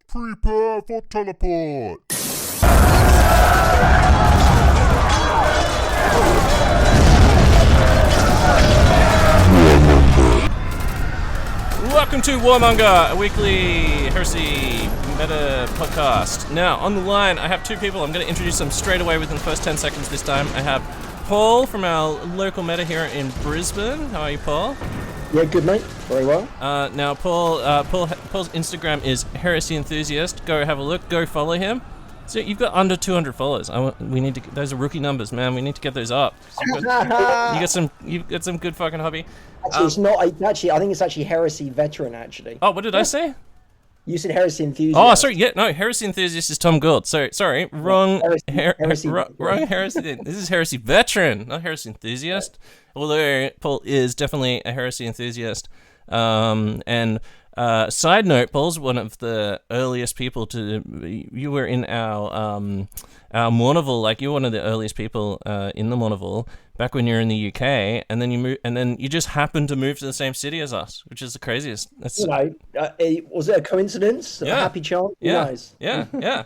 Prepare for teleport! Welcome to Warmonger, a weekly heresy meta podcast. Now, on the line, I have two people. I'm going to introduce them straight away within the first 10 seconds this time. I have Paul from our local meta here in Brisbane. How are you, Paul? Yeah, good, mate. Very well. Now, Paul's Instagram is heresy enthusiast. Go have a look. Go follow him. So you've got under 200 followers. We need to. Those are rookie numbers, man. We need to get those up. So you've got some good fucking hobby. Actually, it's not. Actually, I think it's actually heresy veteran. Actually. Oh, what did I say? You said heresy enthusiast. Oh, sorry. Yeah, no. Heresy enthusiast is Tom Gould. Sorry. Wrong. Wrong heresy. This is heresy veteran, not heresy enthusiast. Although Paul is definitely a heresy enthusiast. And side note, Paul's one of the earliest people to. You were in our Mournival, like you were one of the earliest people in the Mournival back when you were in the UK, and then you just happened to move to the same city as us, which is the craziest. That's was it a coincidence? Yeah. A happy chance? Yeah.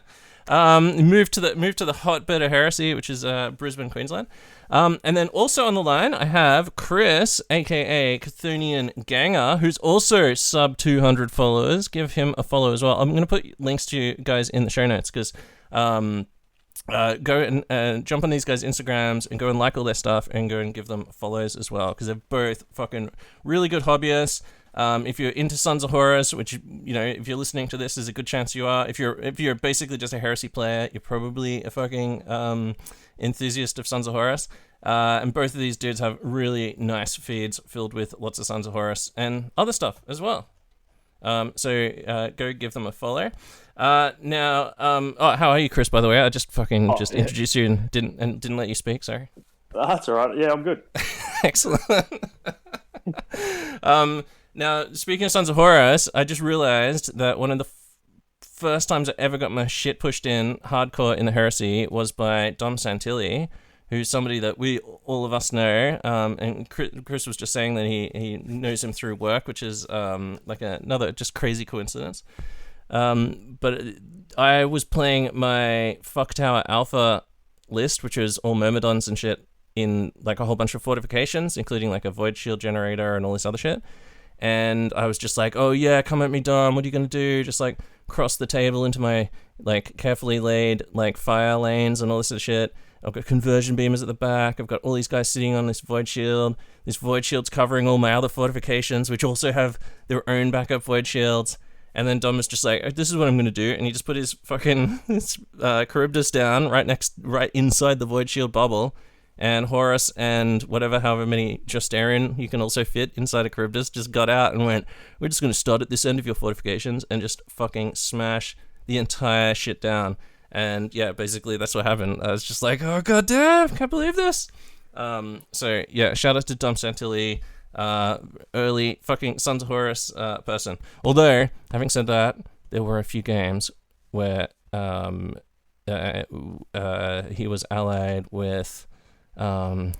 Moved to the hotbed of heresy, which is Brisbane, Queensland. And then also on the line, I have Chris, aka Cthulhian Ganger, who's also sub 200 followers. Give him a follow as well. I'm going to put links to you guys in the show notes because go and jump on these guys' Instagrams and go and like all their stuff and go and give them follows as well because they're both fucking really good hobbyists. If you're into Sons of Horus, which, you know, if you're listening to this, there's a good chance you are. If you're basically just a heresy player, you're probably a fucking enthusiast of Sons of Horus. And both of these dudes have really nice feeds filled with lots of Sons of Horus and other stuff as well. So go give them a follow. Now, how are you, Chris? By the way, I just introduced you and didn't let you speak. Sorry. That's all right. Yeah, I'm good. Excellent. Now, speaking of Sons of Horus, I just realized that one of the first times I ever got my shit pushed in hardcore in the heresy was by Dom Santilli, who's somebody that all of us know. And Chris was just saying that he knows him through work, which is like another just crazy coincidence. But I was playing my Fuck Tower Alpha list, which is all Myrmidons and shit in like a whole bunch of fortifications, including like a void shield generator and all this other shit. And I was just like, oh yeah, come at me, Dom. What are you going to do? Just like cross the table into my like carefully laid like fire lanes and all this sort of shit. I've got conversion beamers at the back. I've got all these guys sitting on this void shield. This void shield's covering all my other fortifications, which also have their own backup void shields. And then Dom was just like, this is what I'm going to do. And he just put his fucking Charybdis down right inside the void shield bubble. And Horus and however many Justarian you can also fit inside a Charybdis just got out and went, we're just going to start at this end of your fortifications and just fucking smash the entire shit down. And yeah, basically that's what happened. I was just like, oh god damn, can't believe this. So yeah, shout out to Dom Santilli, early fucking Sons of Horus person. Although, having said that, there were a few games where he was allied with who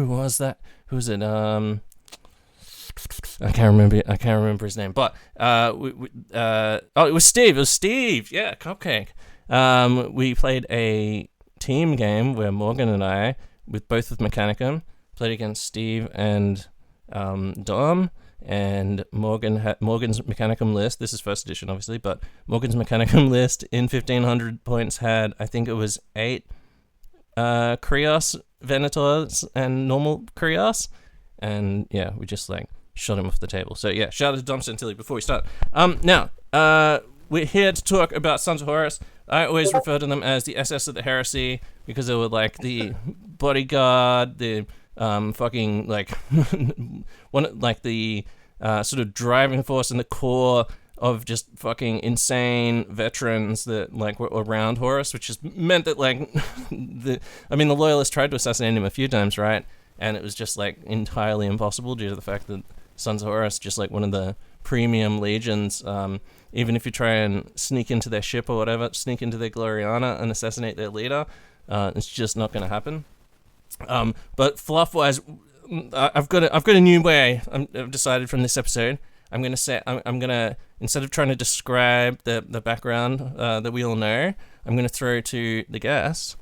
was that? Who was it? I can't remember his name. But it was Steve. It was Steve. Yeah, Cupcake. We played a team game where Morgan and I, with Mechanicum, played against Steve and Dom. And Morgan's Mechanicum list. This is first edition, obviously, but Morgan's Mechanicum list in 1500 points had, I think it was 8. Krios Venators and normal Krios, and yeah, we just like shot him off the table. So yeah, shout out to Dom Santilli before we start. Now we're here to talk about Sons of Horus. I always refer to them as the SS of the heresy because they were like the bodyguard, the fucking like the sort of driving force and the core of just fucking insane veterans that like were around Horus, which just meant that like the loyalists tried to assassinate him a few times, right? And it was just like entirely impossible due to the fact that Sons of Horus, just like one of the premium legions, even if you try and sneak into their ship or whatever, sneak into their Gloriana and assassinate their leader, it's just not going to happen. But fluff-wise, I've got a new way. I've decided from this episode. I'm gonna instead of trying to describe the background that we all know, I'm going to throw to the guests,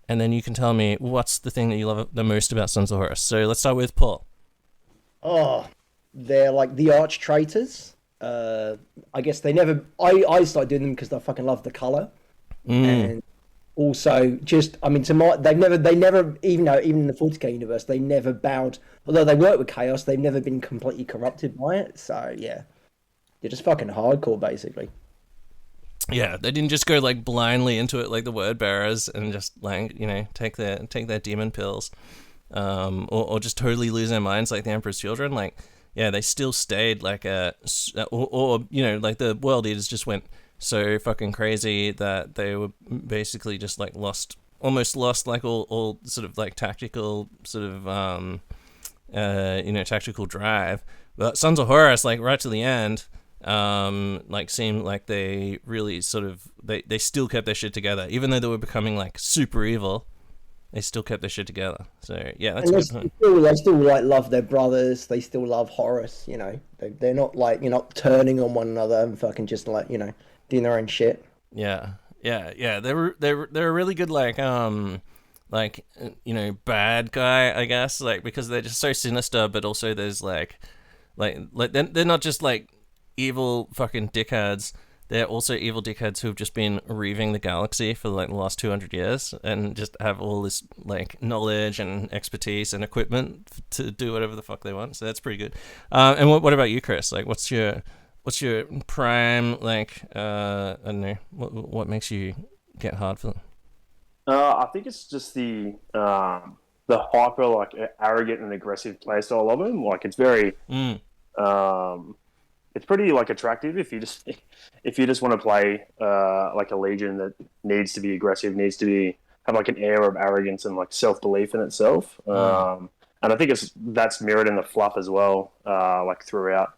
and then you can tell me what's the thing that you love the most about Sons of Horus. So let's start with Paul. Oh, they're like the arch traitors. I guess they never. I started doing them because I fucking love the color, and also just they never even in the 40k universe they never bowed. Although they work with chaos, they've never been completely corrupted by it. So yeah, they're just fucking hardcore basically. Yeah, they didn't just go like blindly into it like the word bearers and just like take their demon pills, or just totally lose their minds like the Emperor's Children. Like, yeah, they still stayed like like the World Eaters just went so fucking crazy that they were basically just like almost lost like all sort of like tactical sort of tactical drive. But Sons of Horus, like right to the end, like seemed like they really sort of they still kept their shit together, even though they were becoming like super evil. They still kept their shit together. So yeah, that's good. They still like love their brothers. They still love Horus. They're not like turning on one another and fucking just like doing their own shit. Yeah. They're a really good bad guy, I guess, like because they're just so sinister, but also there's like they're not just like evil fucking dickheads. They're also evil dickheads who've just been reaving the galaxy for like the last 200 years and just have all this like knowledge and expertise and equipment to do whatever the fuck they want. So that's pretty good. And what about you, Chris? Like, what's your prime like? I don't know. What makes you get hard for them? I think it's just the hyper like arrogant and aggressive playstyle of him. Like it's very it's pretty like attractive if you just want to play like a legion that needs to be aggressive, have like an air of arrogance and like self-belief in itself. And I think that's mirrored in the fluff as well, like throughout.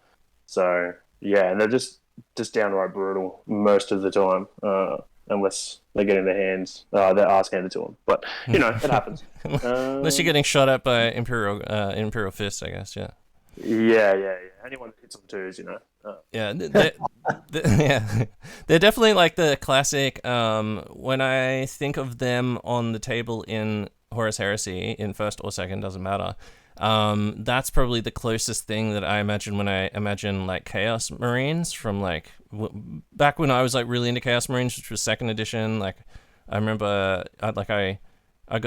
So yeah, and they're just downright brutal most of the time, unless they get in their hands, their ass handed to them. But it happens. Unless you're getting shot at by Imperial fists, I guess. Yeah. Yeah. Anyone that hits them twos, Yeah, they're definitely like the classic. When I think of them on the table in Horus Heresy, in first or second, doesn't matter. That's probably the closest thing that I imagine when I imagine like Chaos Marines from like back when I was like really into Chaos Marines, which was second edition. Like I remember, I got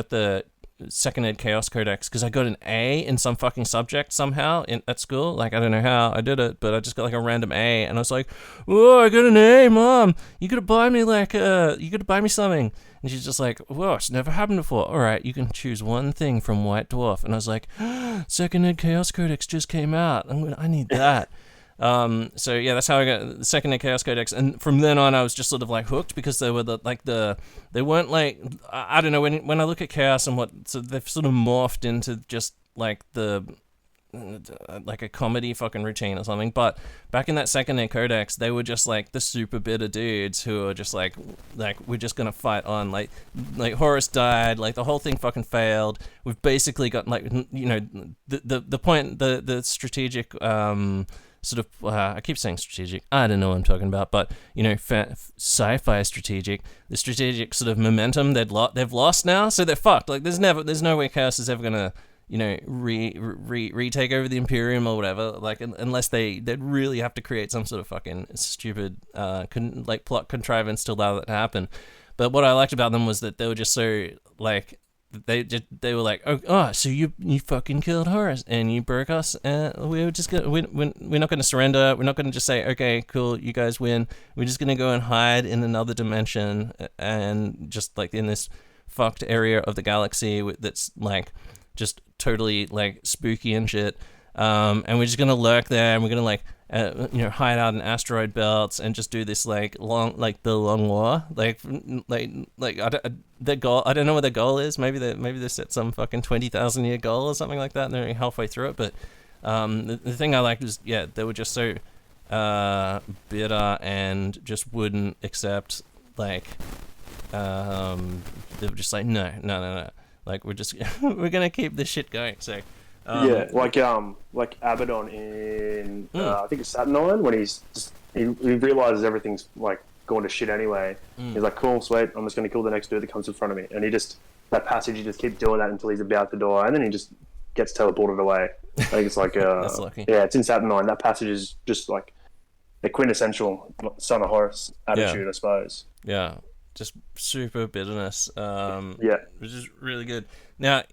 the second ed Chaos Codex because I got an A in some fucking subject somehow at school. Like I don't know how I did it, but I just got like a random A, and I was like, "Whoa, I got an A, Mom! You gotta buy me something." And she's just like, "Whoa, it's never happened before. All right, you can choose one thing from White Dwarf." And I was like, "Second ed Chaos Codex just came out. I need that." So yeah, that's how I got the second ed Chaos Codex, and from then on I was just sort of like hooked because they were they weren't like, I don't know, when I look at Chaos and so they've sort of morphed into just like like a comedy fucking routine or something. But back in that second ed Codex, they were just like the super bitter dudes who are just like we're just gonna fight on. Like Horus died, like the whole thing fucking failed. We've basically got like the point, the strategic sort of I keep saying strategic, I don't know what I'm talking about, but sci-fi strategic, the strategic sort of momentum they've lost now, so they're fucked. Like there's no way Chaos is ever gonna retake over the Imperium or whatever, like unless they'd really have to create some sort of fucking stupid plot contrivance to allow that to happen. But what I liked about them was that they were just so like they were like, oh, so you fucking killed Horus and you broke us, and we're not gonna surrender. We're not gonna just say, okay, cool, you guys win. We're just gonna go and hide in another dimension and just like in this fucked area of the galaxy that's like just totally like spooky and shit. And we're just gonna lurk there, and we're gonna like hide out in asteroid belts and just do this like long war. Their goal, I don't know what their goal is. Maybe they set some fucking 20,000 year goal or something like that, and they're halfway through it. But the thing I liked was they were just so bitter and just wouldn't accept like they were just like no. Like we're gonna keep this shit going. So like Abaddon in I think it's Saturnine, when he's just he realizes everything's like going to shit anyway. He's like, cool, sweet, I'm just going to kill the next dude that comes in front of me. And that passage, he just keeps doing that until he's about the door, and then he just gets teleported away. I think it's like That's lucky. Yeah, it's in Saturn 9. That passage is just like the quintessential Son of Horus attitude, I suppose. Yeah, just super bitterness. Which is really good. Now,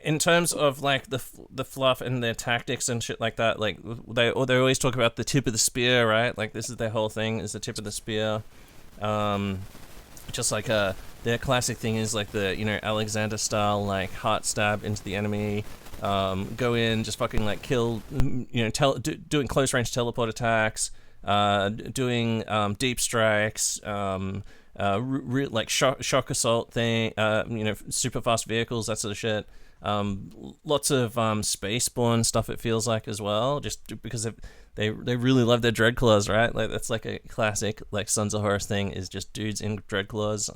in terms of like the fluff and their tactics and shit like that, like they always talk about the tip of the spear, right? Like this is their whole thing, is the tip of the spear. Just like their classic thing is like the, you know, Alexander style, like heart stab into the enemy. Go in, just fucking like kill, you know, doing close range teleport attacks, doing deep strikes, like shock assault thing, you know, super fast vehicles, that sort of shit. Lots of space-borne stuff, it feels like, as well, just because they really love their Dreadclaws, right? Like that's like a classic like Sons of Horus thing, is just dudes in Dreadclaws.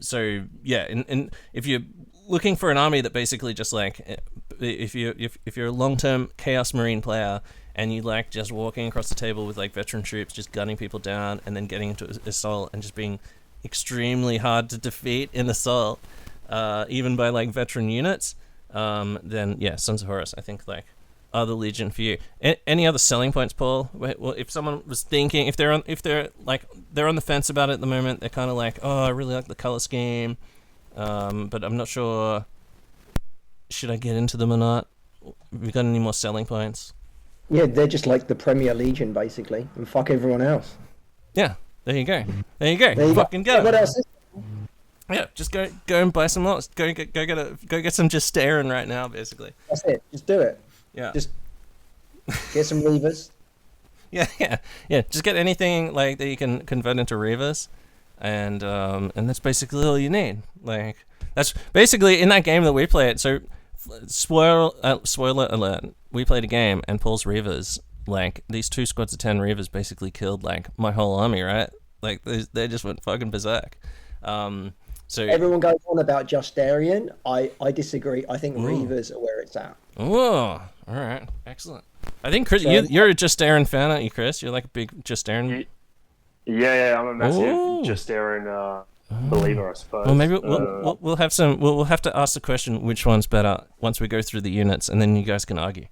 So yeah, and if you're looking for an army that basically just like, if you're a long-term Chaos Marine player and you like just walking across the table with like veteran troops, just gunning people down and then getting into assault and just being extremely hard to defeat in assault, even by like veteran units, then yeah, Sons of Horus, I think, like, are the Legion for you. Any other selling points, Paul? Well, if someone was thinking, if they're on the fence about it at the moment, they're kind of like, oh, I really like the color scheme, but I'm not sure, should I get into them or not? Have you got any more selling points? Yeah, they're just like the Premier Legion, basically, and fuck everyone else. Yeah, there you go. There you go. Fucking go. What else is Yeah, just go and buy some lots. Go get some Justarin right now, basically. That's it. Just do it. Yeah. Just get some Reavers. Yeah. Just get anything like that you can convert into Reavers, and that's basically all you need. Like, that's basically in that game that we played. So, spoiler alert: we played a game, and Paul's Reavers, like these 2 squads of 10 Reavers, basically killed like my whole army. Right? Like they just went fucking berserk. So everyone goes on about Justarian. I disagree. I think Reavers are where it's at. Oh, all right, excellent. I think Chris, you're a Justarin fan, aren't you, Chris? You're like a big Justarin. Yeah, I'm a massive Justarin believer, I suppose. Well, maybe we'll have some. We'll have to ask the question, which one's better, once we go through the units, and then you guys can argue.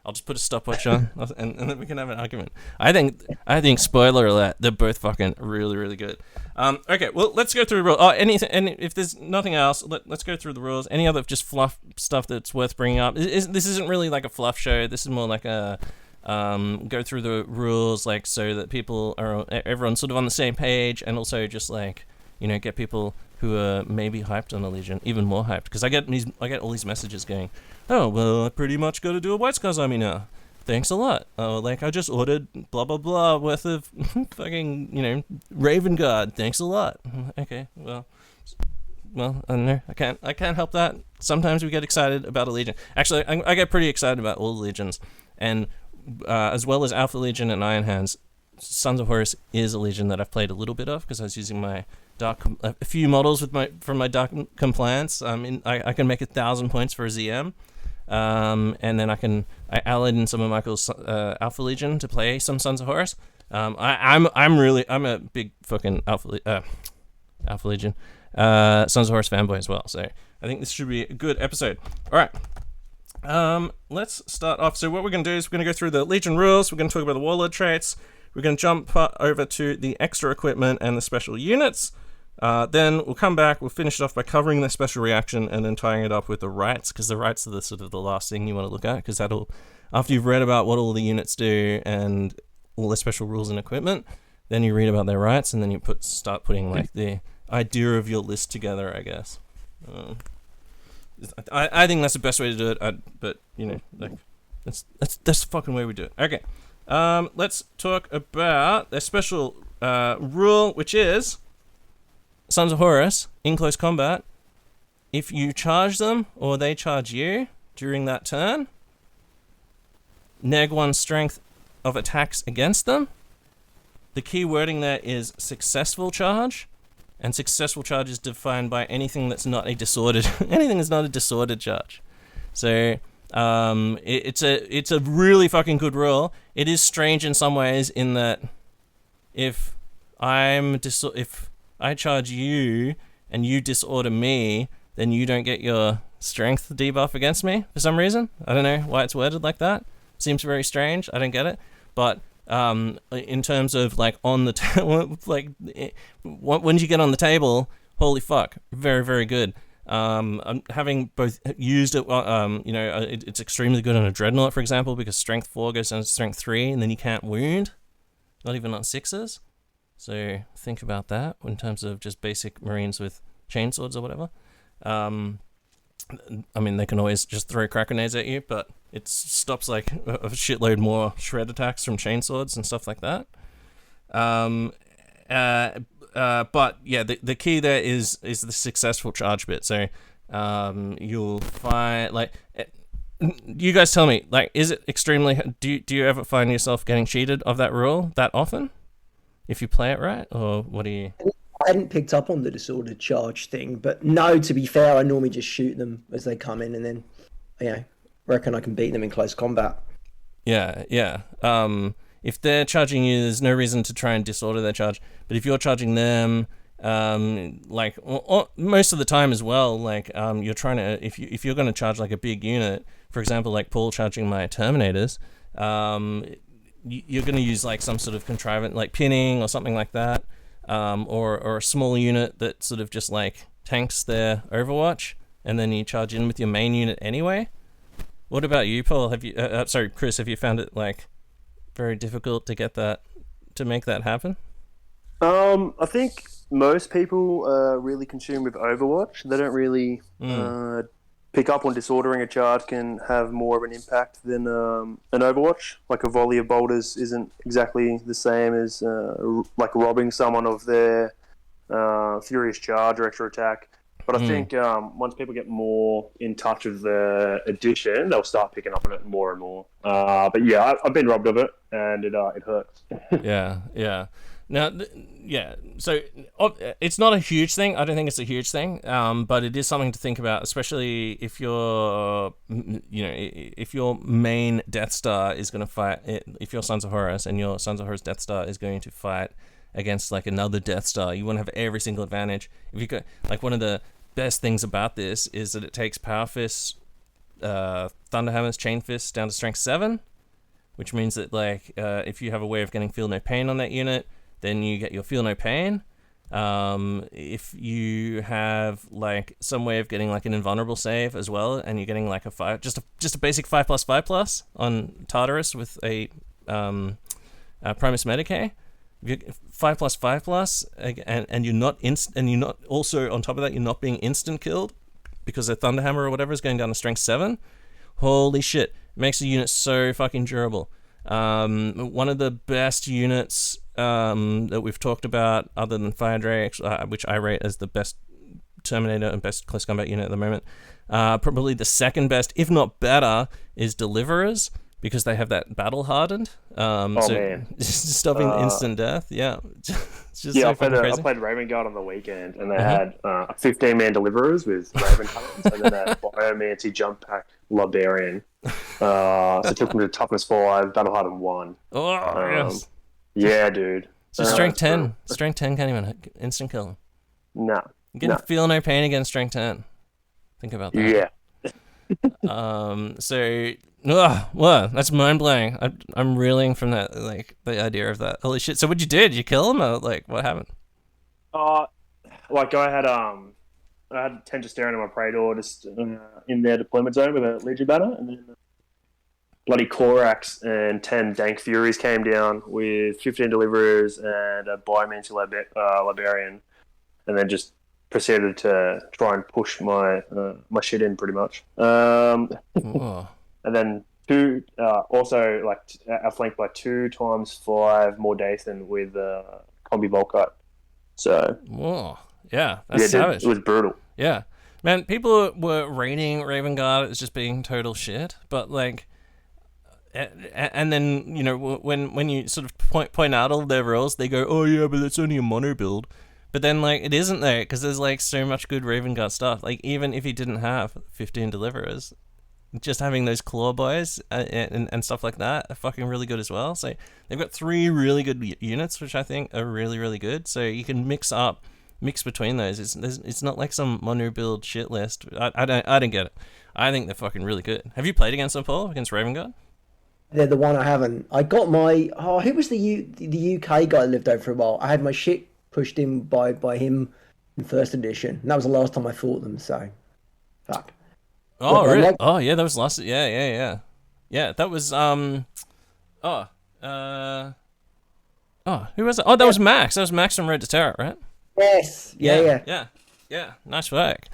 I'll just put a stopwatch on, and then we can have an argument. I think spoiler alert, they're both fucking really, really good. Okay, well, let's go through the rules. Oh, anything, and if there's nothing else, let's go through the rules. Any other just fluff stuff that's worth bringing up? This isn't really like a fluff show. This is more like a go through the rules, like, so that everyone's sort of on the same page, and also just like, you know, get people who are maybe hyped on a Legion even more hyped, because I get all these messages going, oh, well, I pretty much got to do a White Scars army now. Thanks a lot. Oh, like, I just ordered blah blah blah worth of fucking, you know, Raven Guard. Thanks a lot. Okay, well, I don't know. I can't help that. Sometimes we get excited about a Legion. Actually, I get pretty excited about all the Legions, and as well as Alpha Legion and Iron Hands, Sons of Horus is a Legion that I've played a little bit of, because I was using my a few models from my Dark Compliance. I can make 1,000 points for a ZM. And then I allied in some of Michael's Alpha Legion to play some Sons of Horus. I'm a big fucking Alpha Legion Sons of Horus fanboy as well. So I think this should be a good episode. All right. Let's start off. So what we're gonna do is we're gonna go through the Legion rules. We're gonna talk about the Warlord traits. We're gonna jump over to the extra equipment and the special units. Then we'll come back, we'll finish it off by covering the special reaction and then tying it up with the rights, because the rights are the sort of the last thing you want to look at, because that'll, after you've read about what all the units do and all the special rules and equipment, then you read about their rights, and then you start putting like the idea of your list together, I guess. I think that's the best way to do it, but you know, like, that's the fucking way we do it. Okay, let's talk about their special rule, which is Sons of Horus, in close combat, if you charge them or they charge you during that turn, neg 1 strength of attacks against them. The key wording there is successful charge, and successful charge is defined by anything that's not a disordered charge. So It's a really fucking good rule. It is strange in some ways in that if if I charge you and you disorder me, then you don't get your strength debuff against me for some reason. I don't know why it's worded like that. Seems very strange. I don't get it. But in terms of like on the when you get on the table, holy fuck, very, very good. I'm having both used it. It's extremely good on a dreadnought, for example, because strength 4 goes down to strength 3, and then you can't wound, not even on 6s. So think about that in terms of just basic marines with chainswords or whatever. I mean, they can always just throw crack grenades at you, but it stops like a shitload more shred attacks from chainswords and stuff like that. But yeah, the key there is the successful charge bit. So you'll find like, you guys tell me, like, is it extremely? Do you ever find yourself getting cheated of that rule that often, if you play it right, or what do you? I hadn't picked up on the disordered charge thing, but no, to be fair, I normally just shoot them as they come in, and then, reckon I can beat them in close combat. Yeah. If they're charging you, there's no reason to try and disorder their charge. But if you're charging them, most of the time as well, like you're trying to, if you're going to charge like a big unit, for example, like Paul charging my Terminators, you're going to use like some sort of contrivance, like pinning or something like that. Or a small unit that sort of just like tanks their Overwatch, and then you charge in with your main unit anyway. What about you, Paul? Have you, Chris, have you found it like very difficult to get that, to make that happen? I think most people are really consumed with Overwatch. They don't really pick up on disordering a charge can have more of an impact than an Overwatch. Like a volley of bolters isn't exactly the same as like robbing someone of their furious charge or extra attack. But I think once people get more in touch with the edition, they'll start picking up on it more and more. But yeah, I've been robbed of it, and it hurts. Yeah. Now, so it's not a huge thing. I don't think it's a huge thing, but it is something to think about, especially if if your main Death Star is going to fight, if you're Sons of Horus and your Sons of Horus Death Star is going to fight against like another Death Star, you want to have every single advantage. If you go, like, one of the best things about this is that it takes Power Fists, Thunderhammers, Chain Fists down to Strength 7, which means that like if you have a way of getting Feel No Pain on that unit, then you get your Feel No Pain. If you have like some way of getting like an invulnerable save as well, and you're getting like a just a basic 5+5+ on Tartarus with a Primus Medicae, 5+5+, and you're not and you're not also on top of that you're not being instant killed because a Thunderhammer or whatever is going down to Strength 7. Holy shit! It makes the unit so fucking durable. One of the best units that we've talked about, other than Fire Drake, which I rate as the best Terminator and best close combat unit at the moment, probably the second best, if not better, is Deliverers, because they have that battle hardened. Man. Stopping instant death. Yeah. It's just I crazy. played Raven Guard on the weekend, and they had 15-man Deliverers with Raven Guards, and then a Biomancy jump pack Liberian. So it took them to toughness 5, battle hardened 1. Oh, yes. Yeah, dude. So strength 10. Strength 10 can't even instant kill him. No. You can feel no pain against strength 10. Think about that. Yeah. Well, that's mind blowing. I'm reeling from that, like the idea of that. Holy shit! So what'd you do? Did you kill him, or like what happened? Like I had 10 Gesterian in my Praetor just in their deployment zone with a Legion banner, and then bloody Korax and 10 Dank Furies came down with 15 Deliverers and a Biomancy Liberian, and then just proceeded to try and push my shit in pretty much. And then also like outflanked by 2x5 more Dathan with Combi Volkite. So yeah, that's savage. It was brutal. Yeah, man, people were rating Raven Guard as just being total shit, but like, and then when you sort of point out all their rules, they go, oh yeah, but it's only a mono build. But then, like, it isn't there, because there's, like, so much good Raven Guard stuff. Like, even if he didn't have 15 Deliverers, just having those claw boys and stuff like that are fucking really good as well. So they've got 3 really good units, which I think are really, really good. So you can mix between those. It's not like some mono build shit list. I don't get it. I think they're fucking really good. Have you played against them, Paul? Against Raven Guard? They're the one I haven't. I got my who was the UK guy that lived over for a while? I had my shit pushed in by him in first edition. And that was the last time I fought them. So, fuck. Oh really? Oh yeah, that was last. Yeah. That was who was it? Oh, that was Max. That was Max from Road to Terra, right? Yes. Yeah. Nice work.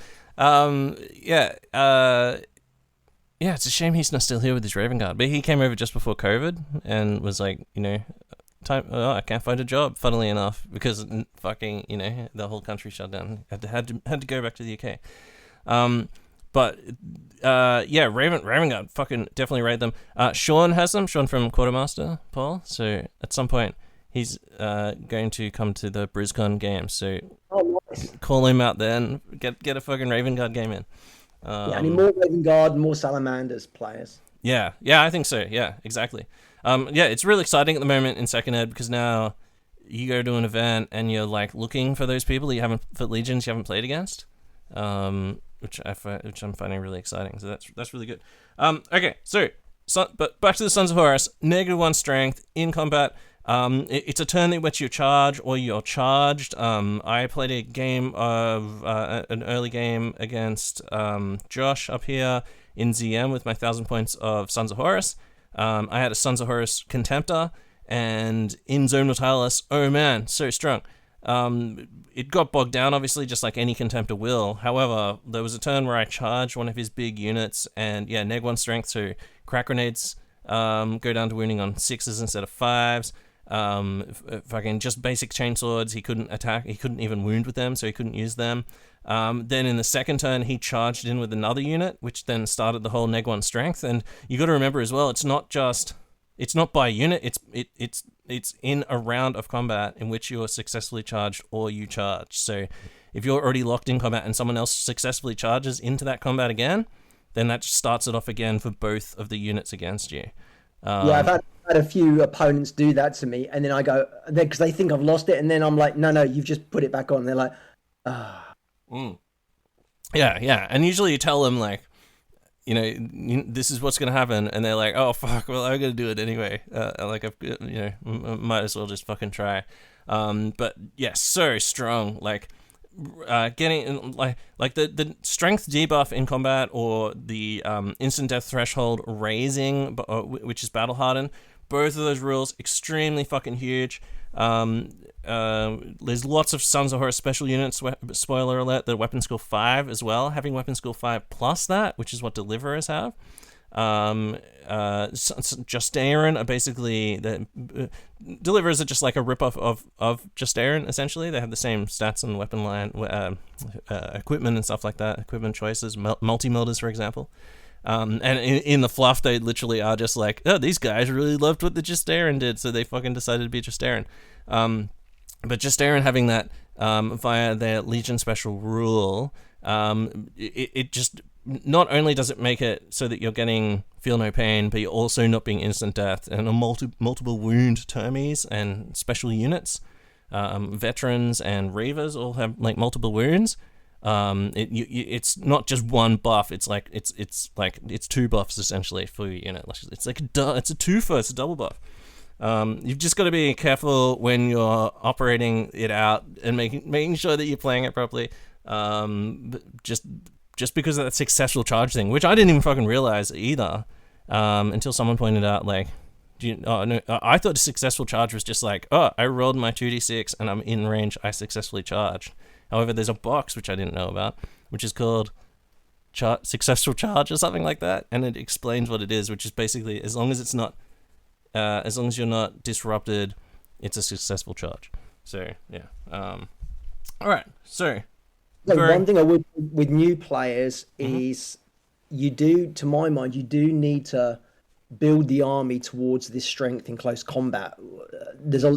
Yeah, it's a shame he's not still here with his Raven Guard, but he came over just before COVID and was like, I can't find a job, funnily enough, because fucking, the whole country shut down. Had to go back to the UK. Raven Guard, fucking definitely rate them. Sean has them, Sean from Quartermaster, Paul, so at some point he's going to come to the BrizCon game, so nice. Call him out then, get a fucking Raven Guard game in. I need more Raven Guard, more Salamanders players. Yeah, I think so. Yeah, exactly. It's really exciting at the moment in Second Ed because now you go to an event and you're like looking for those people for legions you haven't played against, which I'm finding really exciting. So that's really good. Okay, but back to the Sons of Horus. -1 strength in combat. It's a turn in which you charge or you're charged. I played a game of an early game against Josh up here in ZM with my 1,000 points of Sons of Horus. I had a Sons of Horus Contemptor, and in Zone Mortalis, oh man, so strong. It got bogged down, obviously, just like any Contemptor will. However, there was a turn where I charged one of his big units, and -1 strength, so crack grenades go down to wounding on 6s instead of 5s. Fucking just basic chainswords, he couldn't attack, he couldn't even wound with them, so he couldn't use them. Then in the second turn he charged in with another unit, which then started the whole -1 strength. And you got to remember as well, it's not by unit, it's in a round of combat in which you are successfully charged or you charge. So if you're already locked in combat and someone else successfully charges into that combat again, then that just starts it off again for both of the units against you. I've had a few opponents do that to me, and then I go, because they think I've lost it, and then I'm like, no, you've just put it back on. They're like, Yeah, and usually you tell them, like, this is what's going to happen, and they're like, oh, fuck, well, I'm going to do it anyway. Might as well just fucking try. But, yeah, so strong, like, getting like the strength debuff in combat or the instant death threshold raising, which is battle hardened, both of those rules extremely fucking huge. There's lots of Sons of Horus special units, spoiler alert, the weapon skill 5 as well, having weapon skill 5 plus that, which is what deliverers have. Justaerin are basically deliverers are just like a ripoff of Justaerin, essentially. They have the same stats on the weapon line, equipment and stuff like that, equipment choices, multi-milders, for example. And in the fluff, they literally are just like, oh, these guys really loved what the Justaerin did, so they fucking decided to be Justaerin. But Justaerin having that via their Legion special rule, it just not only does it make it so that you're getting feel no pain, but you're also not being instant death, and multiple wound termies and special units, veterans and reavers all have like multiple wounds. It's not just one buff. It's like it's 2 buffs essentially for your unit. It's like it's a twofer. It's a double buff. You've just got to be careful when you're operating it out and making sure that you're playing it properly. Just because of that successful charge thing, which I didn't even fucking realize either, until someone pointed out, like, I thought a successful charge was just like, oh, I rolled my 2d6 and I'm in range, I successfully charged. However, there's a box, which I didn't know about, which is called successful charge or something like that, and it explains what it is, which is basically, as long as you're not disrupted, it's a successful charge. So, yeah. Alright, so... one thing I would with new players is you do, to my mind, you do need to build the army towards this strength in close combat.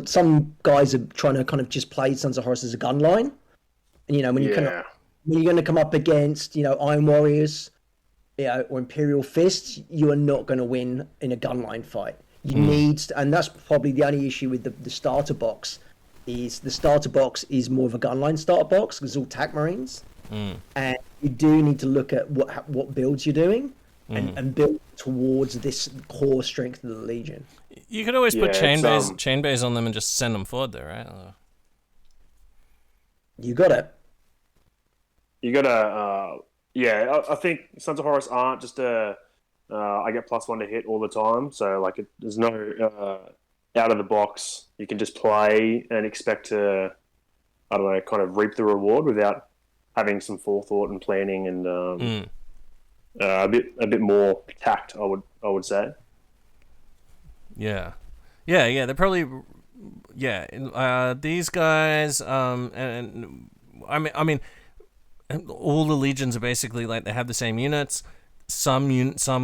Some guys are trying to kind of just play Sons of Horus as a gun line. And, when you're going to come up against, Iron Warriors, or Imperial Fists, you are not going to win in a gunline fight. You need, and that's probably the only issue with the starter box. Is the starter box is more of a gunline starter box because it's all TAC Marines, and you do need to look at what builds you're doing and build towards this core strength of the Legion. You could always put chain bays on them and just send them forward, though, right? You got it. You gotta, I think Sons of Horus aren't just I get +1 to hit all the time, so like there's no out of the box. You can just play and expect to, I don't know, kind of reap the reward without having some forethought and planning and a bit more tact. I would say. Yeah. They're probably these guys and I mean all the legions are basically like they have the same units. Some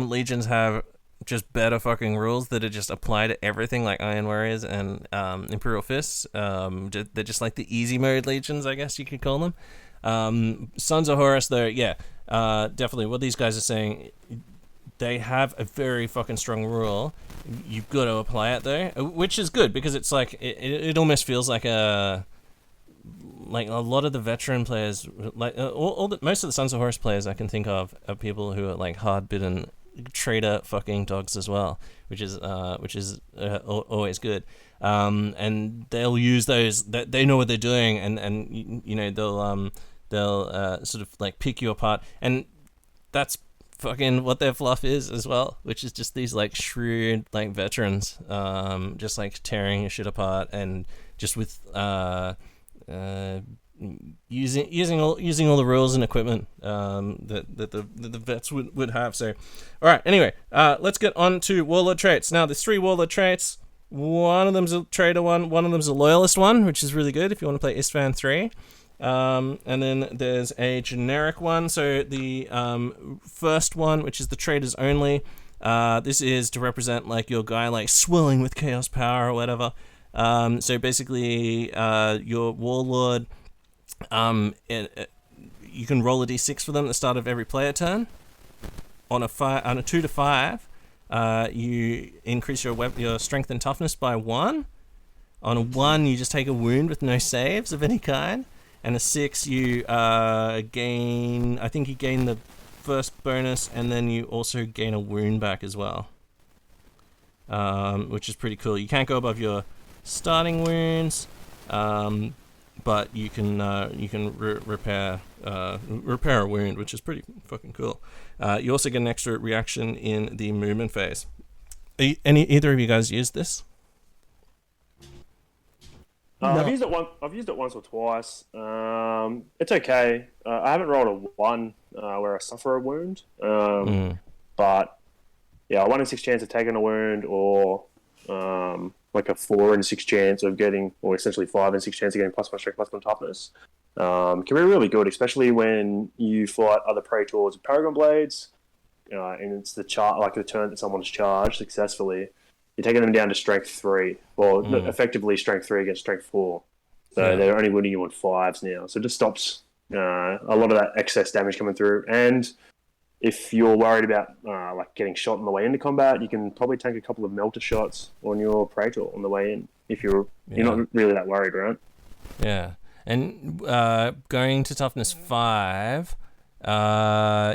legions have just better fucking rules that are just apply to everything, like Iron Warriors and Imperial Fists. They're just like the easy mode legions, I guess you could call them. Sons of Horus, though, definitely what these guys are saying, they have a very fucking strong rule. You've got to apply it, though, which is good, because it's like, it almost feels like a lot of the veteran players, like most of the Sons of Horus players I can think of are people who are like hard-bitten trader fucking dogs as well, which is always good. And they'll use those. They know what they're doing, and you know they'll sort of like pick you apart, and that's fucking what their fluff is as well, which is just these like shrewd like veterans, just like tearing your shit apart, and just with using all the rules and equipment that the vets would have. So, all right. Anyway, let's get on to warlord traits. Now, there's 3 warlord traits. One of them's a trader one of them's a loyalist one, which is really good if you want to play Istvaan III. And then there's a generic one. So the first one, which is the traders only. This is to represent like your guy like swelling with chaos power or whatever. So basically, your warlord, you can roll a d6 for them at the start of every player turn. On a 2 to 5, you increase your strength and toughness by 1. On a 1, you just take a wound with no saves of any kind. And a 6, you gain. I think you gain the first bonus, and then you also gain a wound back as well, which is pretty cool. You can't go above your starting wounds, but you can repair a wound, which is pretty fucking cool. You also get an extra reaction in the movement phase. Either of you guys used this? No. I've used it once or twice. It's okay. I haven't rolled a 1 where I suffer a wound. But yeah, a 1 in 6 chance of taking a wound, or like a 4 in 6 chance of getting, or essentially 5 in 6 chance of getting +1 strength, +1 toughness. Can be really good, especially when you fight other Praetors with Paragon Blades, and it's the turn that someone's charged successfully. You're taking them down to strength 3, or effectively strength 3 against strength 4. So they're only winning you on 5s now. So it just stops a lot of that excess damage coming through. And if you're worried about like getting shot on the way into combat, you can probably take a couple of melter shots on your Praetor on the way in. If you're not really that worried, right? Yeah, and going to toughness 5,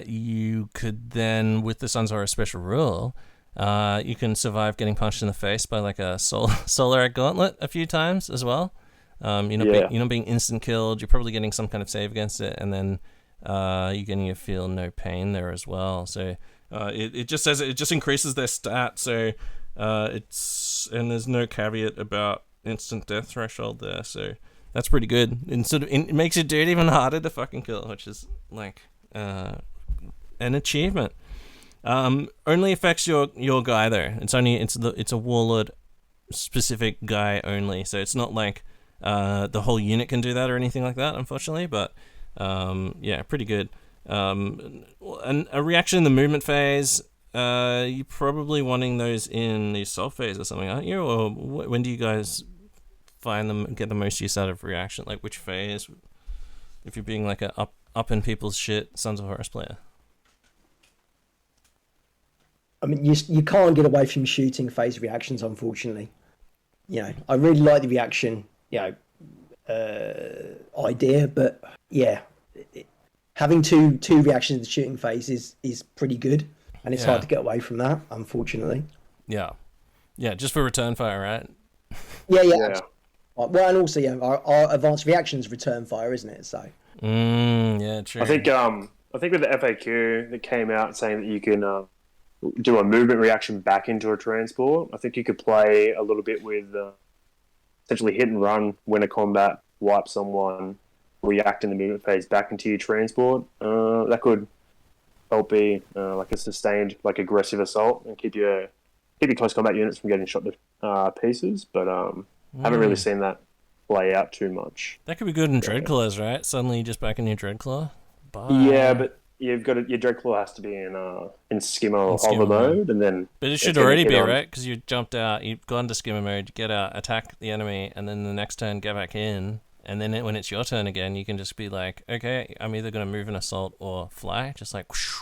you could then, with the Sons of Horus special rule, you can survive getting punched in the face by like a solar gauntlet a few times as well. You're not being instant killed. You're probably getting some kind of save against it, and then you're getting to feel no pain there as well. So it just says it just increases their stat. So and there's no caveat about instant death threshold there. So that's pretty good. And sort of it makes your dude even harder to fucking kill, which is like an achievement. Only affects your guy though. It's a warlord specific guy only. So it's not like the whole unit can do that or anything like that, unfortunately. But pretty good. And a reaction in the movement phase. You're probably wanting those in the assault phase or something, aren't you? Or when do you guys find them get the most use out of reaction? Like which phase? If you're being like a up in people's shit Sons of Horus player. I mean, you can't get away from shooting phase reactions, unfortunately. You know, I really like the reaction, idea, but yeah, having two reactions in the shooting phase is pretty good, and it's hard to get away from that, unfortunately. Yeah, just for return fire, right? Yeah. Well, and also, our advanced reactions return fire, isn't it? So. Yeah, true. I think with the FAQ that came out saying that you can do a movement reaction back into a transport, I think you could play a little bit with essentially hit and run when a combat wipes someone, react in the movement phase back into your transport. That could help be like a sustained, like aggressive assault and keep your close combat units from getting shot to pieces. But haven't really seen that play out too much. That could be good in Dreadclaws, right? Suddenly you're just back in your Dreadclaw. Bye. Yeah, but you've got your Dreadclaw has to be in skimmer or hover mode, and then. But it should already be right, because you jumped out, you've gone to skimmer mode, get out, attack the enemy, and then the next turn get back in, and then when it's your turn again, you can just be like, okay, I'm either going to move an assault or fly, just like whoosh.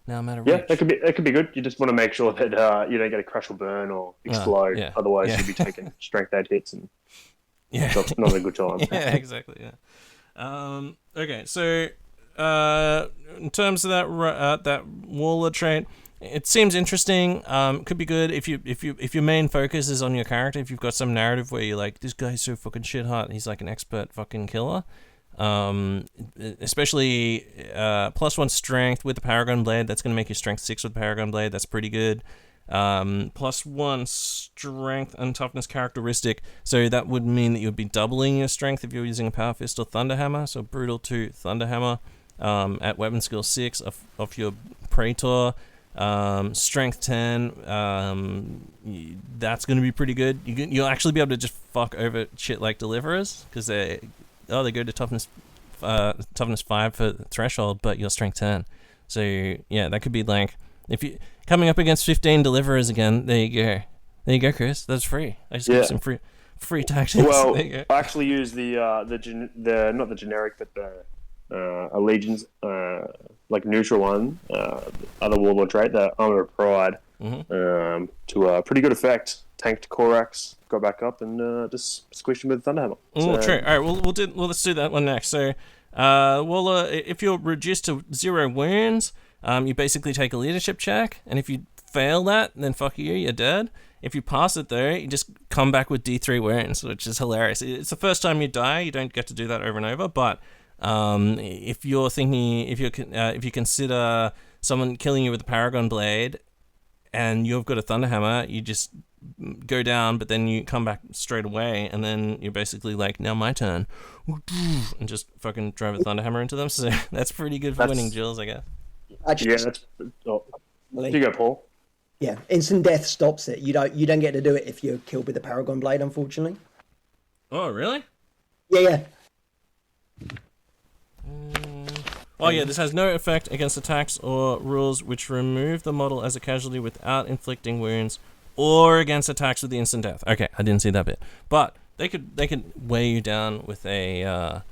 Now I'm out of reach. Yeah, that could be good. You just want to make sure that you don't get a crash or burn or explode. Otherwise, you'd be taking strength 8 hits and not a good time. Yeah, exactly. Yeah. Okay, so in terms of that Waller trait, it seems interesting. Could be good if your main focus is on your character. If you've got some narrative where you're like, this guy's so fucking shit hot, he's like an expert fucking killer. Especially +1 strength with the Paragon Blade. That's going to make you strength 6 with the Paragon Blade. That's pretty good. +1 strength and toughness characteristic. So that would mean that you'd be doubling your strength if you're using a Power Fist or Thunderhammer. So Brutal 2 Thunderhammer at weapon skill 6 of your Praetor. Strength 10. That's going to be pretty good. You'll actually be able to just fuck over shit like Deliverers because they go to toughness 5 for threshold, but you're strength 10. So yeah, that could be like if you coming up against 15 Deliverers again. There you go, Chris. That's free. I just got some free tactics. Well, I actually use the not the generic, but the Allegiance like neutral one, other warlord trait, the Armor of Pride, to a pretty good effect. Tanked Korax, got back up and just squished him with Thunderhammer. Oh, true. All right, let's do that one next. So, Waller, if you're reduced to 0 wounds, you basically take a leadership check, and if you fail that, then fuck you're dead. If you pass it though, you just come back with D3 wounds, which is hilarious. It's the first time you die. You don't get to do that over and over, but if you consider someone killing you with a Paragon Blade, and you've got a Thunderhammer, you just go down, but then you come back straight away, and then you're basically like, now my turn, and just fucking drive a Thunderhammer into them. So that's pretty good for winning duels, I guess. You go, Paul. Yeah, instant death stops it. You don't get to do it if you're killed with a Paragon Blade, unfortunately. Oh, really? Yeah. Oh yeah, this has no effect against attacks or rules which remove the model as a casualty without inflicting wounds, or against attacks with the instant death. Okay, I didn't see that bit, but they could weigh you down with a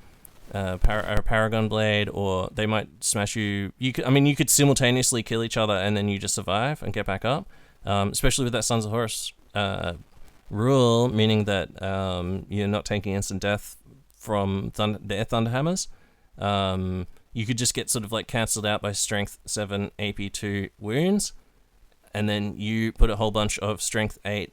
Paragon Blade, or they might smash you. You could simultaneously kill each other and then you just survive and get back up. Especially with that Sons of Horus rule, meaning that you're not taking instant death from their Thunderhammers. You could just get sort of like cancelled out by strength 7 AP2 wounds, and then you put a whole bunch of strength 8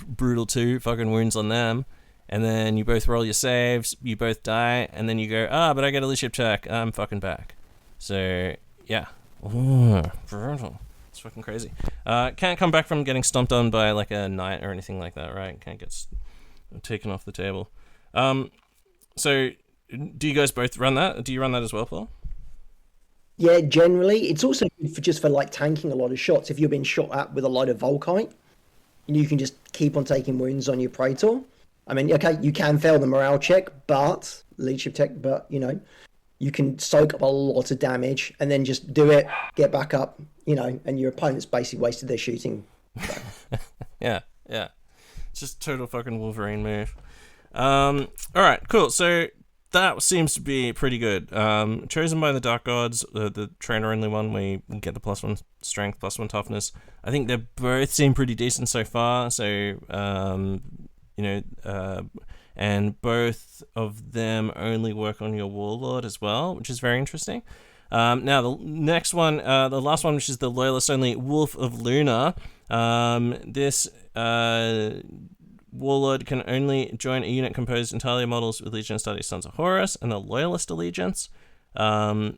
brutal 2 fucking wounds on them, and then you both roll your saves, you both die, and then you go, but I get a leadership check, I'm fucking back. So yeah. Ooh, brutal. It's fucking crazy. Can't come back from getting stomped on by like a knight or anything like that, right? Can't get taken off the table. So do you guys both run that? Do you run that as well, Paul? Yeah, generally. It's also good for like tanking a lot of shots. If you're being shot at with a load of Volkite, you can just keep on taking wounds on your Praetor. I mean, okay, you can fail the morale check, but leadership check, but you can soak up a lot of damage and then just do it, get back up, and your opponent's basically wasted their shooting. So. Yeah. It's just total fucking Wolverine move. All right, cool. So that seems to be pretty good. Chosen by the Dark Gods, the trainer only one, where you get the +1 strength, +1 toughness. I think they both seem pretty decent so far. So, and both of them only work on your Warlord as well, which is very interesting. Now, the next one, the last one, which is the Loyalist only Wolf of Luna. This Warlord can only join a unit composed entirely of models with Legion Studies Sons of Horus and the Loyalist allegiance. And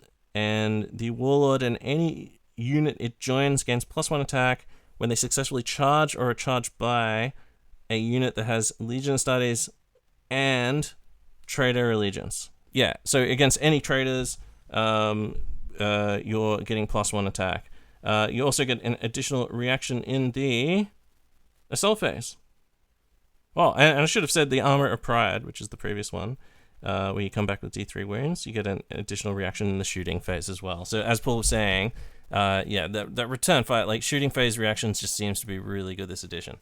the Warlord and any unit it joins gains +1 attack when they successfully charge or are charged by a unit that has Legion Studies and Traitor allegiance. Yeah, so against any traitors, you're getting +1 attack. You also get an additional reaction in the Assault phase. Oh, and I should have said the Armor of Pride, which is the previous one, where you come back with D3 wounds. You get an additional reaction in the shooting phase as well. So as Paul was saying, that return fight, like shooting phase reactions, just seems to be really good this edition.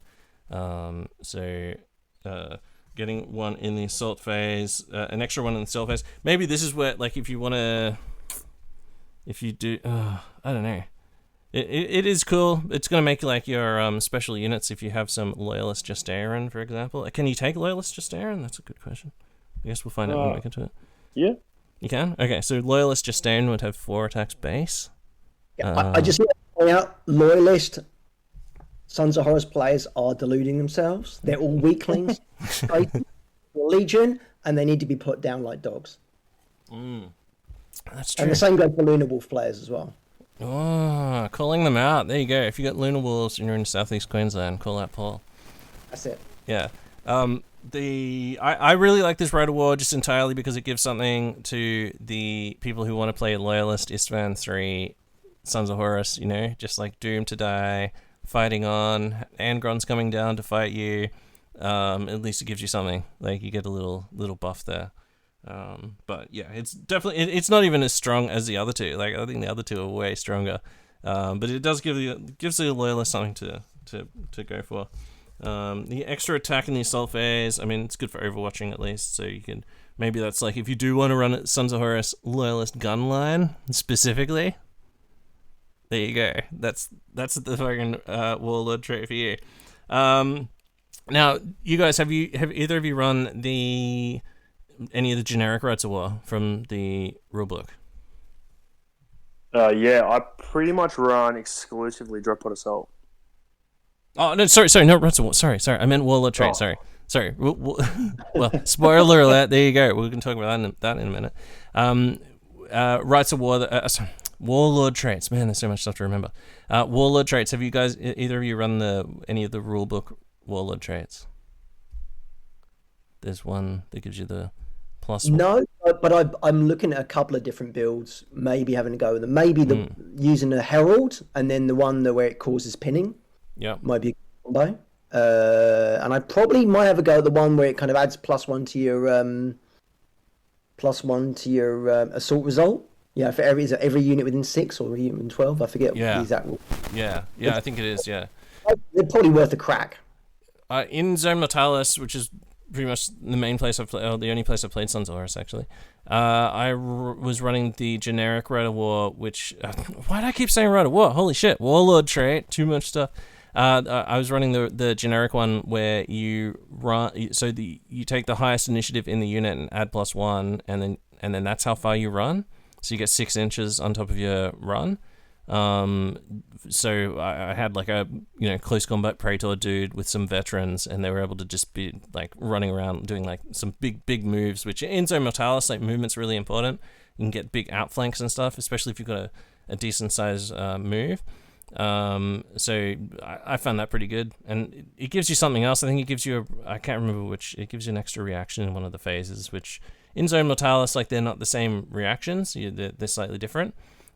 Getting one in the assault phase, an extra one in the assault phase. Maybe this is where, like, if you do, I don't know. It is cool. It's going to make like your special units if you have some Loyalist Justaerin, for example. Can you take Loyalist Justaerin? That's a good question. I guess we'll find out when we get to it. Yeah. You can? Okay, so Loyalist Justaerin would have 4 attacks base. Yeah, I just want to point out, Loyalist Sons of Horus players are deluding themselves. They're all weaklings, Legion, and they need to be put down like dogs. That's true. And the same goes for Lunar Wolf players as well. Oh, calling them out. There you go. If you got Lunar Wolves and you're in Southeast Queensland, call out Paul. That's it. Yeah. I really like this Rite of War just entirely because it gives something to the people who want to play Loyalist, Istvaan III, Sons of Horus, just like doomed to die, fighting on, Angron's coming down to fight you. At least it gives you something. Like, you get a little buff there. But yeah, it's definitely, it's not even as strong as the other two. Like, I think the other two are way stronger. But it does gives the Loyalist something to go for. The extra attack in the assault phase, I mean, it's good for overwatching at least, so you can, maybe that's like, if you do want to run Sons of Horus Loyalist gun line specifically, there you go. That's the fucking Warlord trait for you. Now, you guys, have either of you run any of the generic Rites of War from the rulebook? Yeah, I pretty much run exclusively Drop Pod Assault. Oh, no, sorry, no, Rites of War. Sorry, I meant Warlord trait, sorry. Well, spoiler alert, there you go. We can talk about that in a minute. Rites of War, Warlord traits. Man, there's so much stuff to remember. Warlord traits, have you guys, either of you run any of the rulebook Warlord traits? There's one that gives you the +1. No, but I'm looking at a couple of different builds, maybe having a go with them. Maybe using a Herald, and then the one where it causes pinning. Yeah, might be a combo. And I probably might have a go at the one where it kind of adds +1 to your assault result. Yeah, for every unit within 6 or every unit within 12. I forget the exact rule. Yeah, I think it is. Yeah, they're probably worth a crack. In Zone Mortalis, which is pretty much the main place I've played, the only place I've played Sons of Horus, actually. I was running the generic Rite of War, which why do I keep saying Rite of War? Holy shit, Warlord trait, too much stuff. I was running the generic one where you run, so you take the highest initiative in the unit and add +1, and then that's how far you run. So you get 6 inches on top of your run. So I had like a close combat Praetor dude with some veterans, and they were able to just be like running around doing like some big moves, which in Zone Mortalis, like, movement's really important. You can get big outflanks and stuff, especially if you've got a decent size move. So I found that pretty good, and it gives you something else. I think it gives you I can't remember which, it gives you an extra reaction in one of the phases, which in Zone Mortalis, like, they're not the same reactions, they're slightly different.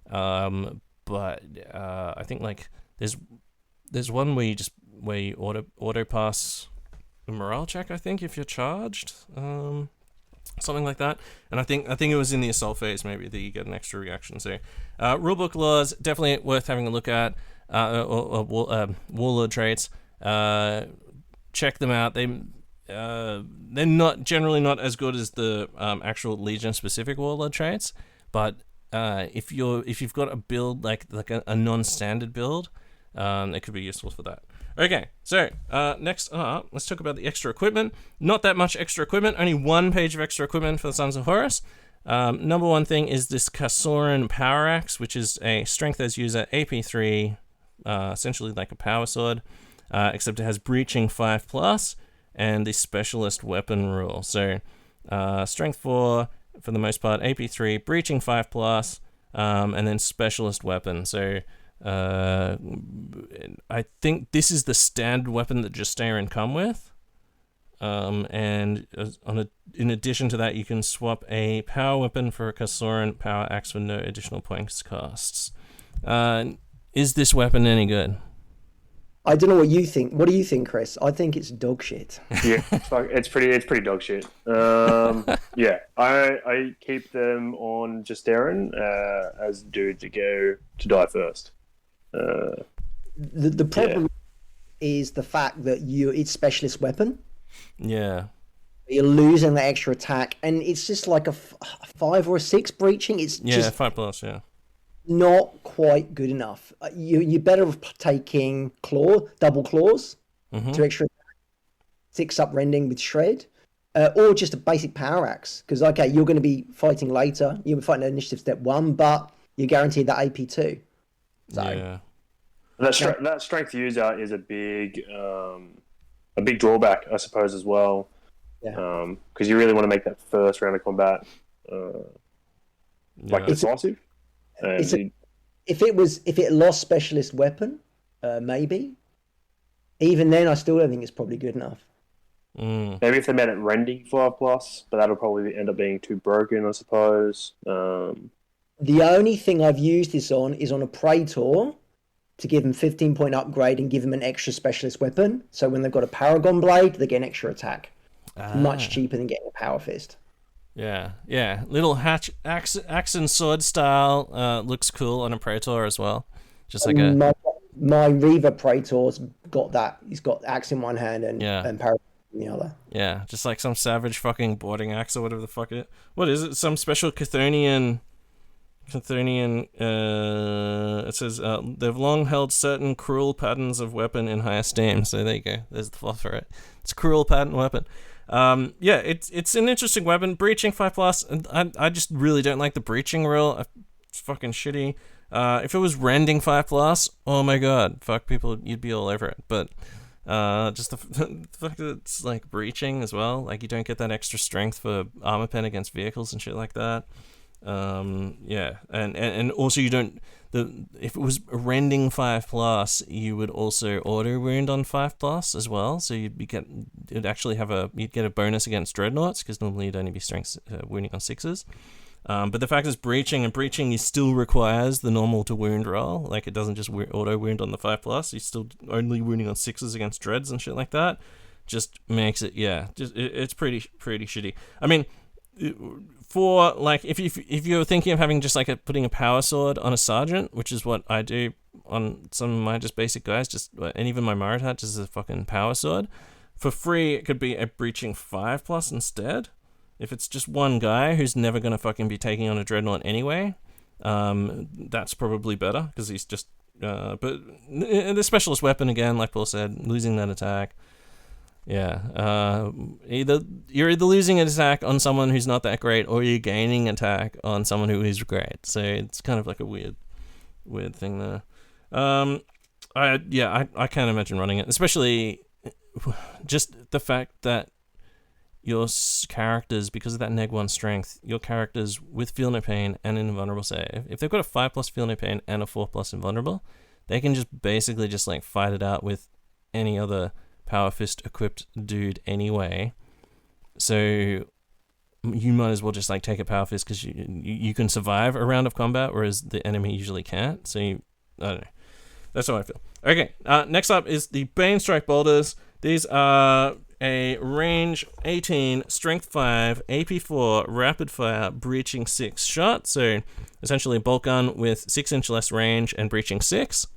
But I think like there's one where you auto pass a morale check, I think, if you're charged, something like that. And I think it was in the assault phase maybe that you get an extra reaction. So rulebook laws definitely worth having a look at. Warlord traits, check them out. they're not generally not as good as the actual Legion specific warlord traits, but if you've got a build like a non-standard build, it could be useful for that. Okay, so next up, let's talk about the extra equipment. Not that much extra equipment, only 1 page of extra equipment for the Sons of Horus. Number one thing is this Kasoran Power Axe, which is a strength as user AP3, essentially like a power sword, except it has breaching 5+, and the specialist weapon rule. So strength 4 for the most part, AP3, breaching 5+, and then specialist weapon. So I think this is the standard weapon that Justarin come with. And in addition to that, you can swap a power weapon for a Kasoran power axe for no additional points costs. Is this weapon any good? I don't know what you think. What do you think, Chris? I think it's dog shit. Yeah, it's pretty dog shit. Yeah, I keep them on Justarin as dudes that go to die first. The problem is the fact that it's specialist weapon. Yeah. You're losing the extra attack, and it's just like a 5 or a 6 breaching. It's just 5+, yeah. Not quite good enough. You're better off taking double claws to extra 6 up rending with shred, or just a basic power axe. Because you're going to be fighting later. You're fighting at initiative step 1, but you're guaranteed that AP2. So yeah. That strength user is a big drawback, I suppose, as well. Yeah. Because you really want to make that first round of combat decisive. If it lost specialist weapon, maybe. Even then, I still don't think it's probably good enough. Maybe if they made it rending 5+, but that'll probably end up being too broken, I suppose. The only thing I've used this on is on a Praetor to give them 15-point upgrade and give them an extra specialist weapon. So when they've got a Paragon Blade, they get an extra attack. Much cheaper than getting a Power Fist. Yeah. Little axe and sword style looks cool on a Praetor as well. Just like my Reaver Praetor's got that. He's got axe in one hand and Paragon in the other. Yeah, just like some savage fucking boarding axe or whatever the fuck it. What is it? Some special Chthonian. It says they've long held certain cruel patterns of weapon in high esteem. So there you go. There's the fluff for it. It's a cruel pattern weapon. It's an interesting weapon. Breaching 5+. I just really don't like the breaching rule. It's fucking shitty. If it was rending 5+, oh my god, fuck people, you'd be all over it. But just the fact that it's like breaching as well. Like you don't get that extra strength for armor pen against vehicles and shit like that. And also you don't. If it was rending 5+, you would also auto wound on 5+ as well. So you'd get a bonus against dreadnoughts because normally you'd only be strength wounding on 6s. But the fact is breaching you still requires the normal to wound roll. Like it doesn't just auto wound on the 5+. You're still only wounding on 6s against dreads and shit like that. Just makes it it's pretty shitty. I mean, for like if you're thinking of having just like putting a power sword on a sergeant, which is what I do on some of my just basic guys, and even my Maritat just as a fucking power sword, for free it could be a breaching 5+ instead. If it's just one guy who's never gonna fucking be taking on a dreadnought anyway, that's probably better because he's just but the specialist weapon again, like Paul said, losing that attack. Yeah, you're either losing an attack on someone who's not that great, or you're gaining attack on someone who is great. So it's kind of like a weird thing there. I can't imagine running it, especially just the fact that your characters, because of that neg1 strength, your characters with Feel No Pain and an Invulnerable save, if they've got a 5+ Feel No Pain and a 4+ Invulnerable, they can just basically just like fight it out with any other Power Fist equipped dude anyway. So you might as well just like take a Power Fist because you can survive a round of combat, whereas the enemy usually can't. So I don't know. That's how I feel. Okay, next up is the Bane Strike Bolters. These are a range 18, strength 5, AP 4, rapid fire, breaching 6 shot. So essentially a bolt gun with 6-inch less range and breaching 6.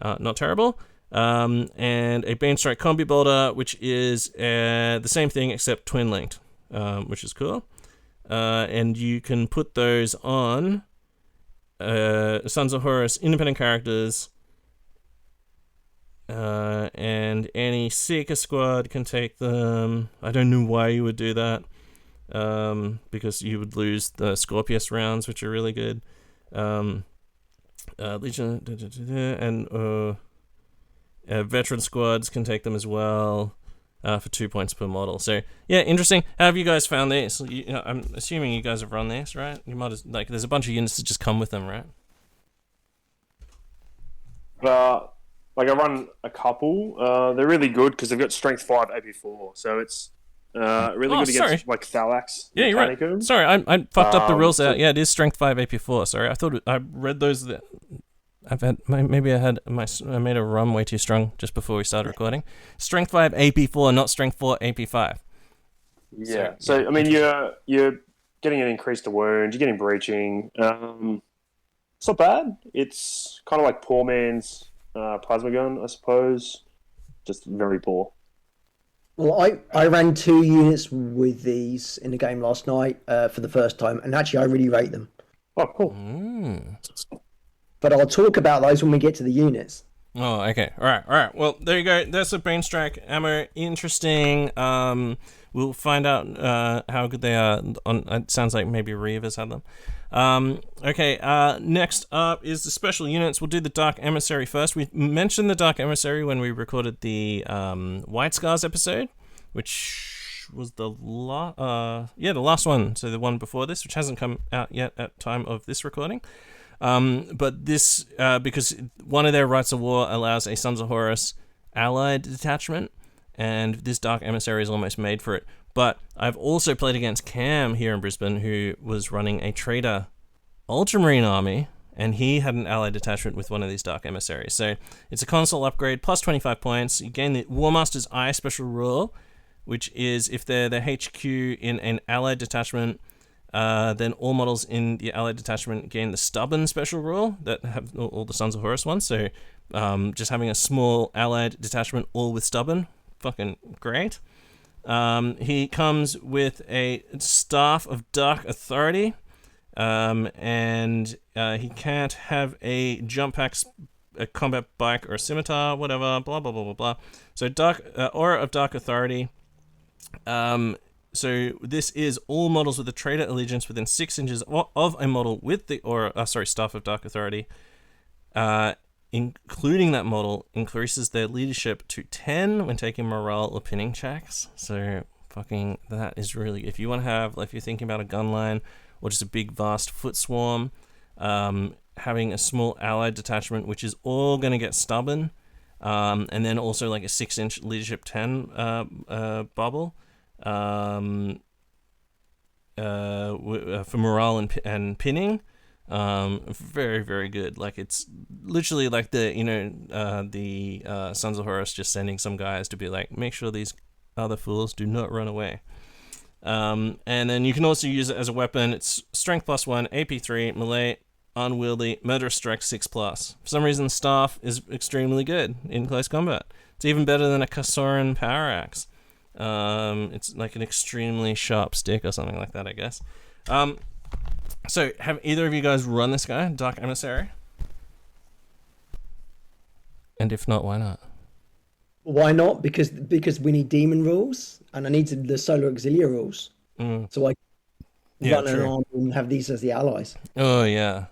Not terrible. and a Banestrike Combi Bolter, which is the same thing except twin linked, which is cool. And you can put those on Sons of Horus independent characters, and any Seeker squad can take them. I don't know why you would do that, because you would lose the Scorpius rounds, which are really good. Legion and veteran squads can take them as well, for 2 points per model. So yeah, interesting. How have you guys found these? I'm assuming you guys have run this, right? You might have, there's a bunch of units that just come with them, right? I run a couple. They're really good because they've got strength 5 AP4, so it's really good against Thalax. Yeah, you're right. Sorry, I fucked up the rules out. Yeah, it is strength 5 AP4. Sorry, I thought I read those. I made a rum way too strong just before we started recording. Strength 5 AP4, not strength 4 AP5. Yeah. So I mean, you're getting an increase to wound. You're getting breaching. It's not bad. It's kind of like poor man's plasma gun, I suppose. Just very poor. Well, I ran 2 units with these in the game last night for the first time, and actually I really rate them. Oh, cool. But I'll talk about those when we get to the units. Oh, okay. All right. Well, there you go. That's a Banestrike ammo. Interesting. We'll find out how good they are. It sounds like maybe Reeve has had them. Okay, next up is the special units. We'll do the Dark Emissary first. We mentioned the Dark Emissary when we recorded the White Scars episode, which was the last one. So the one before this, which hasn't come out yet at time of this recording. But this, because one of their Rights of War allows a Sons of Horus allied detachment, and this Dark Emissary is almost made for it. But I've also played against Cam here in Brisbane, who was running a Trader Ultramarine army, and he had an allied detachment with one of these Dark Emissaries. So it's a console upgrade, plus 25 points. You gain the Warmaster's Eye special rule, which is if they're the HQ in an allied detachment, then all models in the allied detachment gain the Stubborn special rule that have all the Sons of Horus ones. So just having a small allied detachment all with Stubborn, fucking great. He comes with a Staff of Dark Authority, and he can't have a jump axe, a combat bike, or a scimitar, whatever, blah, blah, blah, blah, blah. So Aura of Dark Authority. So this is all models with a Trader allegiance within 6 inches of a model with the Staff of Dark Authority, including that model, increases their leadership to 10 when taking morale or pinning checks. So fucking that is really, if you're thinking about a gun line or just a big vast foot swarm, having a small allied detachment which is all going to get Stubborn, and then also like a 6-inch leadership 10 bubble, for morale and pinning. Very, very good. Like, it's literally like the Sons of Horus just sending some guys to be like, make sure these other fools do not run away. And then you can also use it as a weapon. It's strength +1, AP3, melee, unwieldy, murderous strike 6+. For some reason, staff is extremely good in close combat. It's even better than a Kassoran power axe. It's like an extremely sharp stick or something like that, I guess. So, have either of you guys run this guy, Dark Emissary? And if not, why not? Why not? Because we need demon rules, and I need the Solar Auxilia rules. So I run an arm and have these as the allies. Oh, yeah.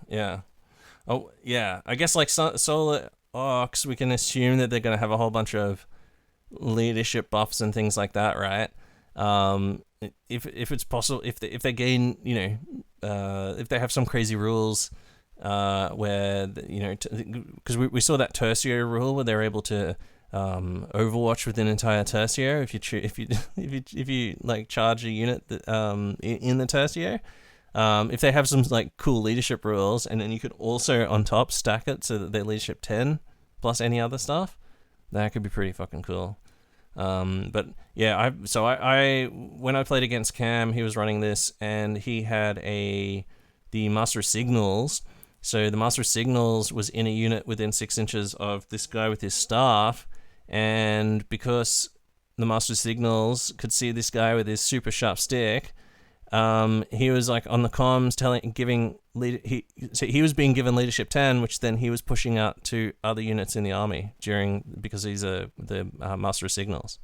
Oh, yeah. I guess like Solar Aux, we can assume that they're going to have a whole bunch of leadership buffs and things like that, right? If it's possible, if they gain, if they have some crazy rules, where because we saw that Tertiary rule where they're able to Overwatch with an entire Tertiary if you like charge a unit that, in the Tertiary. If they have some like cool leadership rules, and then you could also on top stack it so that they're leadership 10 plus any other stuff, that could be pretty fucking cool. But yeah, I when I played against Cam, he was running this, and he had the Master of Signals, So the Master of Signals was in a unit within 6 inches of this guy with his staff, and because the Master of Signals could see this guy with his super sharp stick, he was like on the comms he was being given leadership 10, which then he was pushing out to other units in the army because he's the Master of Signals.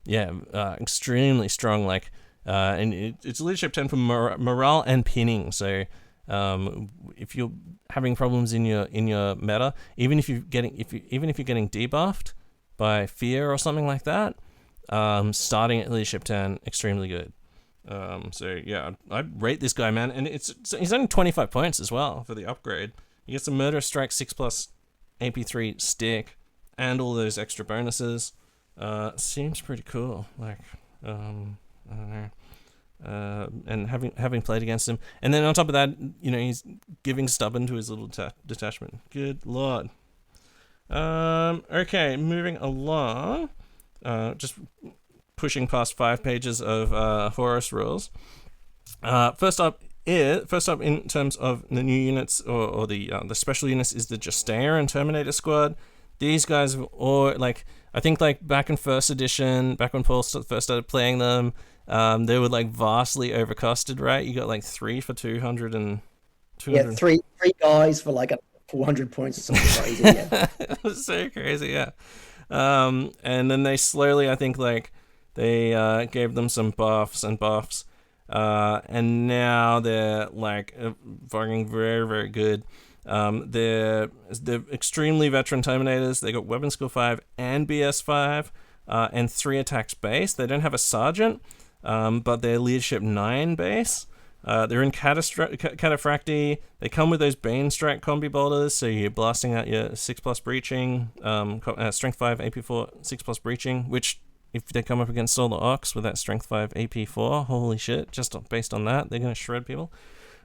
Extremely strong, like, and it's leadership 10 for morale and pinning. So if you're having problems in your meta, even if you're getting debuffed by fear or something like that, starting at leadership 10, extremely good. I'd rate this guy, man, and he's only 25 points as well for the upgrade. He gets a Murderous Strike 6+ AP3 stick and all those extra bonuses. Seems pretty cool. Like, I don't know. And having played against him, and then on top of that, he's giving stubborn to his little detachment. Good lord. Okay, moving along. Just pushing past 5 pages of Horus rules. First up in terms of the new units or the special units is the Justair and Terminator squad. These guys have all, like, I think, like, back in first edition, back when Paul first started playing them, they were like vastly overcosted, right? You got like 3 for 200 and 200. Yeah, three guys for like 400 points or something crazy. Yeah. It was so crazy, yeah. And then they slowly, I think, like, they gave them some buffs, and now they're like fucking very, very good. They're extremely veteran Terminators. They got Weapon Skill 5 and BS 5, and 3 attacks base. They don't have a Sergeant, but they're Leadership 9 base. They're in Cataphracti. They come with those Bane Strike combi bolters, so you're blasting out your 6+ breaching, Strength 5 AP4 6+ breaching, which, if they come up against Solar Ox with that Strength 5 AP4, holy shit, just based on that, they're going to shred people.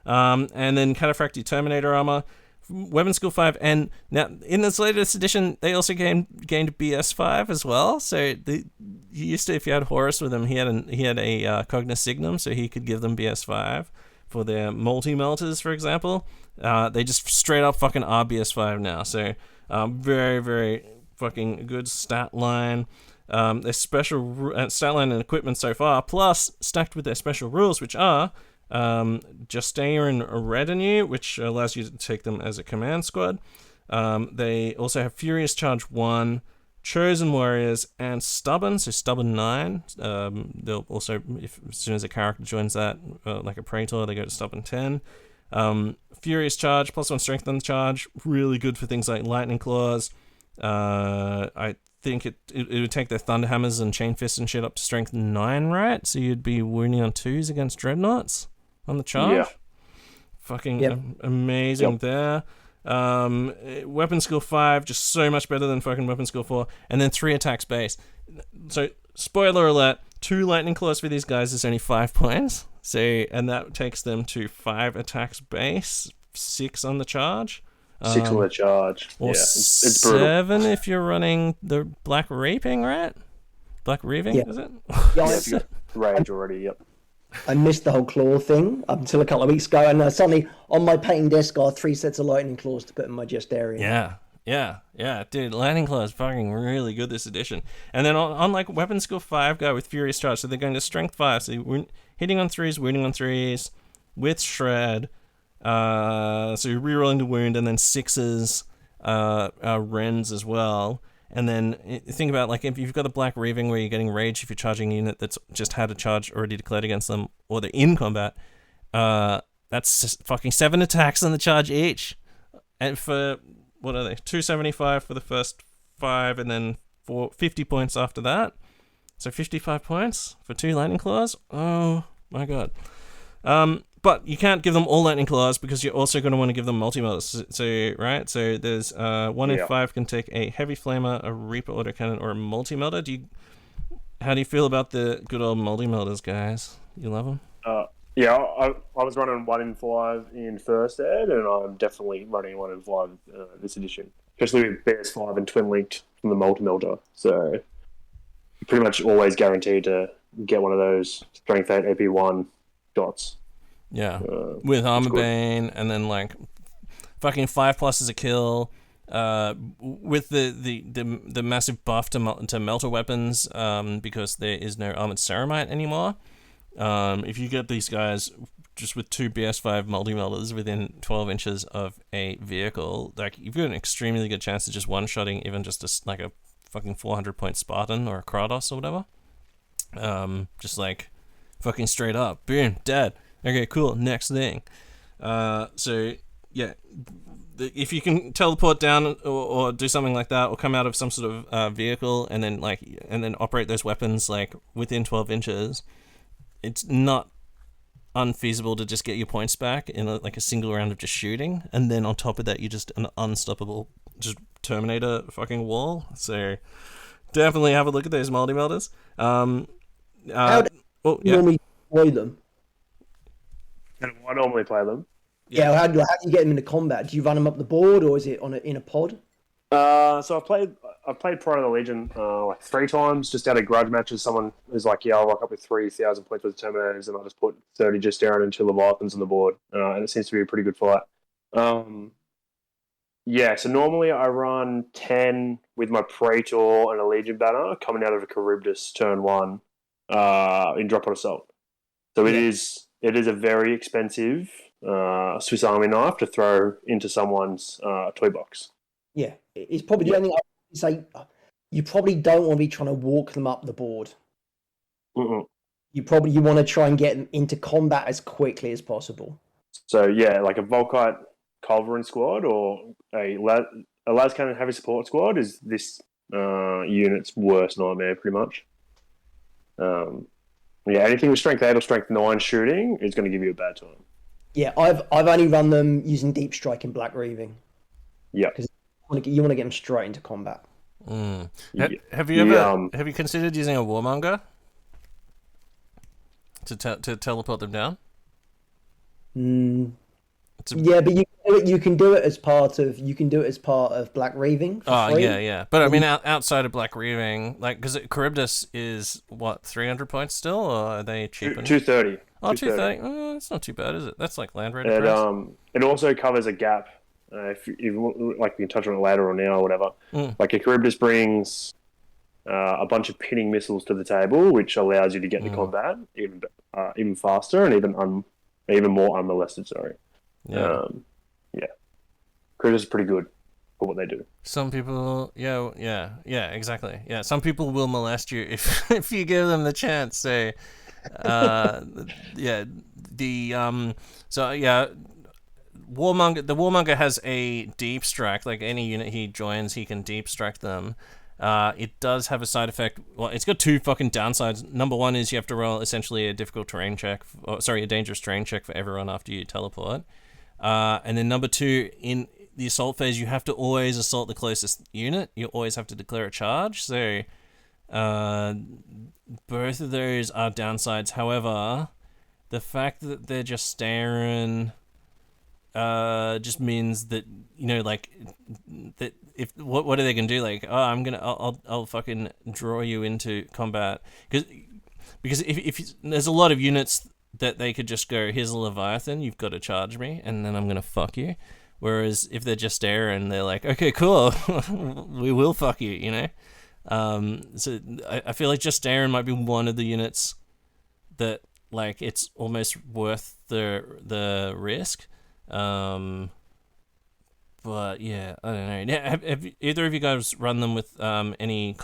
And then Cataphracti Terminator armor, Weapon Skill 5, and now in this latest edition, they also gained BS 5 as well. So he used to, if you had Horus with him, he had a Cognis Signum, so he could give them BS 5 for their multi-melters, for example. They just straight up fucking are BS 5 now. So very, very fucking good stat line. Their special stat line and equipment so far, plus stacked with their special rules, which are Justair and Retinue, which allows you to take them as a command squad. They also have Furious Charge 1, Chosen Warriors, and Stubborn, so Stubborn 9. They'll also, as soon as a character joins that, like a Praetor, they go to Stubborn 10. Furious Charge, +1 Strength on the charge, really good for things like Lightning Claws. I think it would take their Thunder Hammers and Chain Fists and shit up to Strength 9, right? So you'd be wounding on 2s against Dreadnoughts on the charge. Yeah. Fucking amazing there. Weapon Skill 5, just so much better than fucking Weapon Skill 4. And then 3 attacks base. So, spoiler alert, 2 Lightning Claws for these guys is only 5 points. So, and that takes them to 5 attacks base, 6 on the charge. 6 on the charge. Or yeah, it's brutal. 7 if you're running the Black Reaping, right? Black Reaping, is it? Yeah, If you got rage already, yep. I missed the whole claw thing up until a couple of weeks ago, and suddenly on my painting desk I had 3 sets of lightning claws to put in my Justarian. Yeah, dude, Lightning Claw is fucking really good this edition. And then on like Weapon Skill 5 go with Furious Charge, so they're going to Strength 5, so you're hitting on 3s, wounding on 3s, with Shred, so you're rerolling to wound, and then 6s, Rends as well. And then think about, like, if you've got a Black Reaving where you're getting rage if you're charging a unit that's just had a charge already declared against them, or they're in combat, that's just fucking 7 attacks on the charge each. And for, what are they, 275 for the first 5, and then 50 points after that. So 55 points for 2 Lightning Claws. Oh my god. But you can't give them all Lightning Claws because you're also going to want to give them multi-melters. So, right? So there's 1 in 5 can take a Heavy Flamer, a Reaper Autocannon, or a multi-melter. How do you feel about the good old multi-melters, guys? You love them? Yeah, I was running 1 in 5 in first ed, and I'm definitely running 1 in 5 this edition. Especially with BS5 and Twin Linked from the multi-melter. So you're pretty much always guaranteed to get one of those Strength 8 AP1 dots. Yeah, with Armor Bane, and then like fucking 5+ is a kill. With the massive buff to melter weapons, because there is no armored ceramite anymore. If you get these guys just with 2 BS5 multi-melters within 12 inches of a vehicle, like you've got an extremely good chance of just one-shotting even just like a fucking 400-point Spartan or a Kratos or whatever. Just like fucking straight up, boom, dead. Okay, cool. Next thing. So yeah, if you can teleport down or do something like that, or come out of some sort of vehicle and then operate those weapons like within 12 inches, it's not unfeasible to just get your points back in a single round of just shooting, and then on top of that, you're just an unstoppable just Terminator fucking wall. So definitely have a look at those multi-melters. How do you normally deploy them? And I normally play them. Yeah, how do you get them into combat? Do you run them up the board, or is it in a pod? So I've played Pride of the Legion like 3 times, just out of grudge matches. Someone is like, yeah, I'll rock up with 3,000 points with the Terminators, and I'll just put 30 just down and 2 Leviathans on the board, and it seems to be a pretty good fight. Yeah, so normally I run 10 with my Praetor and a Legion banner coming out of a Charybdis turn 1 in drop on assault. So it is a very expensive Swiss Army knife to throw into someone's toy box. Yeah, it's probably the only thing I would say. You probably don't want to be trying to walk them up the board. Mm-mm. You want to try and get them into combat as quickly as possible. So yeah, like a Volkite Culverin squad or a Las Cannon Heavy Support squad is this unit's worst nightmare, pretty much. Yeah, anything with strength 8 or strength 9 shooting is going to give you a bad time. Yeah, I've only run them using Deep Strike and Black Reaving. Yeah, because you want to get them straight into combat. Have you considered using a Warmonger to teleport them down? Yeah, but you can do it as part of Black Reaving. Oh yeah. But I mean, outside of Black Reaving, like, because Charybdis is what, 300 points still, or are they cheaper? 230. Oh, 230. Oh, that's not too bad, is it? That's like Land Raider price. It also covers a gap. If you like, we can touch on it later or now or whatever. Like a Charybdis brings a bunch of pinning missiles to the table, which allows you to get into combat even faster and even more unmolested. Sorry. Yeah. Charybdis is pretty good for what they do. Some people, yeah, exactly. Yeah, some people will molest you if you give them the chance. So, Warmonger has a deep strike. Like any unit he joins, he can deep strike them. It does have a side effect. Well, it's got 2 fucking downsides. Number 1 is you have to roll essentially a difficult terrain check, a dangerous terrain check for everyone after you teleport. And then number 2, in the assault phase, you have to always assault the closest unit. You always have to declare a charge. So, both of those are downsides. However, the fact that they're just staring just means that, you know, like, that if what are they gonna do? Like, I'll fucking draw you into combat, because if there's a lot of units that they could just go, here's a Leviathan, you've got to charge me, and then I'm gonna fuck you. Whereas if they're just staring, they're like, okay, cool, we will fuck you, you know. So I feel like just staring might be one of the units that, like, it's almost worth the risk. But yeah, I don't know. Yeah, have either of you guys run them with any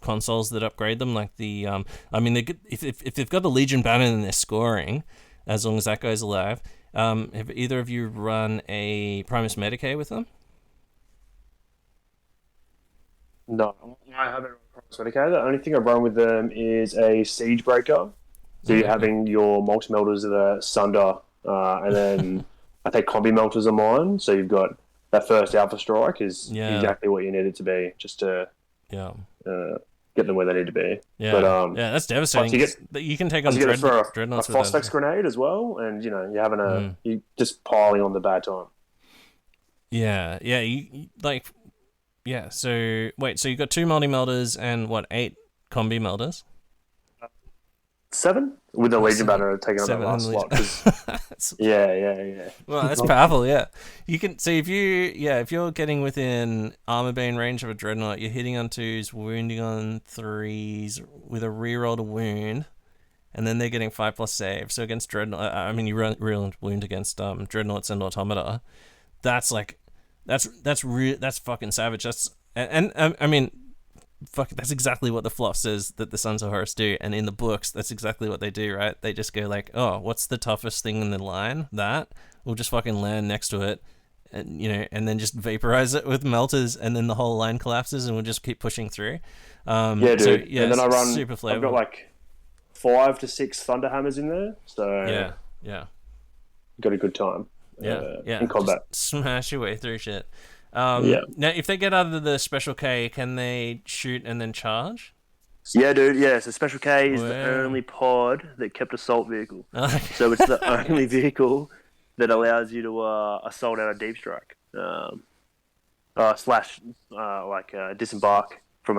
consoles that upgrade them? Like the I mean, if they've got the Legion banner and they're scoring, as long as that guy's alive. Have either of you run a Primus Medicae with them? No, I haven't run Primus Medicae. The only thing I've run with them is a Siege Breaker. So you're having your multi-melters that are Sunder, and then I take combi melters on mine, so you've got that first Alpha Strike is exactly what you need it to be, just to get them where they need to be. Yeah, but, that's devastating. You can take on Dreadnoughts a Phosphex grenade as well, and you know, you're having you just piling on the bad time. Yeah, So wait, so you got 2 multi melters and what, 8 combi melters? 7 with the Legion banner taking on that 7 last and slot. Legion. 'Cause- yeah. Well, that's powerful. Yeah, you can see if you're getting within armor bane range of a dreadnought, you're hitting on 2s, wounding on 3s with a reroll to wound, and then they're getting 5+ save. So against dreadnought, I mean, you reroll wound against dreadnoughts and automata. That's like, that's fucking savage. I mean, fuck, that's exactly what the fluff says that the Sons of Horus do, and in the books, that's exactly what they do, right? They just go like, oh, what's the toughest thing in the line? That we'll just fucking land next to it, and and then just vaporize it with melters, and then the whole line collapses, and we'll just keep pushing through. Yeah, dude. So, yeah, and then I run. Super flavorful. I've got like 5 to 6 Thunderhammers in there, so yeah, got a good time. In combat. Just smash your way through shit. Now, if they get out of the special K, can they shoot and then charge? Yeah, dude. Yeah, so Special K is the only pod that kept assault vehicle. So it's the only vehicle that allows you to assault out a deep strike, slash disembark from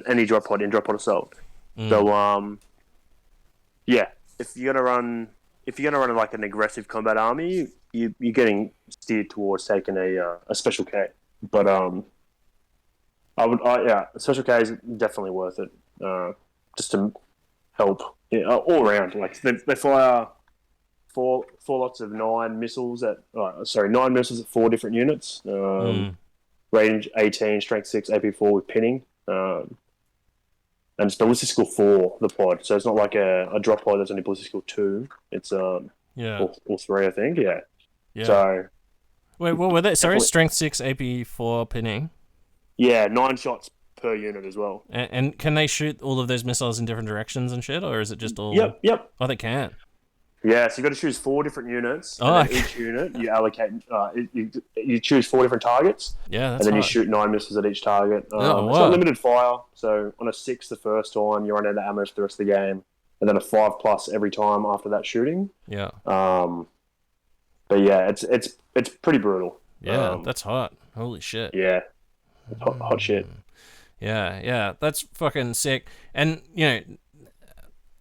any drop pod in drop pod assault. So yeah, if you're gonna run like an aggressive combat army, you're getting steered towards taking a Special K. But Special K is definitely worth it. Just to help all around. Like they fire four lots of 9 missiles at 9 missiles at 4 different units. Range 18, strength 6, AP4 with pinning. And it's ballistic skill 4, the pod. So it's not like a drop pod that's only ballistic skill 2. It's all 3, I think. Yeah. So wait, what were they? Sorry, strength 6, AP4 pinning. Yeah, 9 shots per unit as well. And can they shoot all of those missiles in different directions and shit, or is it just all? Yep. Oh, they can. Yeah, so you've got to choose 4 different units. Oh, and each unit you allocate. You choose 4 different targets. Yeah, that's and then hard. you shoot 9 missiles at each target. It's wow. not limited fire, so on a 6 the first time you run out of ammo for the rest of the game, and then a 5+ every time after that shooting. Yeah. But yeah, it's pretty brutal. Yeah, that's hot. Holy shit. Yeah, hot shit. Yeah, that's fucking sick. And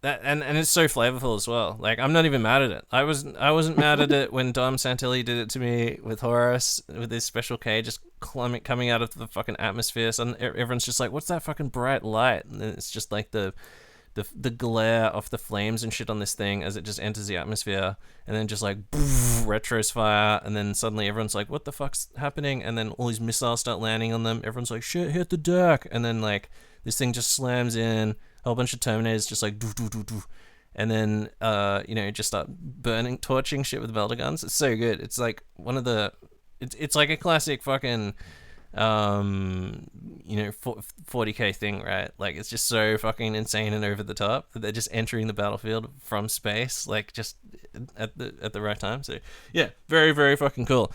that and it's so flavorful as well. Like, I'm not even mad at it. I wasn't mad at it when Dom Santilli did it to me with Horus, with his Special K just coming out of the fucking atmosphere. So everyone's just like, what's that fucking bright light? And it's just like the glare of the flames and shit on this thing as it just enters the atmosphere, and then just like retros fire, and then suddenly everyone's like, what the fuck's happening? And then all these missiles start landing on them. Everyone's like, shit, hit the deck. And then like this thing just slams in, a whole bunch of Terminators just like do, and then just start torching shit with melter guns. It's so good. It's like one of the it's like a classic fucking 40k thing, right? Like, it's just so fucking insane and over the top that they're just entering the battlefield from space, like, just at the right time. So yeah, very, very fucking cool.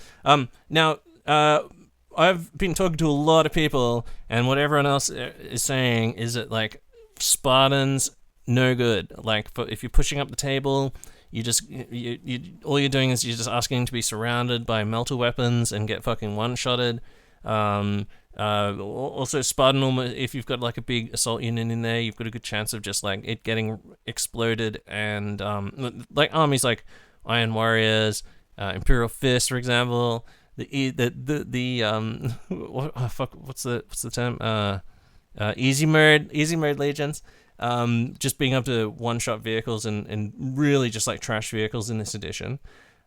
Now I've been talking to a lot of people, and what everyone else is saying is that, like, Spartans no good. Like, if you're pushing up the table, you all you're doing is you're just asking to be surrounded by melter weapons and get fucking one-shotted. Also Spartan, if you've got like a big assault unit in there, you've got a good chance of just like it getting exploded. And like armies like Iron Warriors, Imperial Fist, for example, what's the term? Easy mode legions. Just being able to one-shot vehicles and really just like trash vehicles in this edition.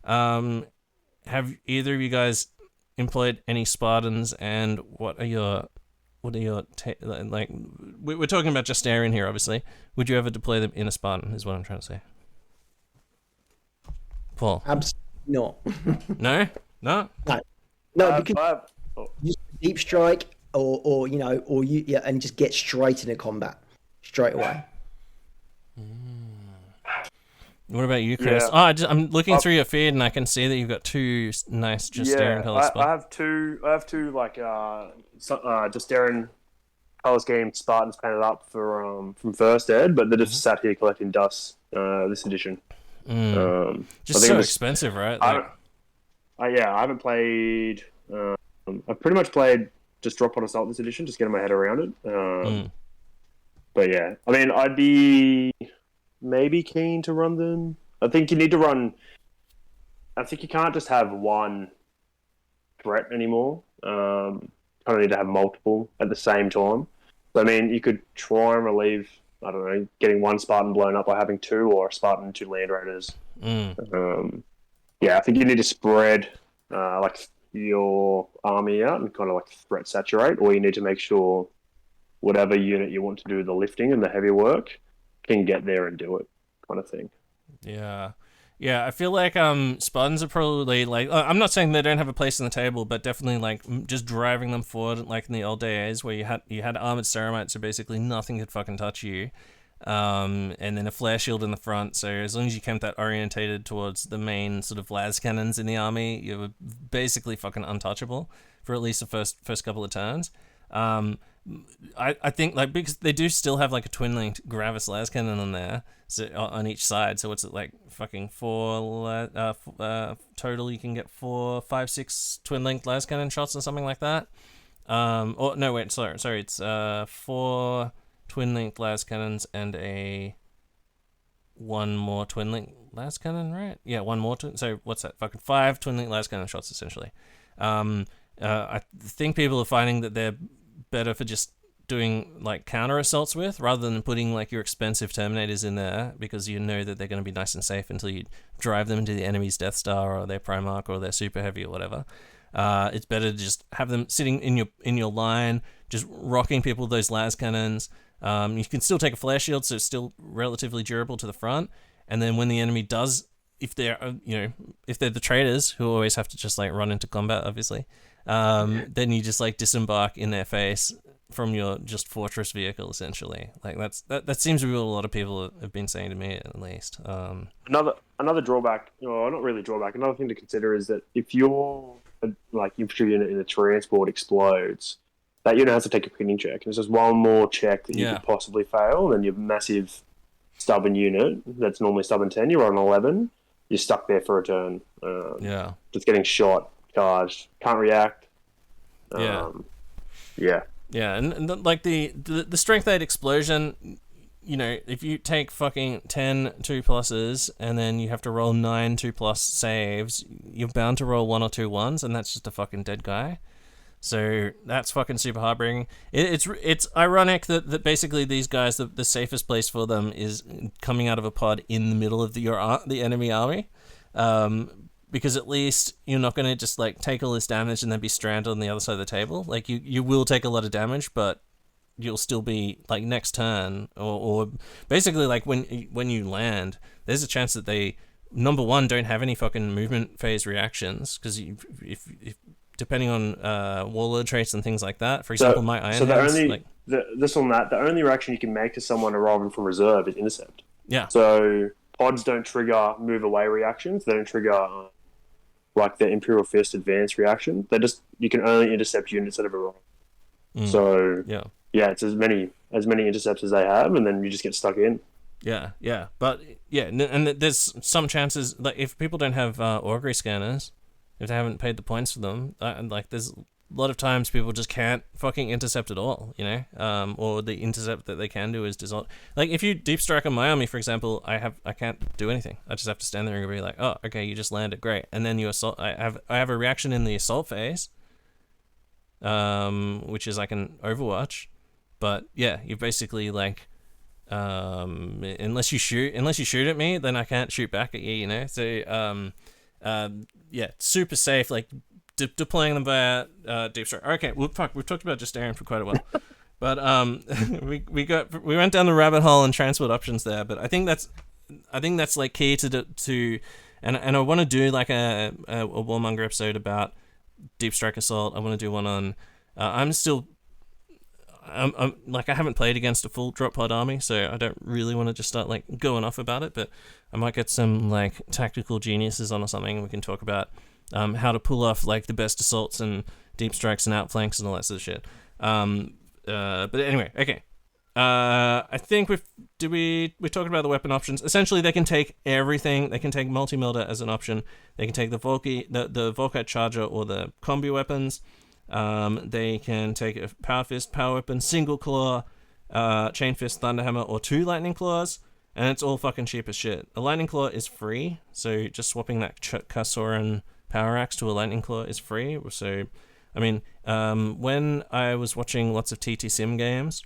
Have either of you guys employed any Spartans, and what are your like? We're talking about Justarian here, obviously. Would you ever deploy them in a Spartan? Is what I'm trying to say. Paul? Absolutely not. No. No, because use deep strike or and just get straight into combat straight away. What about you, Chris? Yeah. I'm looking through your feed, and I can see that you've got 2 nice Justarian color spots. I have two like Justarian color scheme Spartans painted up from First Ed, but they're just sat here collecting dust this edition. Just so expensive, right? I haven't played. I've pretty much played just drop on assault this edition, just getting my head around it. But yeah, I mean, I'd be maybe keen to run them. I think you need to run. I think you can't just have one threat anymore. Kind of need to have multiple at the same time. So, I mean, you could try and relieve, I don't know, getting one Spartan blown up by having two, or a Spartan and two Land Raiders. Yeah, I think you need to spread like your army out and kind of like threat saturate, or you need to make sure whatever unit you want to do the lifting and the heavy work can get there and do it, kind of thing. Yeah, I feel like Spartans are probably like, I'm not saying they don't have a place on the table, but definitely like just driving them forward like in the old days where you had armored ceramites, so basically nothing could fucking touch you. And then a flare shield in the front, so as long as you kept that orientated towards the main sort of las cannons in the army, you were basically fucking untouchable for at least the first couple of turns. I think like because they do still have like a twin linked Gravis las cannon on there, so on each side. So what's it like? Fucking total. You can get 4, 5, 6 twin linked las cannon shots or something like that. Or no, wait, sorry. It's 4 twin linked las cannons and one more twin linked las cannon, right? Yeah, one more. So what's that? Fucking 5 twin linked las cannon shots essentially. I think people are finding that they're better for just doing like counter assaults with, rather than putting like your expensive Terminators in there, because you know that they're going to be nice and safe until you drive them into the enemy's Death Star or their Primarch or their Super Heavy or whatever. It's better to just have them sitting in your line, just rocking people with those las cannons. You can still take a flare shield, so it's still relatively durable to the front. And then when the enemy does, if they're the traitors who always have to just like run into combat, obviously, then you just like disembark in their face from your just fortress vehicle, essentially. Like that seems to be what a lot of people have been saying to me, at least. Another drawback, or not really drawback, another thing to consider is that if your like infantry unit in the transport explodes, that unit has to take a pinning check. And it's just one more check that you could possibly fail, and then your massive stubborn unit that's normally stubborn 10, you're on 11, you're stuck there for a turn. Just getting shot, charged, can't react. Yeah, and like the strength 8 explosion, you know, if you take fucking 10 2+s and then you have to roll 9 2+ saves, you're bound to roll 1 or 2 1s, and that's just a fucking dead guy. So that's fucking super heartbreaking. It's ironic that basically these guys, the safest place for them is coming out of a pod in the middle of the enemy army. Because at least you're not going to just like take all this damage and then be stranded on the other side of the table. Like you will take a lot of damage, but you'll still be like next turn or basically like when you land, there's a chance that they, number one, don't have any fucking movement phase reactions, because if depending on warlord traits and things like that. For example, my Iron Hands, the only reaction you can make to someone arriving from reserve is intercept. Yeah. So pods don't trigger move away reactions. They don't trigger like the Imperial Fist advance reaction. You can only intercept units that have arrived. So it's as many intercepts as they have, and then you just get stuck in. But and there's some chances, like if people don't have augury scanners, if they haven't paid the points for them, like there's a lot of times people just can't fucking intercept at all, you know, or the intercept that they can do is dissolve. Like if you deep strike on my army, for example, I can't do anything. I just have to stand there and be like, oh, okay, you just landed, great, and then you assault. I have a reaction in the assault phase, which is like an Overwatch, but yeah, you basically like, unless you shoot at me, then I can't shoot back at you, you know. So super safe, like. Deploying them via deep strike. Okay, well, fuck, we've talked about Justarian for quite a while, but we went down the rabbit hole in transport options there. But I think that's like key to and I want to do like a Warmonger episode about deep strike assault. I want to do one on. I'm like, I haven't played against a full drop pod army, so I don't really want to just start like going off about it. But I might get some like tactical geniuses on or something. We can talk about. How to pull off like the best assaults and deep strikes and outflanks and all that sort of shit. But anyway, okay. I think we talked about the weapon options. Essentially, they can take everything. They can take multi-melter as an option. They can take the Volkite Charger or the combi weapons. They can take a Power Fist, Power Weapon, Single Claw, Chain Fist, Thunderhammer, or 2 Lightning Claws. and it's all fucking cheap as shit. A lightning claw is free, so just swapping that Kassoran power axe to a lightning claw is free. So, I mean, when I was watching lots of TT Sim games,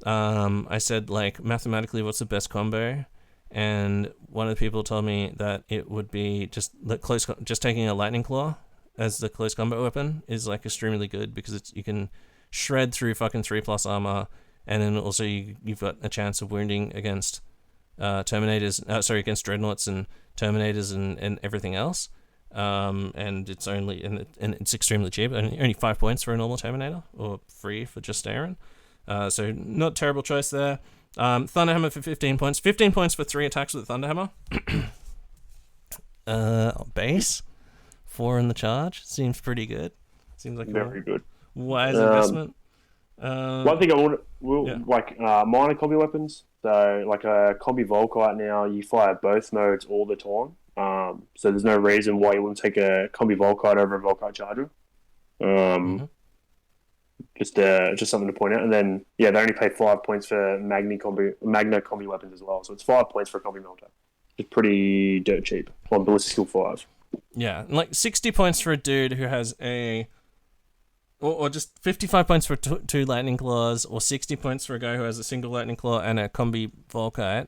I said, like, mathematically, what's the best combo? And one of the people told me that it would be just taking a lightning claw as the close combat weapon is like extremely good, because you can shred through fucking 3+ armor, and then also you've got a chance of wounding against against dreadnoughts and terminators and everything else. And it's it's extremely cheap, only 5 points for a normal terminator, or free for just Aaron. So not a terrible choice there. Thunderhammer for 15 points. 15 points for 3 attacks with Thunderhammer. Base 4 in the charge seems pretty good. Seems like very good. Wise investment. One thing like minor combi weapons. So like a combi Volkite now, you fire both modes all the time. So there's no reason why you wouldn't take a combi Volkite over a Volkite charger. Just something to point out. And then they only pay 5 points for Magna combi weapons as well. So it's 5 points for a combi melter. It's pretty dirt cheap on ballistic skill 5. Yeah, like 60 points for a dude who has or just 55 points for 2 lightning claws, or 60 points for a guy who has a single lightning claw and a combi Volkite.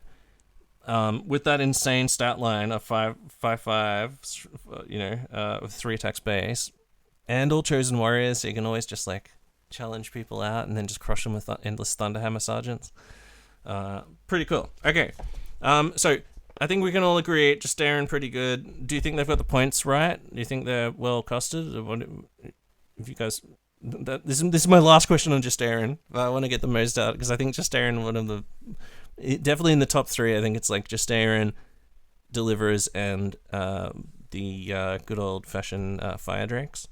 With that insane stat line of 5/5, with 3 attacks base, and all chosen warriors, so you can always just like challenge people out and then just crush them with endless Thunderhammer sergeants. Pretty cool. Okay, so I think we can all agree, just staring pretty good. Do you think they've got the points right? Do you think they're well costed? If you guys, this is my last question on just Aaron. I want to get the most out, because I think just Aaron, definitely in the top 3. I think it's like just Aaron, Delivers, and the good old fashioned Fire Drakes.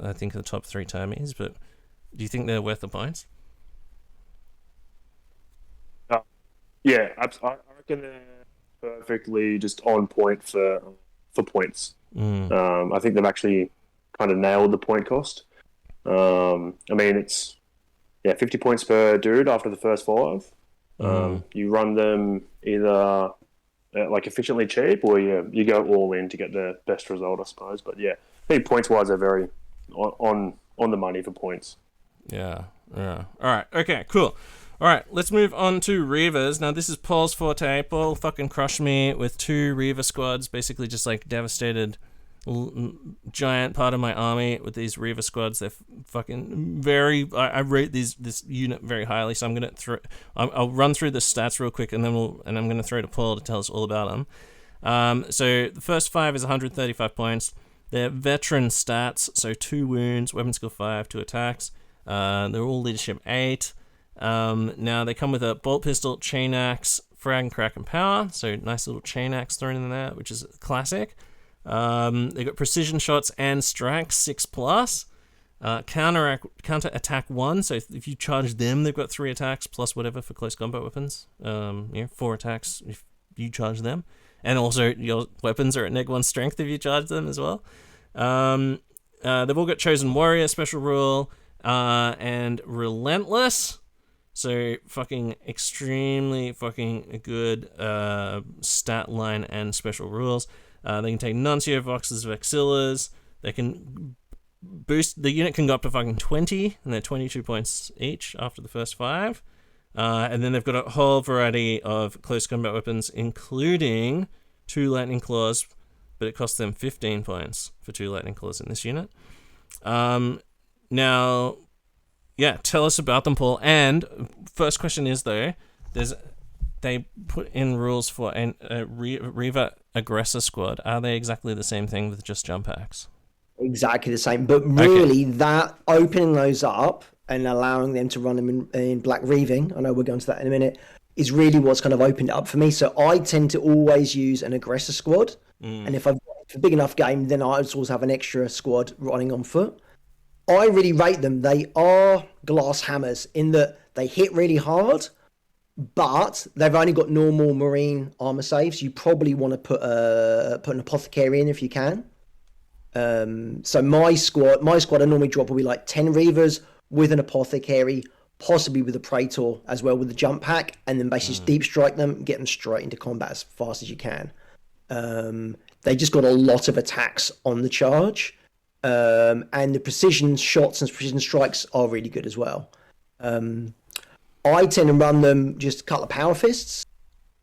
I think are the top 3 Termies. But do you think they're worth the points? Yeah, I reckon they're perfectly just on point for points. I think they've actually kind of nailed the point cost. I mean, it's 50 points per dude after the first 5. You run them either like efficiently cheap, or you go all in to get the best result, I suppose. But yeah, I think points wise, they're very on the money for points. Yeah. All right. Okay. Cool. All right. Let's move on to Reavers. Now, this is Paul's forte. Paul fucking crushed me with 2 Reaver squads. Basically, just like devastated giant part of my army with these Reaver squads. They're fucking very. I rate this unit very highly. So I'm gonna I'll run through the stats real quick, and then I'm gonna throw to Paul to tell us all about them. So the first 5 is 135 points. They're veteran stats, so 2 wounds, weapon skill 5, 2 attacks. They're all leadership 8. Now they come with a bolt pistol, chain axe, frag and crack and power. So nice little chain axe thrown in there, which is classic. They got precision shots and strike 6+. Counter attack 1. So if you charge them, they've got 3 attacks plus whatever for close combat weapons. 4 attacks if you charge them. And also, your weapons are at -1 strength if you charge them as well. They've all got Chosen Warrior, Special Rule, and Relentless. So, fucking extremely fucking good stat line and special rules. They can take Nuncio, Voxes, Vexillas. They can boost... The unit can go up to fucking 20, and they're 22 points each after the first 5. And then they've got a whole variety of close combat weapons, including 2 lightning claws, but it costs them 15 points for 2 lightning claws in this unit. Now, tell us about them, Paul. And first question is, though, they put in rules for a Reaver Aggressor squad. Are they exactly the same thing with just jump axe? Exactly the same, but really that opening those up and allowing them to run them in Black Reaving, I know we'll go into that in a minute, is really what's kind of opened it up for me. So I tend to always use an aggressor squad, and if I've got a big enough game, then I always have an extra squad running on foot. I really rate them. They are glass hammers in that they hit really hard, but they've only got normal marine armor saves. You probably want to put an apothecary in if you can. So my squad I normally drop will be like 10 Reavers with an apothecary possibly with the Praetor as well, with the jump pack, and then basically just deep strike them, get them straight into combat as fast as you can. They just got a lot of attacks on the charge, and the precision shots and precision strikes are really good as well. I tend to run them just a couple of power fists,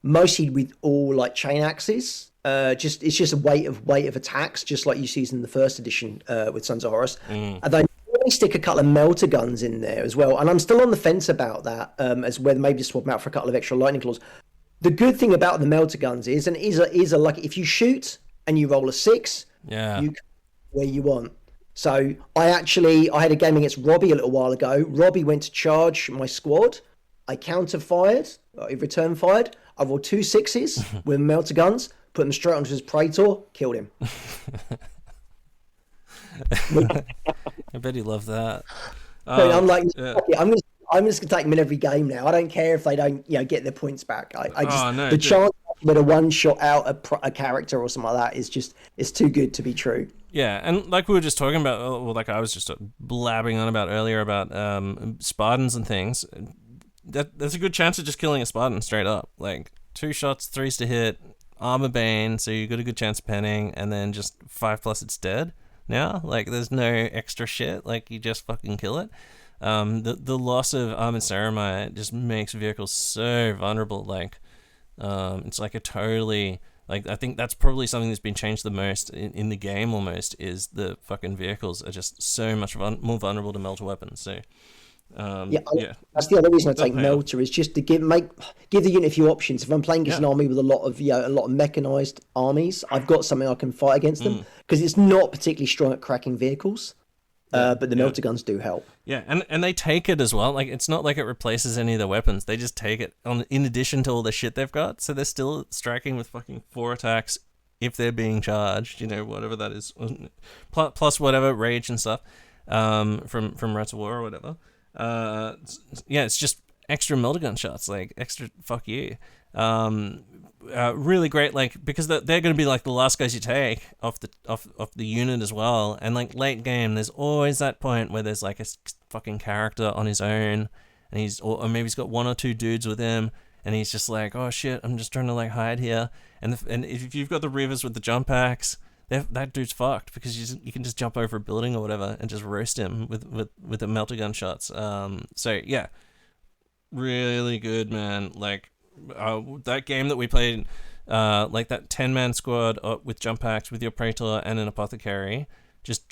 mostly with all like chain axes. It's just a weight of attacks, just like you see in the first edition with Sons of Horus. And they stick a couple of melter guns in there as well. And I'm still on the fence about that, as whether maybe swap them out for a couple of extra lightning claws. The good thing about the melter guns is a lucky, if you shoot and you roll a 6, you can where you want. So I had a game against Robbie a little while ago. Robbie went to charge my squad. I counter-fired, I return fired. I rolled 2 6s with melter guns, put them straight onto his Praetor, killed him. I bet he loved that. I'm like, I'm just gonna take them in every game now. I don't care if they don't, get their points back. The chance that a one shot out a character or something like that is just, it's too good to be true. Yeah, and like we were just talking about, well, like I was just blabbing on about earlier about Spartans and things. There's a good chance of just killing a Spartan straight up. Like 2 shots, 3s to hit, armor bane, so you got a good chance of penning, and then just 5+ it's dead. Now, like there's no extra shit. Like you just fucking kill it. The loss of armored ceramite just makes vehicles so vulnerable. Like it's like a totally, like I think that's probably something that's been changed the most in the game almost, is the fucking vehicles are just so much more vulnerable to melter weapons. So that's the other reason I take melter, is just to give the unit a few options. If I'm playing against an army with a lot of mechanized armies, I've got something I can fight against them, because it's not particularly strong at cracking vehicles. But the melter guns do help. Yeah, and they take it as well. Like it's not like it replaces any of their weapons. They just take it in addition to all the shit they've got. So they're still striking with fucking 4 attacks if they're being charged. Whatever that is, plus whatever rage and stuff from Rats of War or whatever. It's just extra melter gun shots, like extra fuck you. Really great, like, because they're going to be like the last guys you take off the unit as well. And like late game, there's always that point where there's like a fucking character on his own, and or maybe he's got 1 or 2 dudes with him, and he's just like, oh shit, I'm just trying to like hide here. And if you've got the Reavers with the jump axe, that dude's fucked, because you can just jump over a building or whatever and just roast him with the melter gun shots. So yeah, really good, man. Like that game that we played, like that 10-man squad with jump axe with your Praetor and an apothecary, just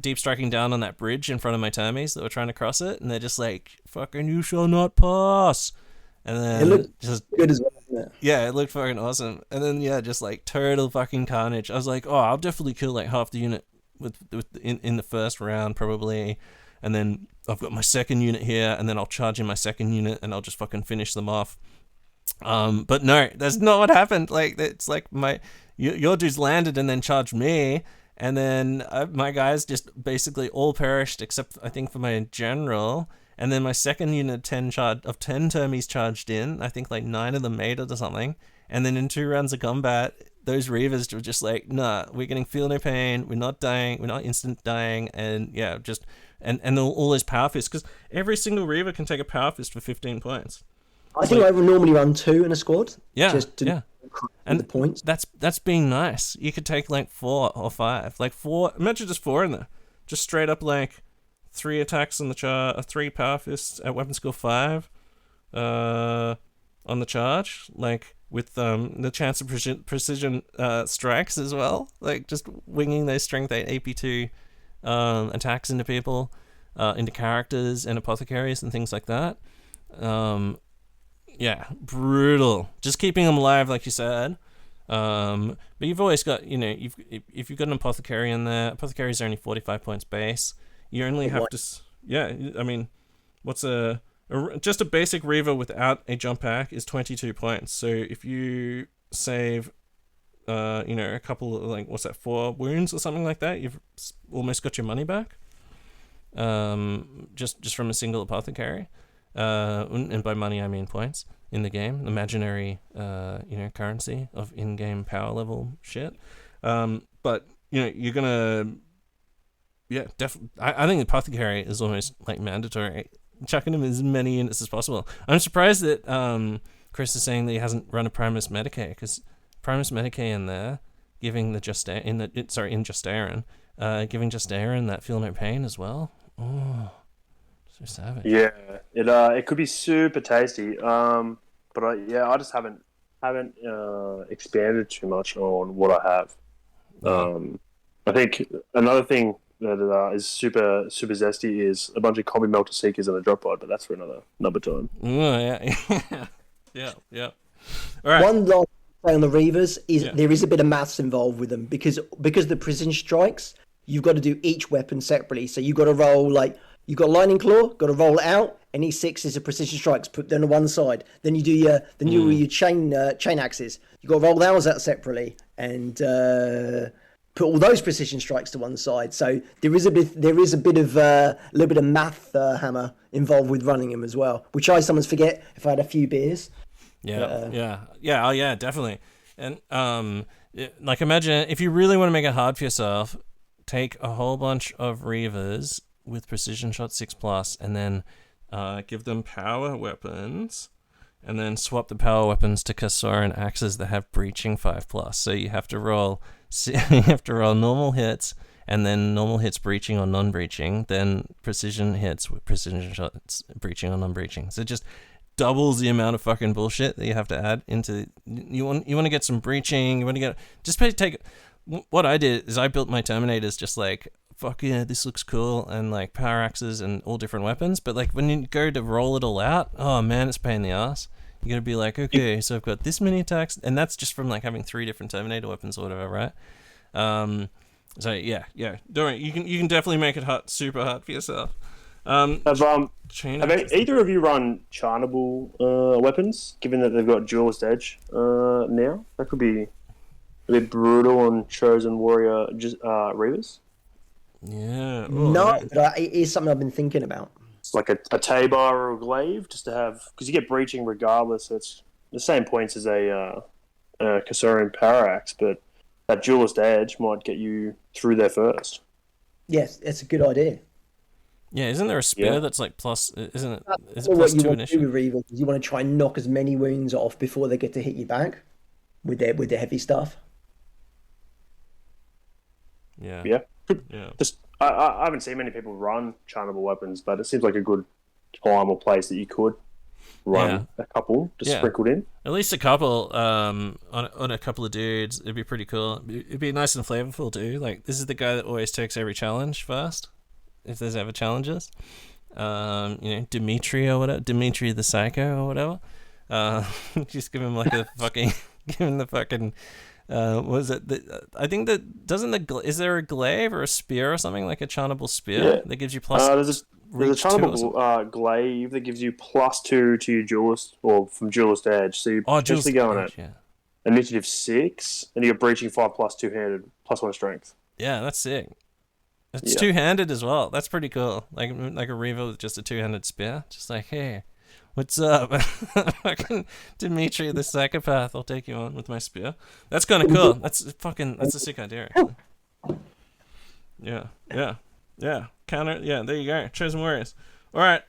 deep striking down on that bridge in front of my termies that were trying to cross it, and they're just like, fucking you shall not pass. And then it looked just good as well. Yeah, it looked fucking awesome. And then just like total fucking carnage. I was like, oh, I'll definitely kill like half the unit in the first round probably, and then I've got my second unit here, and then I'll charge in my second unit and I'll just fucking finish them off. But no, that's not what happened. Like it's like your dudes landed and then charged me, and then my guys just basically all perished except I think for my general. And then my second unit of 10 termies charged in. I think like 9 of them made it or something. And then in 2 rounds of combat, those Reavers were just like, nah, we're getting feel no pain. We're not dying. We're not instant dying. And yeah, just and all those power fists, because every single Reaver can take a power fist for 15 points. I think I would normally run 2 in a squad. Yeah, just to and the points. That's being nice. You could take like 4 or 5, like 4. Imagine just 4 in there, just straight up like 3 attacks on the charge, 3 power fists at weapon skill 5, on the charge, like with the chance of precision strikes as well, like just winging those strength 8 AP2 attacks into people, into characters and apothecaries and things like that. Yeah, brutal. Just keeping them alive, like you said. But you've always got, if you've got an apothecary in there, apothecaries are only 45 points base. You only have to, I mean, what's just a basic Reaver without a jump pack is 22 points. So if you save, a couple of, like, 4 wounds or something like that, you've almost got your money back. Just from a single apothecary. And by money I mean points in the game, imaginary, currency of in-game power level shit. But you're gonna. Yeah, definitely. I think the apothecary is almost like mandatory chucking him as many units as possible. I'm surprised that Chris is saying that he hasn't run a Primus Medicae, because Primus Medicae in there, giving the in Justaerin, giving Justaerin that feel no pain as well. Oh, so savage. Yeah, it could be super tasty. But I just haven't expanded too much on what I have. I think another thing that is super zesty is a bunch of Combi Melter Seekers and a drop pod, but that's for another time. Oh, yeah. yeah. All right. One last thing on the Reavers is there is a bit of maths involved with them because the precision strikes, you've got to do each weapon separately. So you've got to roll you've got Lightning Claw, got to roll it out, and E6 is a precision strikes, put them on one side. Then you do your chain axes. You've got to roll those out separately and put all those precision strikes to one side. So there is a bit of a little bit of math hammer involved with running them as well, which I sometimes forget if I had a few beers. Yeah, definitely. And imagine if you really want to make it hard for yourself, take a whole bunch of Reavers with precision shot 6+, and then give them power weapons, and then swap the power weapons to Kassoran axes that have breaching 5+. So you have to roll normal hits, and then normal hits breaching or non-breaching, then precision hits with precision shots breaching or non-breaching. So it just doubles the amount of fucking bullshit that you have to add into. You want to get some breaching. You want to get take. What I did is I built my Terminators just like, fuck yeah, this looks cool, and like power axes and all different weapons. But like when you go to roll it all out, oh man, it's a pain in the ass. You gotta be like, okay, so I've got this many attacks, and that's just from like having 3 different Terminator weapons or whatever, right? So yeah, don't worry, you can definitely make it super hard for yourself. Have either of you run charnable weapons? Given that they've got duelist edge now, that could be a bit brutal on chosen warrior Reavers. Yeah. No, but it is something I've been thinking about. It's like a Tabar or a glaive, just to have, because you get breaching regardless. It's the same points as a Kassoran power axe, but that duelist edge might get you through there first. Yes, it's a good idea. Yeah, isn't there a spear that's like plus? Isn't it? Is it What plus you 2 want to do initially? with Reavers is you want to try and knock as many wounds off before they get to hit you back with their heavy stuff. Yeah. Just I haven't seen many people run charnable weapons, but it seems like a good time or place that you could run a couple just sprinkled in. At least a couple on a couple of dudes. It'd be pretty cool. It'd be nice and flavorful too. Like, this is the guy that always takes every challenge first, if there's ever challenges. Dimitri or whatever, Dimitri the Psycho or whatever. Just give him like a fucking, give him the fucking. What is it? I think that is there a glaive or a spear or something, like a charnable spear that gives you plus? There's a charnable glaive that gives you +2 to your duelist, or from duelist edge. So you're just going at initiative 6, and you're breaching 5+ 2-handed +1 strength. Yeah, that's sick. It's 2-handed as well. That's pretty cool. Like a Reaver with just a 2-handed spear. Just like, hey, what's up? Fucking Dimitri the psychopath. I'll take you on with my spear. That's kind of cool. That's a sick idea, actually. Yeah. Counter. Yeah, there you go. Chosen warriors. All right.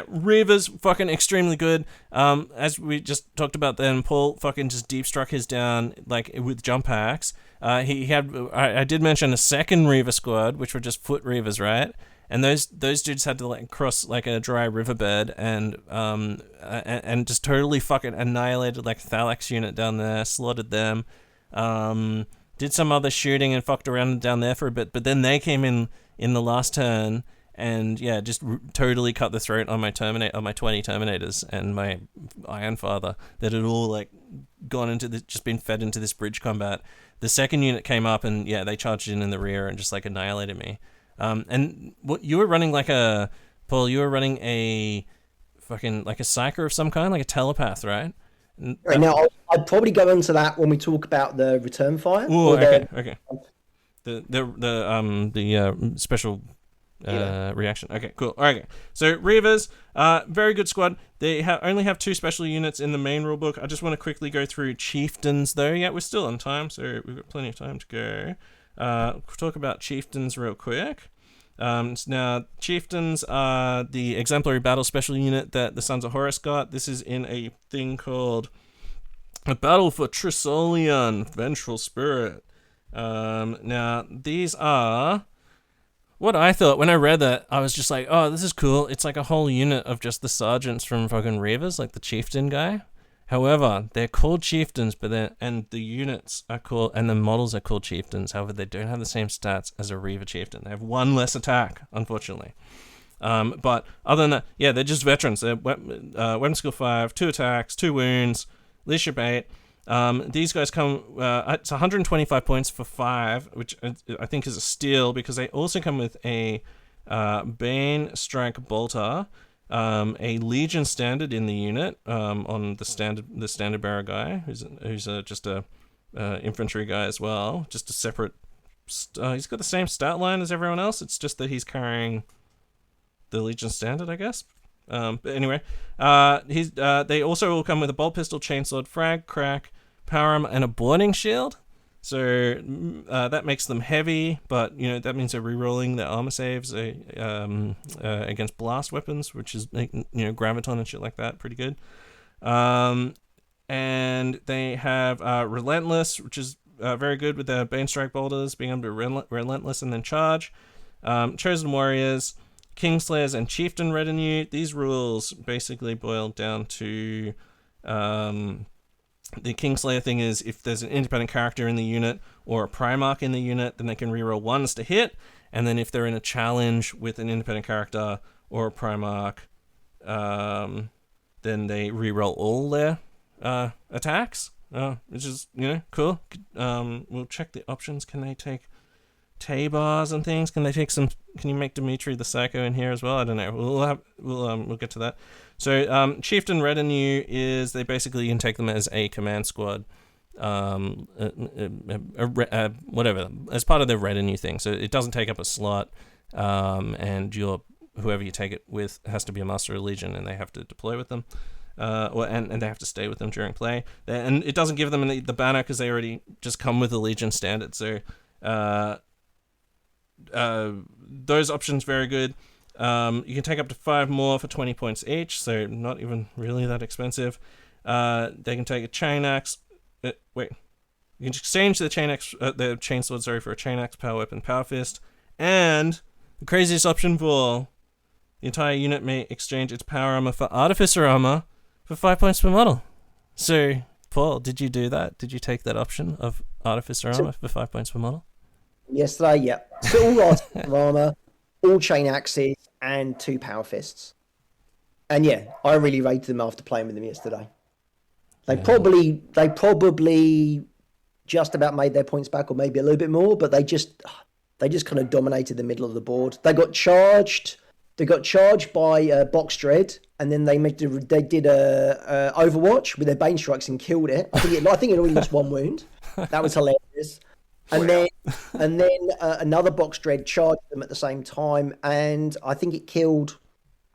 Reaver's fucking extremely good. As we just talked about then, Paul fucking just deep struck his down like with jump axe. He had. I did mention a second Reaver squad, which were just foot Reavers, right? And those dudes had to like cross like a dry riverbed and just totally fucking annihilated like Thalax unit down there, slaughtered them. Did some other shooting and fucked around down there for a bit, but then they came in the last turn and just totally cut the throat on my 20 Terminators and my Iron Father that had all like gone into just been fed into this bridge combat. The second unit came up and they charged in the rear and just like annihilated me. And what you were running Paul, you were running a fucking like a psyker of some kind, like a telepath, right? Right, now I'd probably go into that when we talk about the return fire. Oh, okay. The special reaction. Okay, cool. All right. So Reavers, very good squad. They only have 2 special units in the main rulebook. I just want to quickly go through chieftains though. Yeah, we're still on time, so we've got plenty of time to go. Talk about chieftains real quick. Now, chieftains are the exemplary battle special unit that the Sons of Horus got. This is in a thing called A Battle for Trisolian, Vengeful Spirit. Now, these are what I thought when I read that. I was just like, oh, this is cool. It's like a whole unit of just the sergeants from fucking Reavers, like the chieftain guy. However, they're called chieftains, and the units are called, and the models are called chieftains. However, they don't have the same stats as a Reaver chieftain. They have one less attack, unfortunately. But other than that, yeah, they're just veterans. They're weapon skill 5, 2 attacks, 2 wounds, leadership 8. These guys come, it's 125 points for 5, which I think is a steal, because they also come with a Bane Strike Bolter, a Legion standard in the unit, on the standard bearer guy, who's just a infantry guy as well, just a separate. He's got the same stat line as everyone else. It's just that he's carrying the Legion standard, I guess. But anyway, they also all come with a bolt pistol, chainsword, frag, crack, power armor, and a boarding shield. So that makes them heavy, but that means they're rerolling their armor saves against blast weapons, which is graviton and shit like that, pretty good. And they have relentless, which is very good with their Bane Strike bolters, being able to relentless and then charge. Chosen warriors, Kingslayers, and chieftain retinue. These rules basically boil down to the Kingslayer thing is if there's an independent character in the unit or a primarch in the unit, then they can reroll 1s to hit, and then if they're in a challenge with an independent character or a primarch, then they reroll all their attacks, which is cool. We'll check the options. Can they take Tabars and things? Can you make Dimitri the Psycho in here as well? I don't know. We'll get to that. So chieftain retinue is you can take them as a command squad, whatever, as part of their retinue thing. So it doesn't take up a slot, and whoever you take it with has to be a Master of Legion, and they have to deploy with them, and they have to stay with them during play. And it doesn't give them the banner because they already just come with the Legion standard. So those options very good. You can take up to 5 more for 20 points each, so not even really that expensive. They can take a chain axe. You can exchange the chainsword, for a chain axe, power weapon, power fist, and the craziest option for all, the entire unit may exchange its power armor for artificer armor for 5 points per model. So, Paul, did you do that? Did you take that option of artificer armor for 5 points per model? Yesterday, yeah. So all artificer armor, all chain axes, and 2 power fists. And yeah, I really rated them after playing with them yesterday. They probably just about made their points back, or maybe a little bit more, but they just kind of dominated the middle of the board. They got charged by Box Dread, and then they did a Overwatch with their Bane Strikes and killed it. I think it only lost 1 wound. That was hilarious. And then another Box Dread charged them at the same time, and I think it killed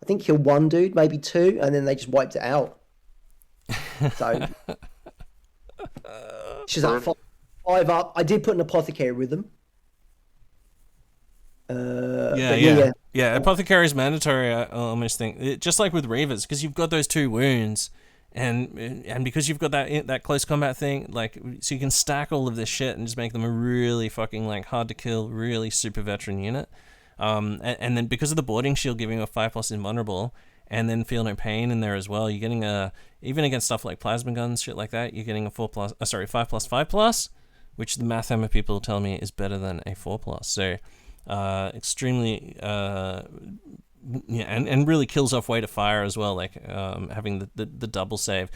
1 dude, maybe 2, and then they just wiped it out. So she's like 5 up. I did put an apothecary with them. Yeah. Apothecary is mandatory. I almost think, just like with Reavers, because you've got those 2 wounds. And because you've got that close combat thing, so you can stack all of this shit and just make them a really fucking hard to kill, really super veteran unit. And then because of the boarding shield giving a 5+ invulnerable, and then feel no pain in there as well, you're getting even against stuff like plasma guns, shit like that, you're getting a 5+, 5+, which the math hammer people tell me is better than a 4+. So extremely. And really kills off weight of fire as well, having the double save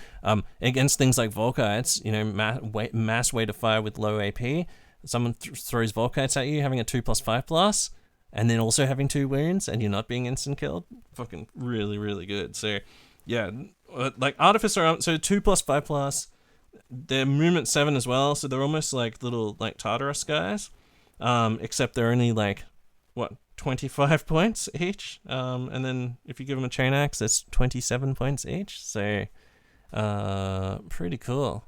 against things like Volkites. Mass weight of fire with low AP. Someone throws Volkites at you, having a 2+, 5+, and then also having 2 wounds, and you're not being instant killed. Fucking really, really good. So yeah, Artificer. So 2+, 5+. They're movement 7 as well, so they're almost like little Tartarus guys, except they're only 25 points each, and then if you give them a chain axe, that's 27 points each. So pretty cool.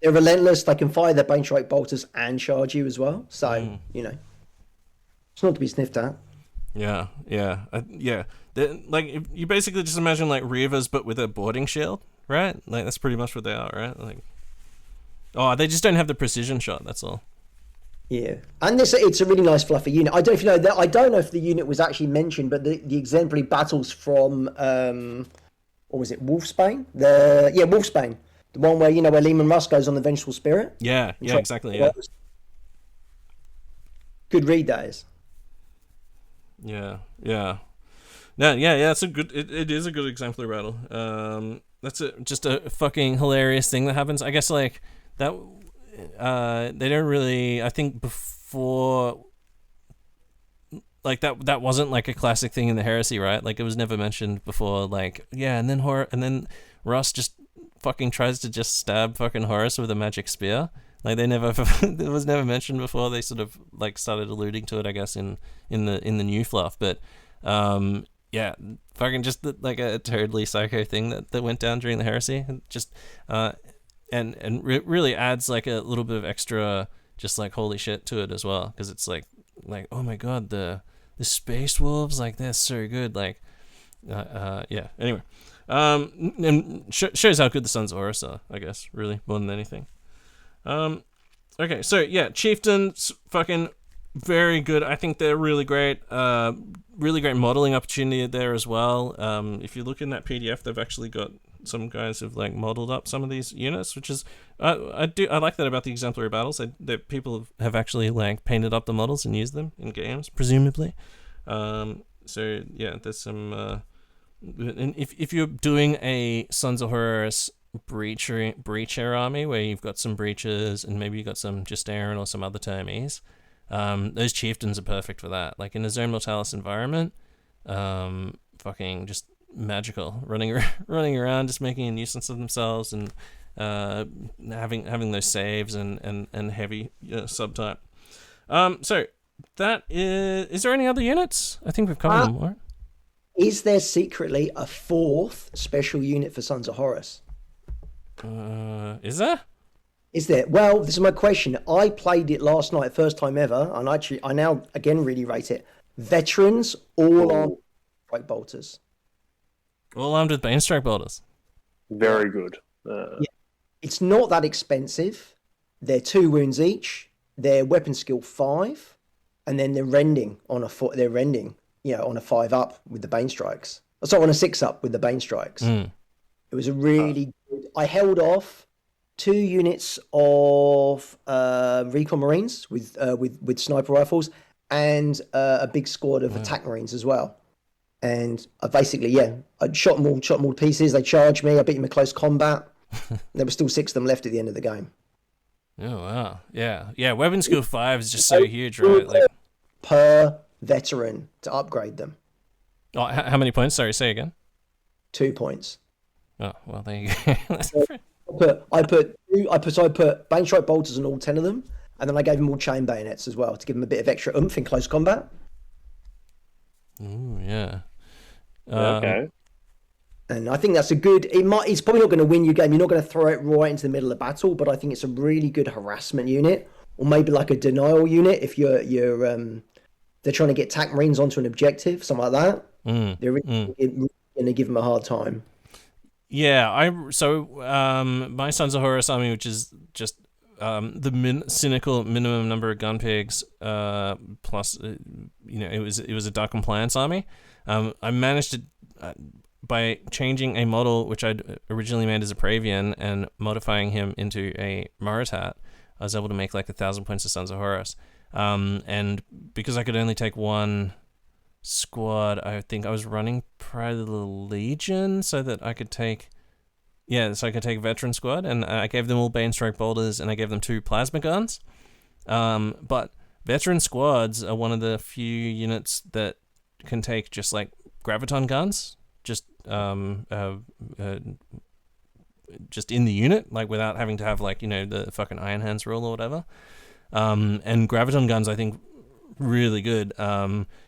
They're relentless. They can fire their Bane Strike bolters and charge you as well. So it's not to be sniffed at. Yeah, yeah, yeah. Like you basically just imagine like Reavers, but with a boarding shield, right? Like that's pretty much what they are, right? Like, oh, they just don't have the precision shot. That's all. Yeah, and it's a really nice fluffy unit. I don't know if you know that. I don't know if the unit was actually mentioned, but the exemplary battles from what was it, Wolfsbane? Wolfsbane, the one where where Leman Russ goes on the Vengeful Spirit. Yeah, exactly. Yeah, good read that is. Yeah. No, yeah. It's a good. It is a good exemplary battle. That's just a fucking hilarious thing that happens. I guess like that. They don't really. I think before, like that wasn't like a classic thing in the Heresy, right? Like it was never mentioned before. Like and then Russ just fucking tries to just stab fucking Horus with a magic spear. Like they never, it was never mentioned before. They sort of like started alluding to it, I guess, in the new fluff. But yeah, fucking just like a totally psycho thing that went down during the Heresy. Just really adds like a little bit of extra, just like holy shit to it as well, because it's like oh my god, the space wolves, like they're so good. Like yeah. Anyway, and shows how good the Sons of Horus are, I guess, really more than anything. Okay, so yeah, chieftains, fucking very good. I think they're really great. Really great modeling opportunity there as well. If you look in that PDF, they've actually got some guys who've like modeled up some of these units, which is I like that about the exemplary battles. That people have actually like painted up the models and used them in games, presumably. So yeah, there's some. And if you're doing a Sons of Horus breacher army where you've got some breachers and maybe you've got some Justaerin or some other termies, those chieftains are perfect for that. Like in a Zone Mortalis environment, fucking just magical, running around, just making a nuisance of themselves, and having those saves and heavy subtype. So that is there any other units? I think we've covered them more. Is there secretly a fourth special unit for Sons of Horus? Is there? Is there? Well, this is my question. I played it last night, first time ever, and I now again really rate it. Veterans, all armed strike bolters. All armed with Bane Strike bolters. Very good. Yeah. It's not that expensive. They're 2 wounds each. They're weapon skill 5, and then they're rending on a foot. They're rending, on a 5 up with the Bane Strikes. Sorry, on a 6 up with the Bane Strikes. It was a really good. I held off 2 units of recon marines with sniper rifles and a big squad of attack marines as well. And I basically, I shot them all to pieces. They charged me. I beat them in close combat. There were still 6 of them left at the end of the game. Oh wow, yeah. Weapon skill 5 is just so huge, right? Like per veteran to upgrade them. Oh, how many points? Sorry, say again. 2 points. Oh well, there you go. I put Bane Strike bolters on all 10 of them, and then I gave them all chain bayonets as well to give them a bit of extra oomph in close combat. Ooh, yeah. Okay. And I think that's a good. It's probably not going to win you game. You're not going to throw it right into the middle of battle, but I think it's a really good harassment unit, or maybe like a denial unit if they're trying to get attack marines onto an objective, something like that. They're really going to give them a hard time. Yeah, my Sons of Horus army, which is just the cynical minimum number of gun pigs, plus it was a dark compliance army. I managed to by changing a model which I'd originally made as a Praevian and modifying him into a Maratat, I was able to make like 1,000 points of Sons of Horus. And because I could only take 1 squad, I think I was running Pride of the Legion so that I could take veteran squad, and I gave them all Bane Strike bolters, and I gave them 2 plasma guns. But veteran squads are one of the few units that can take just like graviton guns, just in the unit, like without having to have like the fucking Iron Hands rule or whatever. And graviton guns, I think, really good.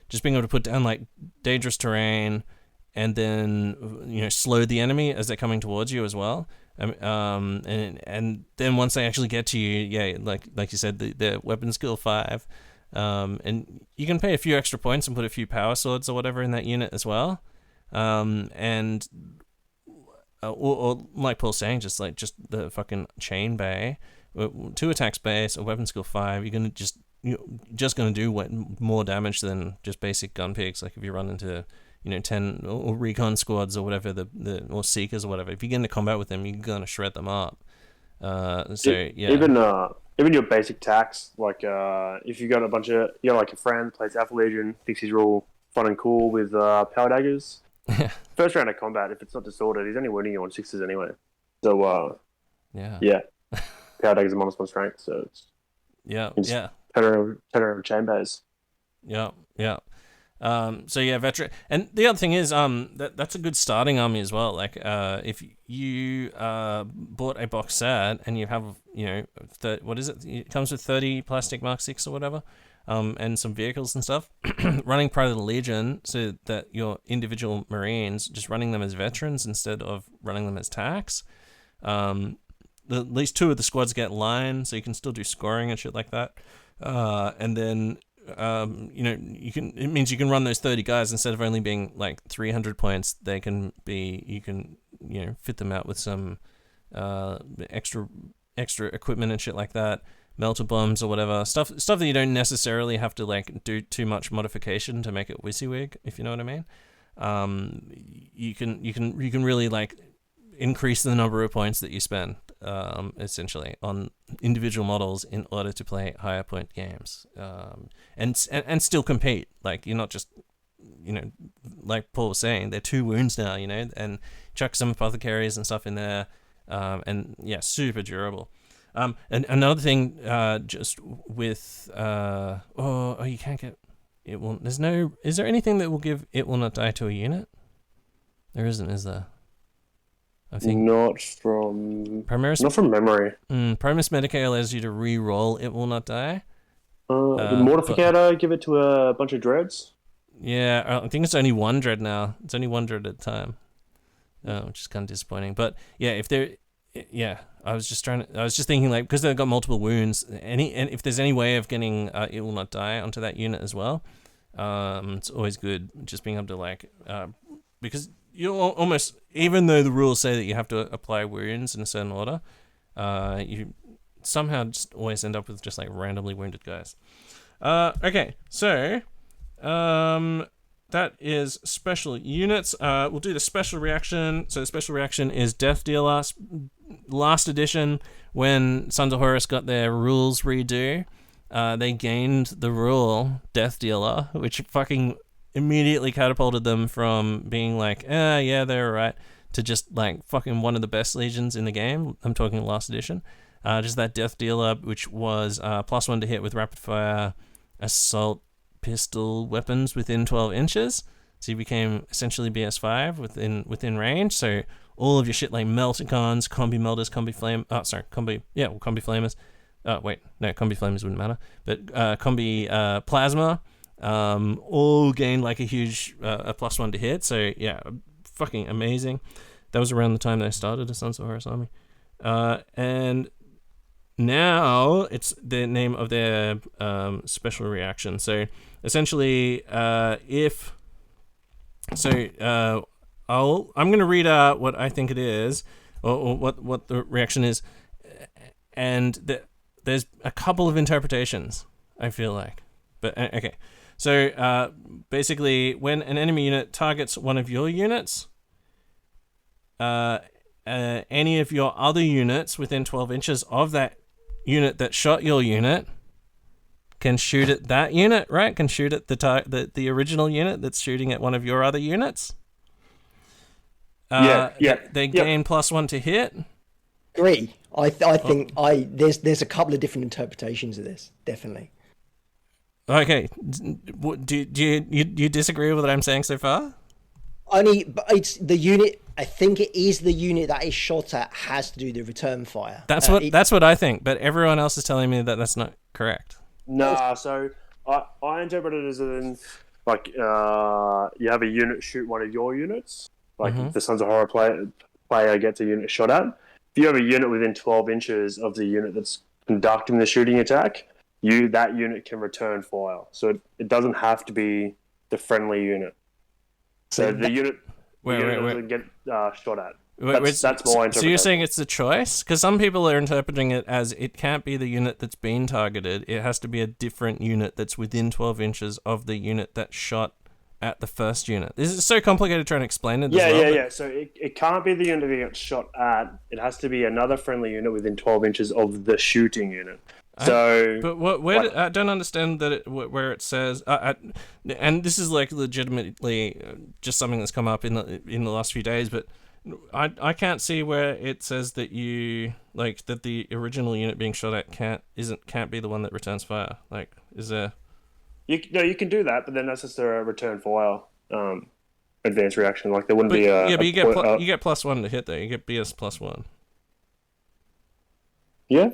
Just being able to put down like dangerous terrain, and then slow the enemy as they're coming towards you as well. And then once they actually get to you, like you said, the weapon skill 5, And you can pay a few extra points and put a few power swords or whatever in that unit as well. And or like Paul's saying, just the fucking chain bay, 2 attacks base, a weapon skill 5. You're just gonna do more damage than just basic gun picks. Like if you run into 10 or recon squads or whatever, the or seekers or whatever. If you get into combat with them, you're gonna shred them up. Even your basic attacks, like if you got like a friend plays Alpha Legion, thinks he's real fun and cool with power daggers. First round of combat, if it's not disordered, he's only winning you on 6s anyway. So yeah, power daggers are -1 strength, so it's 10 around chain base. Yeah. So yeah, veteran. And the other thing is, that's a good starting army as well. Like, if you bought a box set and you have, what is it? It comes with 30 plastic Mark 6 or whatever, and some vehicles and stuff. Running Pride of the Legion, so that your individual Marines, just running them as veterans instead of running them as tax. At least 2 of the squads get line, so you can still do scoring and shit like that. And then it means you can run those 30 guys instead of only being like 300 points. You can fit them out with some extra equipment and shit like that, melter bombs or whatever stuff that you don't necessarily have to like do too much modification to make it WYSIWYG, if you know what I mean. You can really like increase the number of points that you spend essentially on individual models in order to play higher point games, and still compete. Like, you're not just, like Paul was saying, they're 2 wounds now, and chuck some apothecaries and stuff in there, and yeah, super durable. And another thing, just with you can't get it. Is there anything that will give it will not die to a unit? There isn't, is there? I think not from memory. Primus Medicae allows you to re-roll it will not die. The Mortificator, give it to a bunch of dreads. Yeah, I think it's only 1 dread now. It's only 1 dread at a time, which is kind of disappointing. But yeah, I was just thinking, like, because they've got multiple wounds, and if there's any way of getting it will not die onto that unit as well, it's always good just being able to, like, because you almost, even though the rules say that you have to apply wounds in a certain order, you somehow just always end up with just like randomly wounded guys. Okay, so that is special units. We'll do the special reaction. So the special reaction is Death Dealer. Last edition, when Sons of Horus got their rules redo, they gained the rule Death Dealer, which fucking immediately catapulted them from being like, yeah, they're right, to just like fucking one of the best legions in the game. I'm talking last edition. Just that Death Dealer, which was +1 to hit with rapid fire assault pistol weapons within 12 inches. So you became essentially BS5 within range. So all of your shit like Melticons, Combi Melders, Combi Flamers. Combi Flamers wouldn't matter. But Combi Plasma, all gained like a huge a +1 to hit. So yeah, fucking amazing. That was around the time they started the Sons of Horus army. And now it's the name of their special reaction. So essentially, I'm going to read out what I think it is, or what the reaction is, and there's a couple of interpretations, I feel like. But okay, so basically, when an enemy unit targets one of your units, any of your other units within 12 inches of that unit that shot your unit can shoot at that unit, right? Can shoot at the original unit that's shooting at one of your other units. They gain +1 to hit. Agree. I think there's a couple of different interpretations of this, definitely. Okay, do you disagree with what I'm saying so far? But it's the unit. I think it is the unit that is shot at has to do the return fire. That's what I think, but everyone else is telling me that that's not correct. Nah, so I interpret it as in, like, you have a unit shoot one of your units, like the Sons of Horror player gets a unit shot at. If you have a unit within 12 inches of the unit that's conducting the shooting attack, that unit can return fire. So it doesn't have to be the friendly unit. So the unit doesn't get shot at. That's my interpretation. So you're saying it's a choice? Because some people are interpreting it as it can't be the unit that's been targeted. It has to be a different unit that's within 12 inches of the unit that shot at the first unit. This is so complicated trying to explain it. Yeah. So it can't be the unit that gets shot at. It has to be another friendly unit within 12 inches of the shooting unit. I don't understand that where it says, and this is like legitimately just something that's come up in the last few days, but I can't see where it says that that the original unit being shot at can't be the one that returns fire. Like, is there? You can do that, but then that's just a return fire advanced reaction. Like there wouldn't be a but you get +1 to hit there. You get BS +1. Yeah.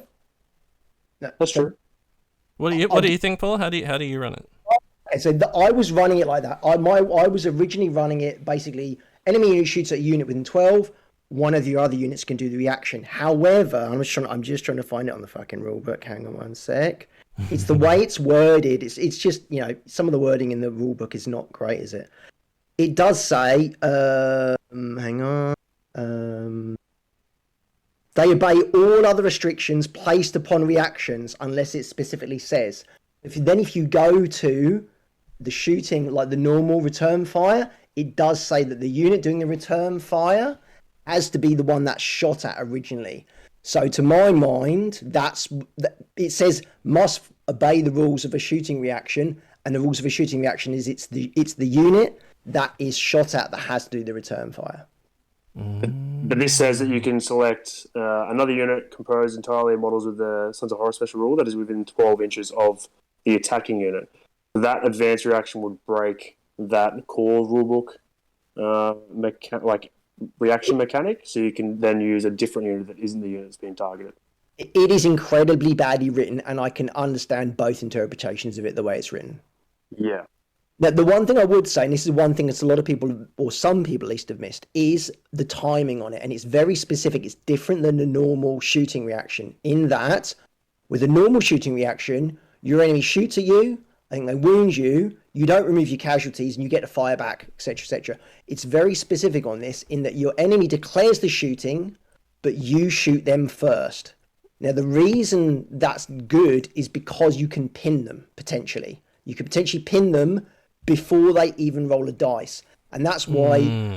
No, that's true. What do you think, Paul? How do you run it? Okay, so I was running it like that. I was originally running it basically enemy unit shoots at a unit within 12. One of your other units can do the reaction. However, I'm just trying to find it on the fucking rulebook. Hang on one sec. It's the way it's worded. It's just, some of the wording in the rulebook is not great, is it? It does say, hang on. They obey all other restrictions placed upon reactions unless it specifically says. If you go to the shooting, like the normal return fire, it does say that the unit doing the return fire has to be the one that's shot at originally. So to my mind, it says must obey the rules of a shooting reaction, and the rules of a shooting reaction is it's the unit that is shot at that has to do the return fire. But this says that you can select another unit composed entirely of models with the Sons of Horus special rule that is within 12 inches of the attacking unit. That advanced reaction would break that core rulebook reaction mechanic, so you can then use a different unit that isn't the unit that's being targeted. It is incredibly badly written, and I can understand both interpretations of it the way it's written. Yeah. Now, the one thing I would say, and this is one thing that a lot of people, or some people at least, have missed, is the timing on it. And it's very specific. It's different than the normal shooting reaction in that with a normal shooting reaction, your enemy shoots at you, I think they wound you, you don't remove your casualties, and you get to fire back, etc., etc. It's very specific on this in that your enemy declares the shooting, but you shoot them first. Now, the reason that's good is because you can pin them, potentially. You could potentially pin them before they even roll a dice. And that's why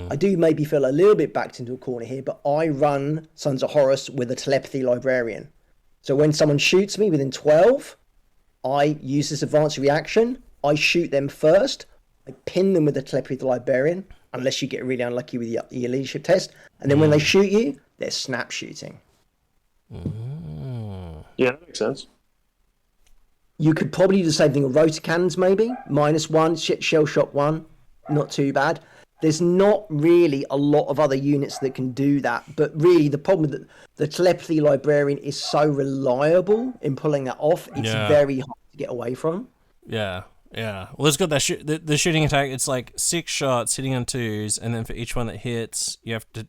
I do maybe feel a little bit backed into a corner here, but I run Sons of Horus with a telepathy librarian. So when someone shoots me within 12, I use this advanced reaction, I shoot them first, I pin them with the telepathy librarian, unless you get really unlucky with your leadership test, and then when they shoot you, they're snap shooting. Yeah, that makes sense. You could probably do the same thing with rotor cannons, maybe. -1, shell shock 1, not too bad. There's not really a lot of other units that can do that, but really the problem with the telepathy librarian is so reliable in pulling that off, it's very hard to get away from. Yeah. Well, it's got that the shooting attack. It's like 6 shots hitting on 2s, and then for each one that hits, you have to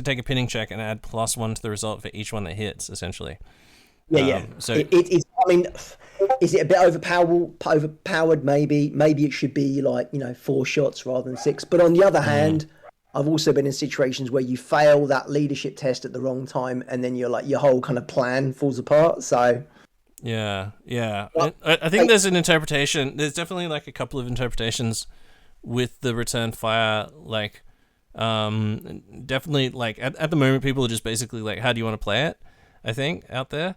take a pinning check and add +1 to the result for each one that hits, essentially. Yeah. So it's. I mean, is it a bit overpowered? Maybe it should be 4 shots rather than 6. But on the other hand, I've also been in situations where you fail that leadership test at the wrong time, and then your whole kind of plan falls apart. So. Yeah. I think there's an interpretation. There's definitely a couple of interpretations with the return fire. Definitely at the moment, people are just basically how do you want to play it? I think out there.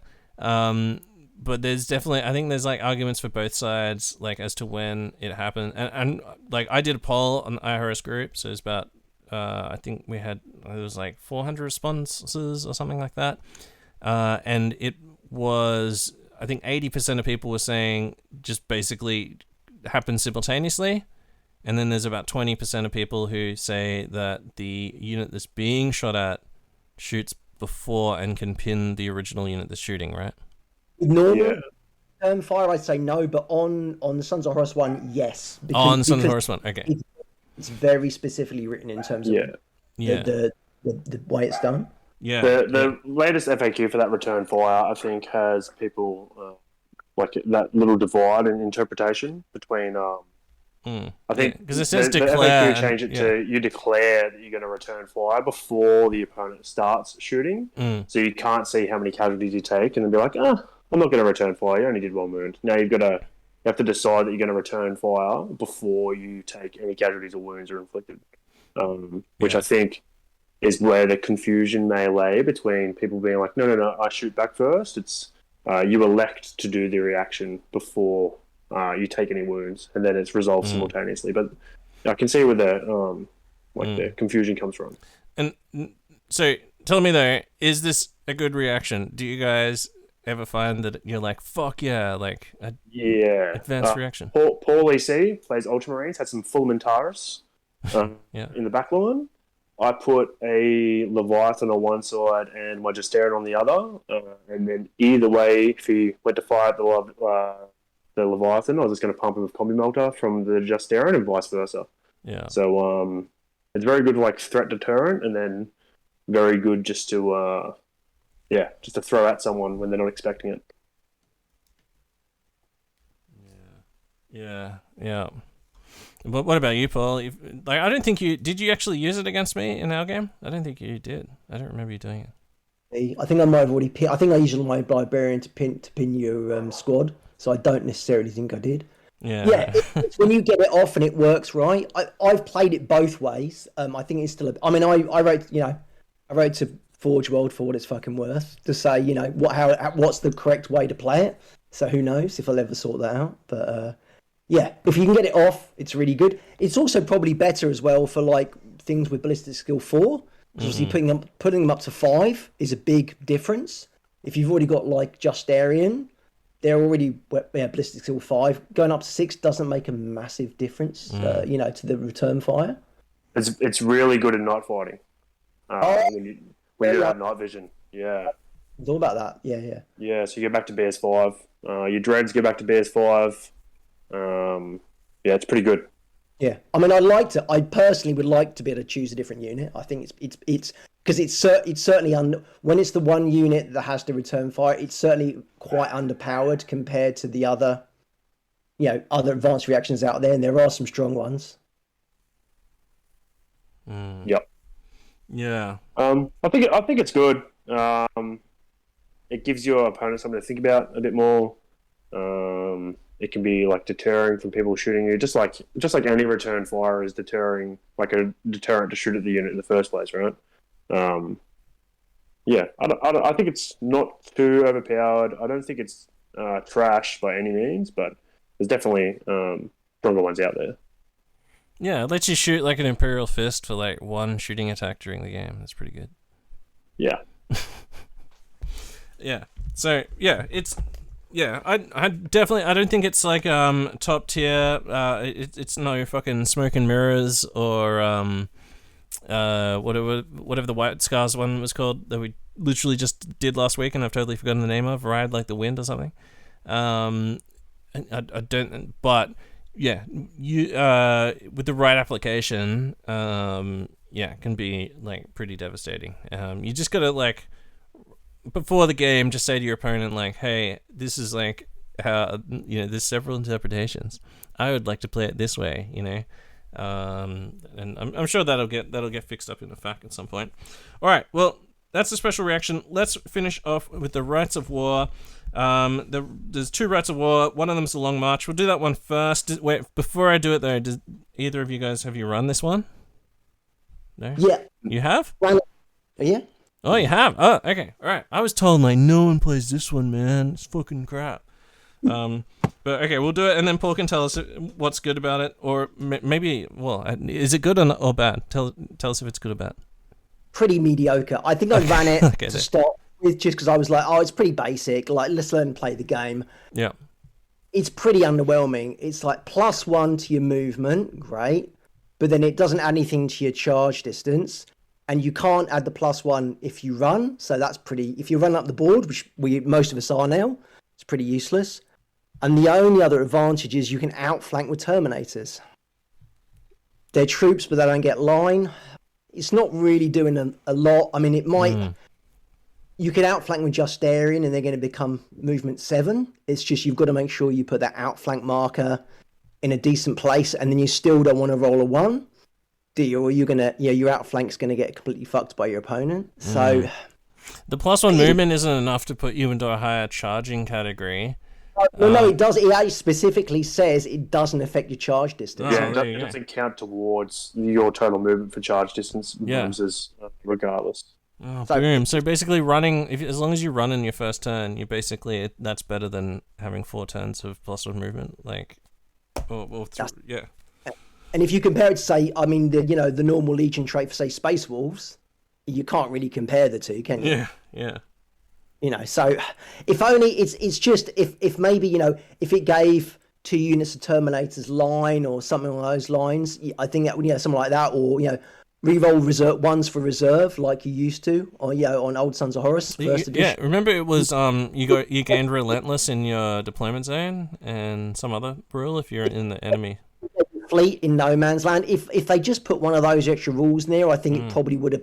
But there's definitely, I think there's arguments for both sides, as to when it happened. And I did a poll on the Eye of Horus group, so it's about, I think it was 400 responses or something like that. And it was, I think 80% of people were saying just basically happened simultaneously. And then there's about 20% of people who say that the unit that's being shot at shoots before and can pin the original unit that's shooting, right? Normal fire, I'd say no, but on the Sons of Horus one, yes. On the Sons of Horus one, okay. It's very specifically written in terms of the way it's done. Yeah. The latest FAQ for that return fire, I think, has people like that little divide in interpretation between. I think because it says the declare. FAQ changed it to you declare that you're going to return fire before the opponent starts shooting, so you can't see how many casualties you take, and then be like, I'm not going to return fire. You only did 1 wound. Now you have to decide that you're going to return fire before you take any casualties or wounds are inflicted, which I think is where the confusion may lay between people being like, no, I shoot back first. It's you elect to do the reaction before you take any wounds, and then it's resolved simultaneously. But I can see where the confusion comes from. And so, tell me though, is this a good reaction? Do you guys ever find that you're like, fuck yeah, like advanced reaction? Paul EC plays Ultramarines, had some Fulmintaris in the back line. I put a Leviathan on one side and my Justarian on the other, and then either way, if he went to fire at the Leviathan, I was just going to pump him with Combi Melter from the Justarian and vice versa. Yeah. So it's very good like threat deterrent, and then very good just to throw at someone when they're not expecting it. Yeah. But what about you, Paul? I don't think did. You actually use it against me in our game? I don't think you did. I don't remember you doing it. I think I might have already pinned. I think I used my Librarian to pin your squad, so I don't necessarily think I did. Yeah. It's when you get it off and it works right. I've played it both ways. I think it's still. I wrote to Forge World for what it's fucking worth to say, what's the correct way to play it. So who knows if I'll ever sort that out. But if you can get it off, it's really good. It's also probably better as well for like things with ballistic skill 4. Obviously, putting them up to 5 is a big difference. If you've already got like Justarian, they're already ballistic skill 5. Going up to 6 doesn't make a massive difference, to the return fire. It's really good in night fighting. When you have night vision, It's all about that, yeah. Yeah, so you get back to BS5. Your dreads get back to BS5. It's pretty good. Yeah, I mean, I personally would like to be able to choose a different unit. I think it's because it's certainly when it's the one unit that has to return fire, it's certainly quite underpowered compared to the other advanced reactions out there, and there are some strong ones. Yep. Yeah. I think it's good. It gives your opponent something to think about a bit more. It can be like deterring from people shooting you, just like any return fire is deterring, like a deterrent to shoot at the unit in the first place, right? I think it's not too overpowered. I don't think it's trash by any means, but there's definitely stronger ones out there. Yeah, it lets you shoot like an Imperial Fist for like 1 shooting attack during the game. That's pretty good. Yeah. Yeah. So it's. Yeah, I definitely. I don't think it's like top tier. It's no fucking Smoke and Mirrors or whatever the White Scars one was called that we literally just did last week, and I've totally forgotten the name of. Ride Like the Wind or something. I don't. But yeah, you with the right application, it can be like pretty devastating. You just gotta like. Before the game, just say to your opponent, like, hey, this is like how, there's several interpretations. I would like to play it this way, and I'm sure that'll get fixed up in the FAQ at some point. All right, well, that's the special reaction. Let's finish off with the Rites of War. There's 2 Rites of War. One of them's the Long March. We'll do that one first. Wait, before I do it though, does either of you guys have you run this one? No. Yeah. You have? Yeah. Oh, you have? Oh, okay. All right. I was told, like, no one plays this one, man. It's fucking crap. But, okay, we'll do it, and then Paul can tell us what's good about it, or maybe, is it good or bad? Tell us if it's good or bad. Pretty mediocre. I think I ran it to start with just because I was like, it's pretty basic. Like, let's learn to play the game. Yeah. It's pretty underwhelming. It's like +1 to your movement, great, but then it doesn't add anything to your charge distance. And you can't add the +1 if you run, so that's pretty. If you run up the board, which most of us are now, it's pretty useless. And the only other advantage is you can outflank with Terminators. They're troops, but they don't get line. It's not really doing a lot. I mean, it might you can outflank with Justarian and they're going to become movement 7. It's just you've got to make sure you put that outflank marker in a decent place, and then you still don't want to roll a 1, do you? Or you're going to, your outflank's going to get completely fucked by your opponent. So the +1 movement isn't enough to put you into a higher charging category. No, it does. It actually specifically says it doesn't affect your charge distance. Yeah, it doesn't count towards your total movement for charge distance bonuses, regardless. Oh, boom. So basically running, as long as you run in your first turn, you basically, that's better than having 4 turns of +1 movement. Like, yeah. And if you compare it to, say, I mean, the normal Legion trait for, say, Space Wolves, you can't really compare the two, can you? Yeah. So if only it's just if maybe, if it gave 2 units of Terminators line or something along those lines, I think that, something like that, or, reroll reserve ones for reserve like you used to, or on old Sons of Horus first edition. Yeah, remember it was you gained relentless in your deployment zone and some other rule if you're in the enemy fleet in no man's land. If they just put one of those extra rules in there, I think it probably would have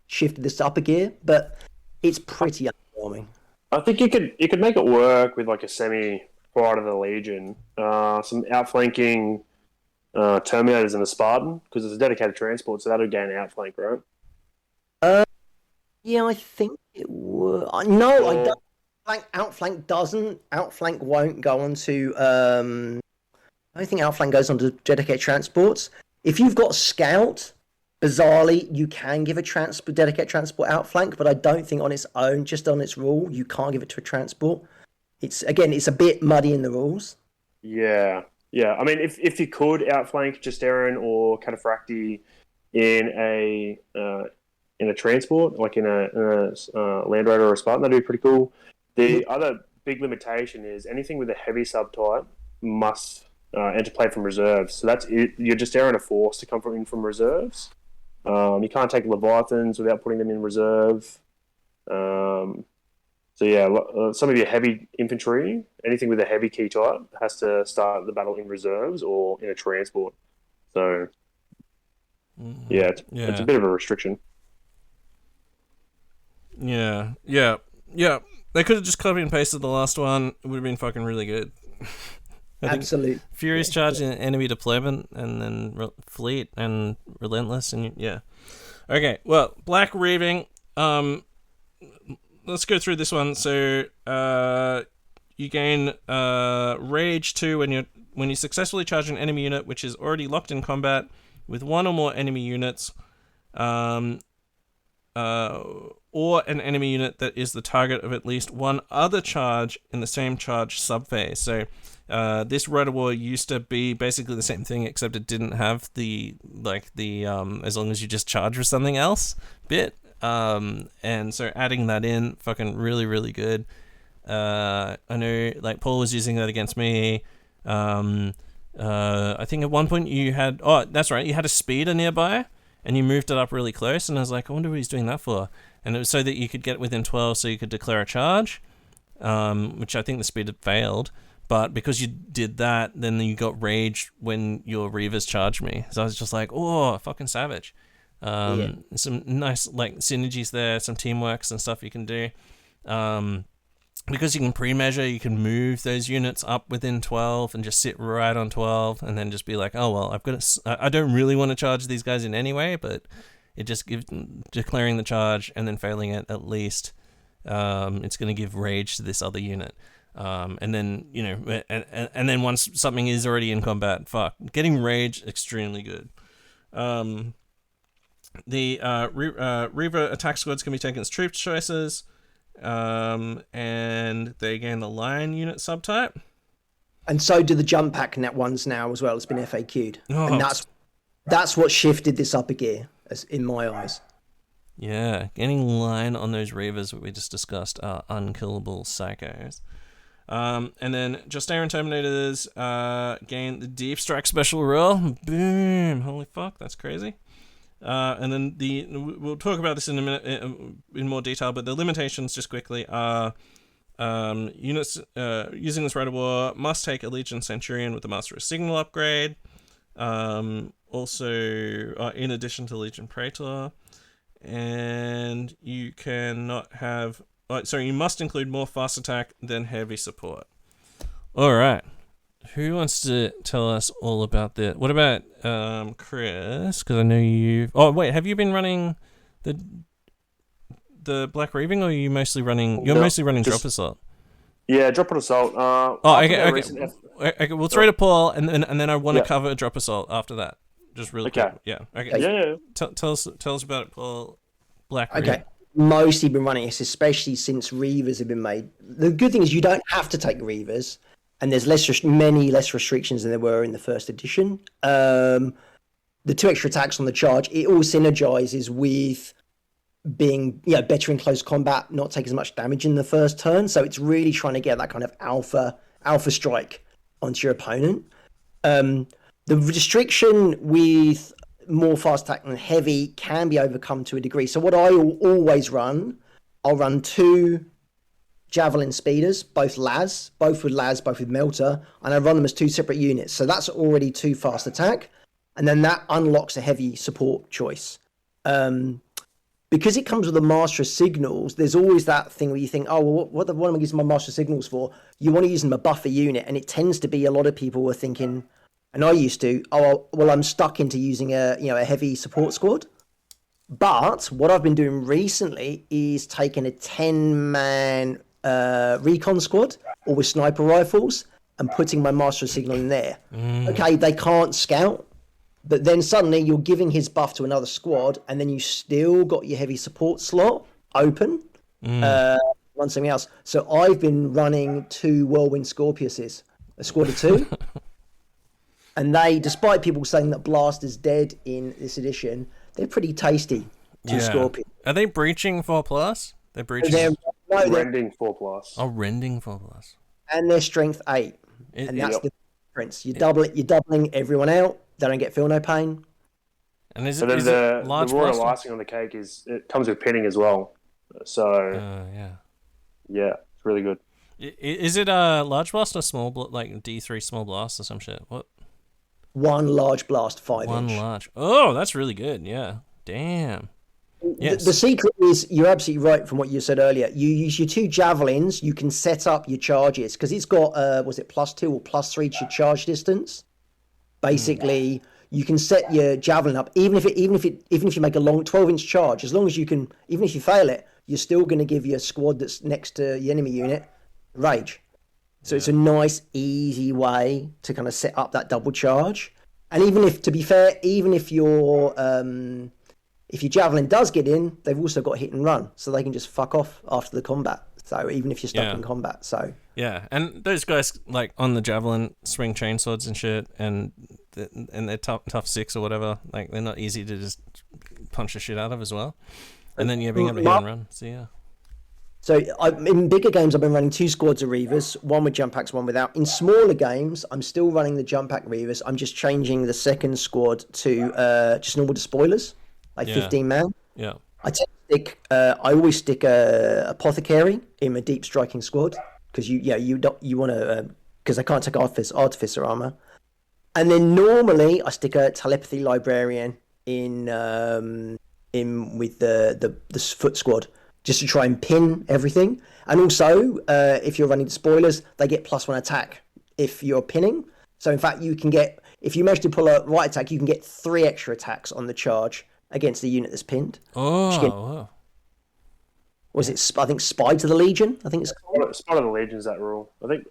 shifted this upper gear, but it's pretty underwhelming. I think you could make it work with like a semi prior to the Legion, some outflanking Terminators and a Spartan, because it's a dedicated transport, so that'll gain outflank, right? Yeah, I think it would. No, I don't. Outflank doesn't. Outflank won't go onto. I don't think outflank goes onto dedicated transports. If you've got scout, bizarrely, you can give a dedicated transport outflank, but I don't think on its own, just on its rule, you can't give it to a transport. It's a bit muddy in the rules. Yeah. I mean, if you could outflank Justarian or Cataphracti in a transport, like in a Land Raider or a Spartan, that'd be pretty cool. The other big limitation is anything with a heavy subtype must enter play from reserves. So that's it. You're Justarian are forced to come from reserves. You can't take Leviathans without putting them in reserve. So yeah, some of your heavy infantry, anything with a heavy key type, has to start the battle in reserves or in a transport. So it's a bit of a restriction. Yeah. They could have just copied and pasted the last one. It would have been fucking really good. Absolutely. Furious charge in enemy deployment, and then fleet and relentless, and Okay, well, Black Reaving. Let's go through this one. So, you gain Rage 2 when you successfully charge an enemy unit which is already locked in combat with 1 or more enemy units, or an enemy unit that is the target of at least one other charge in the same charge subphase. So, this Red War used to be basically the same thing, except it didn't have the as long as you just charge with something else bit. And so adding that in, fucking really, really good. I know, like, Paul was using that against me. I think at one point you had, that's right, you had a speeder nearby, and you moved it up really close, and I was like, I wonder what he's doing that for. And it was so that you could get within 12 so you could declare a charge, which I think the speeder failed. But because you did that, then you got rage when your Reavers charged me. So I was just like, oh, fucking savage. Some nice synergies there, some teamworks and stuff you can do. Because you can pre-measure, you can move those units up within 12 and just sit right on 12, and then just be like, oh well, I don't really want to charge these guys in any way, but it just gives declaring the charge and then failing it at least. It's going to give rage to this other unit. And then, and then once something is already in combat, getting rage, extremely good. The Reaver attack squads can be taken as troop choices, and they gain the Lion unit subtype. And so do the jump pack net ones now as well. It's been FAQ'd. And that's what shifted this upper gear, in my eyes. Yeah, gaining Lion on those Reavers that we just discussed are unkillable psychos. And then Justarian Terminators gain the Deep Strike special rule. Boom! Holy fuck, that's crazy. And then we'll talk about this in a minute in more detail, but the limitations just quickly are units using this Rite of War must take a Legion Centurion with the Master of Signal upgrade, also in addition to Legion Praetor, and you cannot have. Sorry, you must include more fast attack than heavy support. All right. Who wants to tell us all about this? What about Chris? Because I know you've... Oh, wait. Have you been running the Black Reaving, or are you mostly running... You're mostly running Drop Assault? Yeah, Drop Assault. Okay. We'll throw to Paul, and then I want to cover Drop Assault after that. Just really quick. Yeah. Okay. Yeah. Tell us about it, Paul. Black Reaving. Okay. Mostly been running this, especially since Reavers have been made. The good thing is you don't have to take Reavers, and there's many less restrictions than there were in the first edition. The 2 extra attacks on the charge, it all synergizes with being better in close combat, not take as much damage in the first turn. So it's really trying to get that kind of alpha strike onto your opponent. The restriction with more fast attack than heavy can be overcome to a degree. So what I always run, I'll run 2 javelin speeders, both with melter, and I run them as 2 separate units. So that's already 2 fast attack, and then that unlocks a heavy support choice. Because it comes with a Master of Signals, there's always that thing where you think, oh, well, what am I using my Master of Signals for? You want to use them a buffer unit, and it tends to be a lot of people were thinking, and I used to, oh, well, I'm stuck into using a heavy support squad. But what I've been doing recently is taking a 10-man recon squad, or with sniper rifles, and putting my Master of Signal in there. Okay, they can't scout, but then suddenly you're giving his buff to another squad, and then you still got your heavy support slot open. Run something else. So I've been running 2 Whirlwind Scorpiuses, a squad of 2. And they, despite people saying that Blast is dead in this edition, they're pretty tasty. 2 Scorpions. Are they breaching 4+? They're breaching. They're rending 4+. Oh, rending 4+. And they're strength 8. And that's the difference. You're doubling everyone out. They don't get feel no pain. And the royal icing on the cake is it comes with pinning as well. So yeah, it's really good. Is it a large blast or small like D3 small blast or some shit? What? 1 large blast, 5 inch. 1 large. Oh, that's really good. Yeah. Damn. Yes. The secret is, you're absolutely right from what you said earlier. You use your 2 javelins, you can set up your charges, because it's got, was it +2 or +3 to your charge distance? Basically, you can set your javelin up, even if you make a long 12-inch charge, as long as you can, even if you fail it, you're still going to give your squad that's next to the enemy unit rage. So it's a nice, easy way to kind of set up that double charge. And even if, to be fair, even if your javelin does get in, they've also got hit and run, so they can just fuck off after the combat. So even if you're stuck in combat, so yeah, and those guys like on the javelin swing chainswords and shit, and they're tough 6 or whatever. Like they're not easy to just punch the shit out of as well. And then being able to hit and run. So yeah. So in bigger games, I've been running 2 squads of Reavers, 1 with jump packs, 1 without. In smaller games, I'm still running the jump pack Reavers. I'm just changing the second squad to just normal despoilers, like 15 man. Yeah. I always stick a apothecary in my deep striking squad, because you want to, because I can't take artificer armor. And then normally I stick a telepathy librarian in with the foot squad, just to try and pin everything. And also, if you're running spoilers, they get +1 attack if you're pinning. So in fact, you can get, if you manage to pull a right attack, you can get 3 extra attacks on the charge against the unit that's pinned. Oh. Was it, I think, Spy to the Legion? I think it's called. Spy to the Legion's that rule. I think,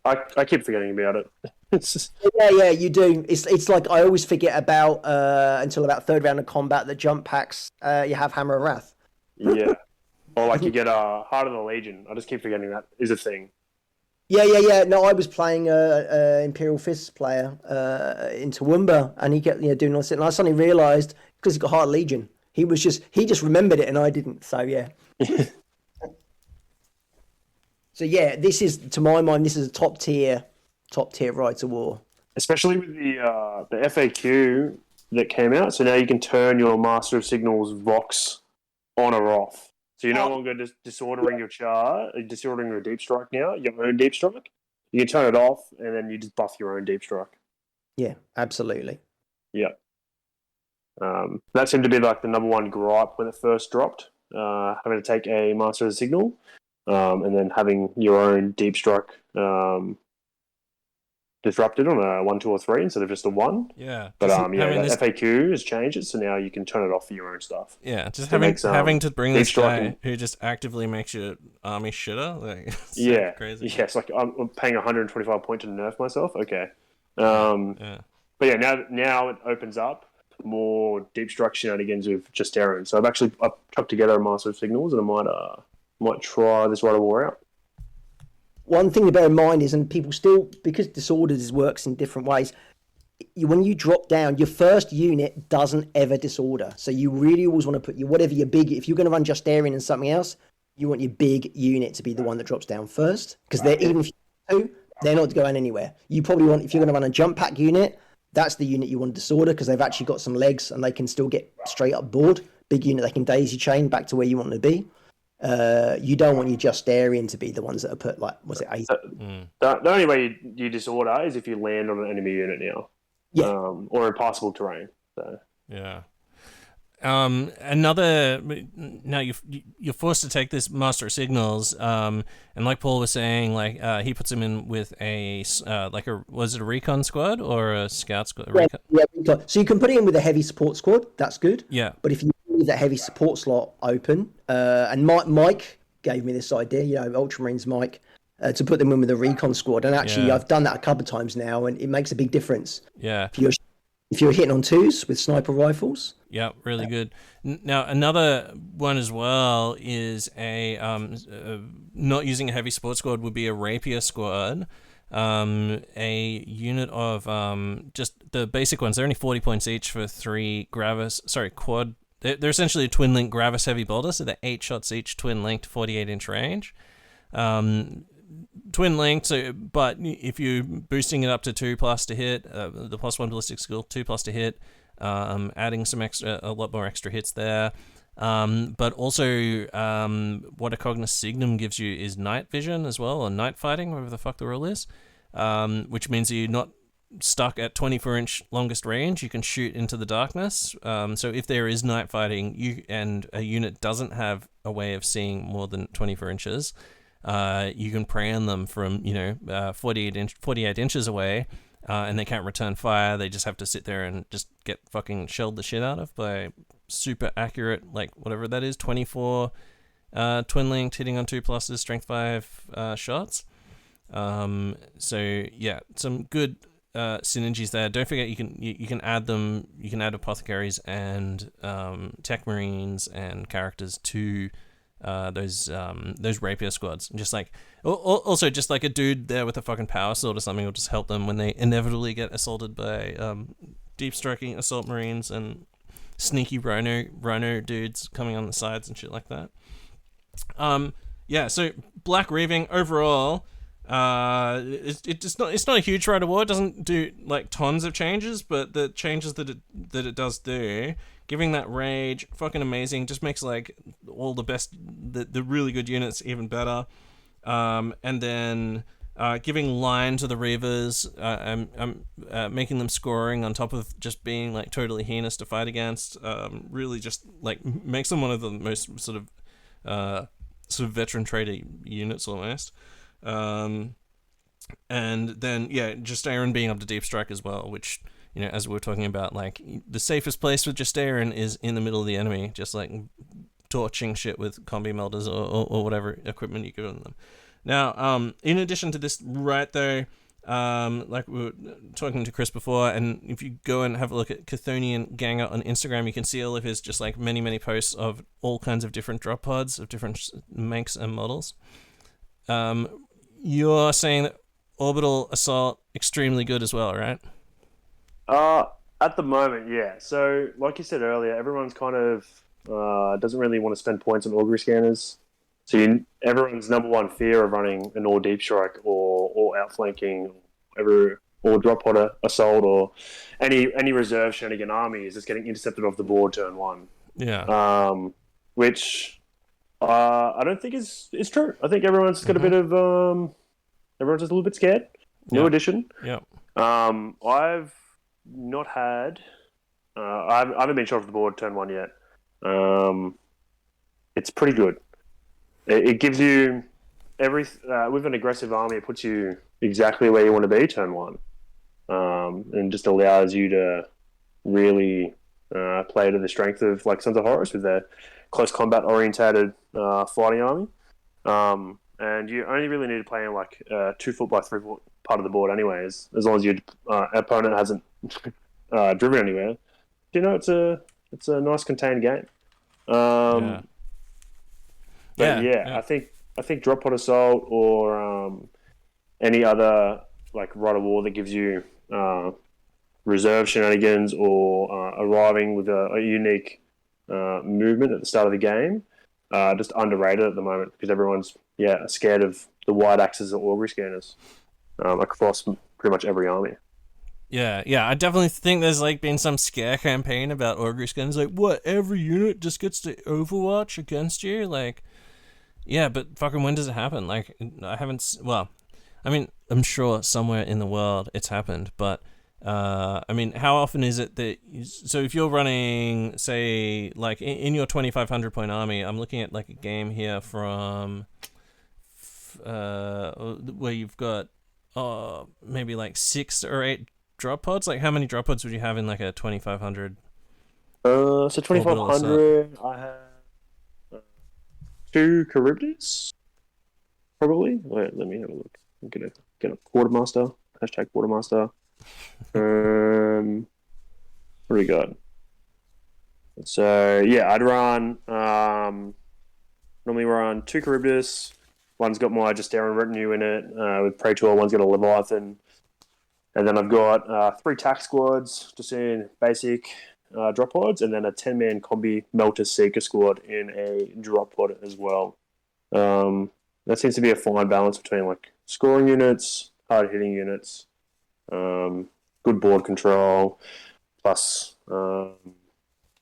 I keep forgetting about it. It's just... Yeah, you do. It's like I always forget about, until about 3rd round of combat, that jump packs, you have Hammer of Wrath. Yeah. Or like you get Heart of the Legion. I just keep forgetting that is a thing. Yeah. No, I was playing Imperial Fist player in Toowoomba, and he kept doing all this, and I suddenly realised, because he got Heart of Legion, he just remembered it and I didn't. So yeah. So yeah, this is, to my mind, this is a top tier Rites of War. Especially with the FAQ that came out. So now you can turn your Master of Signals Vox on or off. So you're no longer just disordering disordering your deep strike now, your own deep strike. You can turn it off, and then you just buff your own deep strike. Yeah, absolutely. Yeah. That seemed to be like the number one gripe when it first dropped, having to take a Master as a signal, and then having your own deep strike disrupted on a 1, 2, or 3 instead of just a 1. Yeah. But this FAQ has changed it, so now you can turn it off for your own stuff. Yeah, just So having to bring this guy striking. who just actively makes your army shitter. Like, it's Yeah, crazy. Yeah, it's like I'm paying 125 points to nerf myself. Okay. Yeah. But yeah, now it opens up more deep strike shenanigans with just Terran. So I've chucked together a Master of Signals, and I might try this Rite of War out. One thing to bear in mind is, and people still, because Disorders works in different ways, when you drop down, your first unit doesn't ever disorder. So you really always want to put your big, if you're going to run Justarian and something else, you want your big unit to be the one that drops down first. Because even if you do, they're not going anywhere. You probably want, if you're going to run a jump pack unit, that's the unit you want to disorder, because they've actually got some legs and they can still get straight up board. Big unit, they can daisy chain back to where you want to be. You don't want your Justarian to be the ones that are put, like, was it 8? The only way you disorder is if you land on an enemy unit now. Yeah. Or impossible terrain. So. Yeah. Now you're forced to take this Master of Signals, and like Paul was saying, like he puts him in with was it a recon squad or a scout squad? Yeah. So you can put it in with a heavy support squad. That's good. Yeah. But if you leave that heavy support slot open, and Mike gave me this idea, Ultramarines Mike, to put them in with a recon squad, and actually I've done that a couple of times now, and it makes a big difference. Yeah. If you're hitting on 2s with sniper rifles. Yeah, really good. Now, another one as well is not using a heavy support squad would be a rapier squad. A unit of just the basic ones. They're only 40 points each for 3 quad. They're essentially a twin link Gravis heavy bolter, so they're 8 shots each, twin linked, 48-inch range. Twin linked, but if you're boosting it up to 2+ to hit, the +1 ballistic skill, 2+ to hit, adding a lot more extra hits there. But also, what a Cognos Signum gives you is night vision as well, or night fighting, whatever the fuck the rule is, which means you're not stuck at 24-inch longest range. You can shoot into the darkness. So if there is night fighting, and a unit doesn't have a way of seeing more than 24 inches, you can prey on them from 48 inches away, and they can't return fire. They just have to sit there and just get fucking shelled the shit out of by super accurate, like whatever that is, 24 twin linked hitting on 2+, strength 5 shots. So yeah, some good synergies there. Don't forget you can add them. You can add apothecaries and tech marines and characters to those rapier squads. Just like also just like a dude there with a fucking power sword or something will just help them when they inevitably get assaulted by deep striking assault marines and sneaky rhino dudes coming on the sides and shit like that. So Black Reaving overall, it's not a huge Rite of War. It doesn't do like tons of changes, but the changes that it does do, giving that rage, fucking amazing, just makes like all the best, the really good units even better. And then giving line to the Reavers, making them scoring on top of just being like totally heinous to fight against, really just like makes them one of the most sort of veteran trader units almost. And then just Aaron being able to deep strike as well, which, as we were talking about, like the safest place for just Aaron is in the middle of the enemy, just like torching shit with combi melders or whatever equipment you give them. Now, in addition to this, right though, like we were talking to Chris before, and if you go and have a look at Chthonian Ganger on Instagram, you can see all of his just like many posts of all kinds of different drop pods of different makes and models. You're saying that Orbital Assault extremely good as well, right? At the moment, yeah. So, like you said earlier, everyone's kind of doesn't really want to spend points on augury scanners. So everyone's number one fear of running an all deep strike or outflanking or drop pod assault or any reserve shenanigan army is just getting intercepted off the board turn 1. Yeah. Which I don't think is true. I think everyone's got a bit of everyone's just a little bit scared. New edition. Yeah. I've not had I haven't been shot off the board turn 1 yet. It's pretty good. It gives you with an aggressive army. It puts you exactly where you want to be turn 1, and just allows you to really play to the strength of like Sons of Horus with their close combat orientated fighting army. And you only really need to play in like 2 foot by 3 foot part of the board, anyways, as long as your opponent hasn't driven anywhere. You know, it's a nice contained game. Yeah. But I think drop pod assault or any other like rite of war that gives you reserve shenanigans or arriving with a unique movement at the start of the game, just underrated at the moment because everyone's scared of the wide axes of augury scanners across pretty much every army. Yeah, I definitely think there's like been some scare campaign about augury scanners, like what, every unit just gets to overwatch against you, like. Yeah, but fucking when does it happen? Like, I haven't... Well, I mean, I'm sure somewhere in the world it's happened, but, I mean, how often is it that... So if you're running, say, like, in your 2,500-point army, I'm looking at, like, a game here from... where you've got, maybe, like, 6 or 8 drop pods? Like, how many drop pods would you have in, like, a 2,500... So 2,500, I have... 2 Charybdis, probably. Wait, let me have a look. I'm gonna get a Quartermaster. Hashtag Quartermaster. What do we got? So yeah, I'd run. Normally run 2 Charybdis. One's got my Terran retinue in it with Praetor. One's got a Leviathan, and then I've got 3 tack squads just in basic. Drop pods, and then a 10-man combi Melter Seeker squad in a drop pod as well. That seems to be a fine balance between like scoring units, hard hitting units, good board control, plus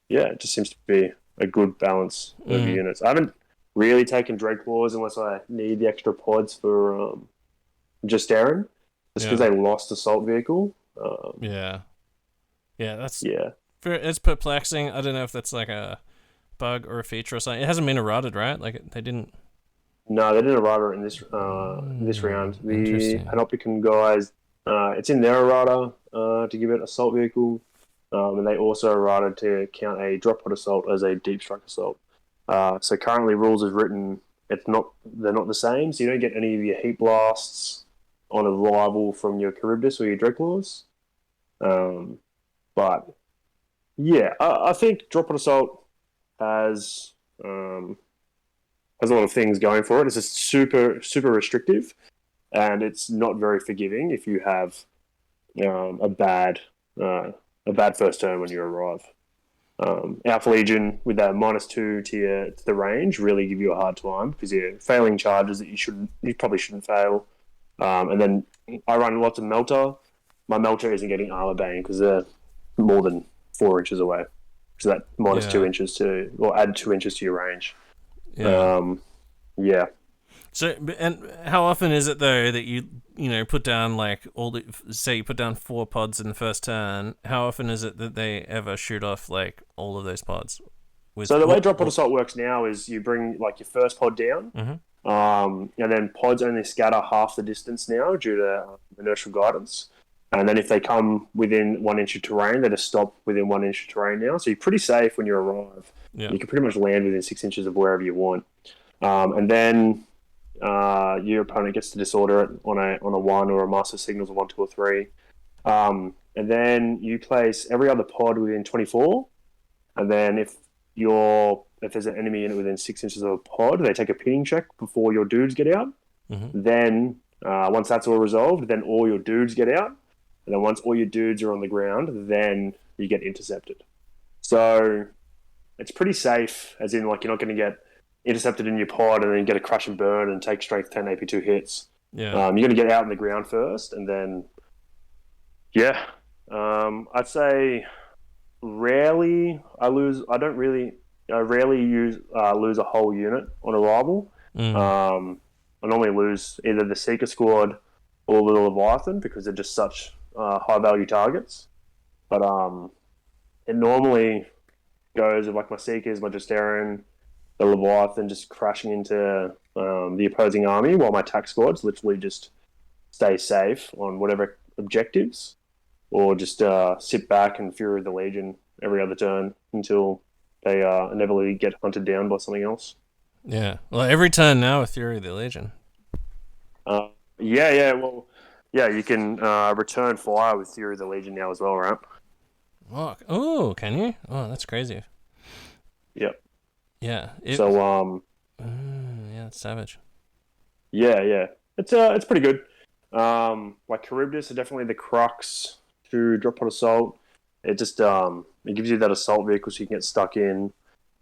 it just seems to be a good balance of units. I haven't really taken Dreadclaws unless I need the extra pods for Terran, just because they lost Assault Vehicle. It's perplexing. I don't know if that's like a bug or a feature or something. It hasn't been errated, right? Like they didn't. No, they didn't errata in this round. The Panopticon guys, it's in their errata to give it assault vehicle, and they also errated to count a drop pod assault as a deep strike assault. So currently, rules is written. They're not the same. So you don't get any of your heat blasts on arrival from your Charybdis or your Dreadclaws. But yeah, I think drop pod assault has a lot of things going for it. It's just super restrictive, and it's not very forgiving if you have a bad first turn when you arrive. Alpha Legion with that -2 to the range really give you a hard time because you're failing charges that you probably shouldn't fail. And then I run lots of Melter. My Melter isn't getting armor bane because they're more than 4 inches away. So that -2 inches or add 2 inches to your range. So, and how often is it though that you put down like say you put down 4 pods in the first turn? How often is it that they ever shoot off like all of those pods? So the way drop pod assault works now is you bring like your first pod down, and then pods only scatter half the distance now due to inertial guidance. And then if they come within 1 inch of terrain, they just stop within 1 inch of terrain now. So you're pretty safe when you arrive. Yeah. You can pretty much land within 6 inches of wherever you want. And then your opponent gets to disorder it on a 1 or a master signals of 1, 2, or 3. And then you place every other pod within 24. And then if there's an enemy unit within 6 inches of a pod, they take a pinning check before your dudes get out. Then once that's all resolved, then all your dudes get out. And then once all your dudes are on the ground, then you get intercepted. So it's pretty safe, as in like you're not going to get intercepted in your pod and then get a crush and burn and take strength 10 AP2 hits. Yeah. You're going to get out on the ground first, and then I'd say rarely I lose. I rarely lose a whole unit on arrival. I normally lose either the Seeker squad or the Leviathan because they're just such high value targets. But it normally goes with like my Seekers, my Justarin, the Leviathan just crashing into the opposing army, while my attack squads literally just stay safe on whatever objectives, or just sit back and Fury of the Legion every other turn until they inevitably get hunted down by something else. Yeah. Well, every turn now with Fury of the Legion. Yeah. Well, yeah, you can return fire with Fury of the Legion now as well, right? Oh, can you? Oh, that's crazy. Yep. Yeah. Yeah, it's savage. Yeah. It's pretty good. Like Charybdis are definitely the crux to drop pod assault. It just it gives you that assault vehicle so you can get stuck in.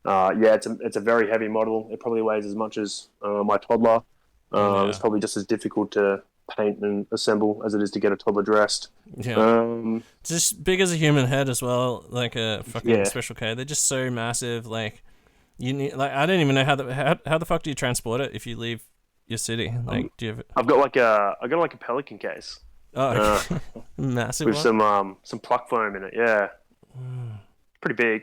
Yeah, it's a very heavy model. It probably weighs as much as my toddler. It's probably just as difficult to paint and assemble as it is to get a toddler dressed. Yeah. It's just big as a human head as well, like a fucking special K. They're just so massive. Like you need, like I don't even know how the fuck do you transport it if you leave your city? Like, do you have? I got like a Pelican case. Oh, massive with one? some pluck foam in it. Yeah, pretty big.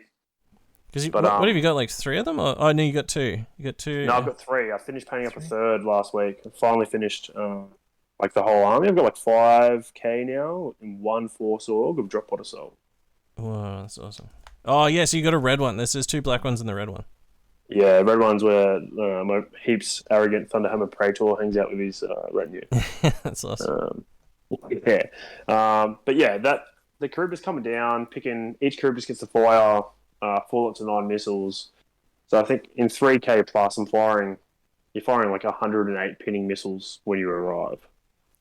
What have you got? Like 3 of them? No, you got 2. You got 2. No, I've got 3. I finished painting up a 3rd last week. I finally finished like the whole army. I've got like 5k now and 1 Force Org of drop pod assault. Wow, that's awesome. Oh yeah, so you got a red one. There's 2 black ones in the red one. Yeah, red one's where my heaps arrogant Thunderhammer Praetor hangs out with his retinue. That's awesome. Yeah. But yeah, the Charybdis coming down, picking each Charybdis gets to fire 4 lots of 9 missiles. So I think in 3k plus, you're firing like 108 pinning missiles when you arrive.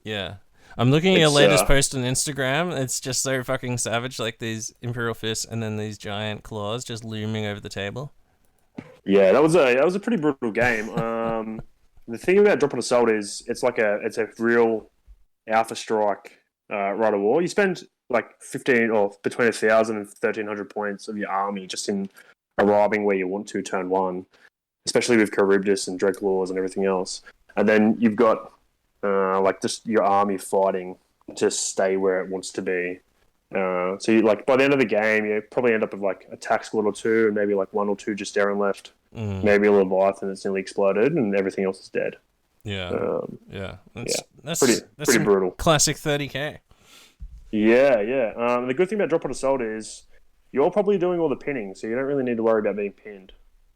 Yeah. I'm looking at your latest post on Instagram. It's just so fucking savage, like these Imperial Fists and then these giant claws just looming over the table. Yeah, that was a pretty brutal game. The thing about drop pod assault is it's a real alpha strike rite of war. You spend like 15 or between 1,000 and 1,300 points of your army just in arriving where you want to turn 1, especially with Charybdis and Dreadclaws and everything else. And then you've got like just your army fighting to stay where it wants to be. So you, like by the end of the game, you probably end up with like a tax squad or 2, and maybe like 1 or 2 Justarin left, maybe a Leviathan that's nearly exploded, and everything else is dead. Yeah, That's pretty brutal. Classic 30k. Yeah. The good thing about drop pod assault is you're probably doing all the pinning, so you don't really need to worry about being pinned,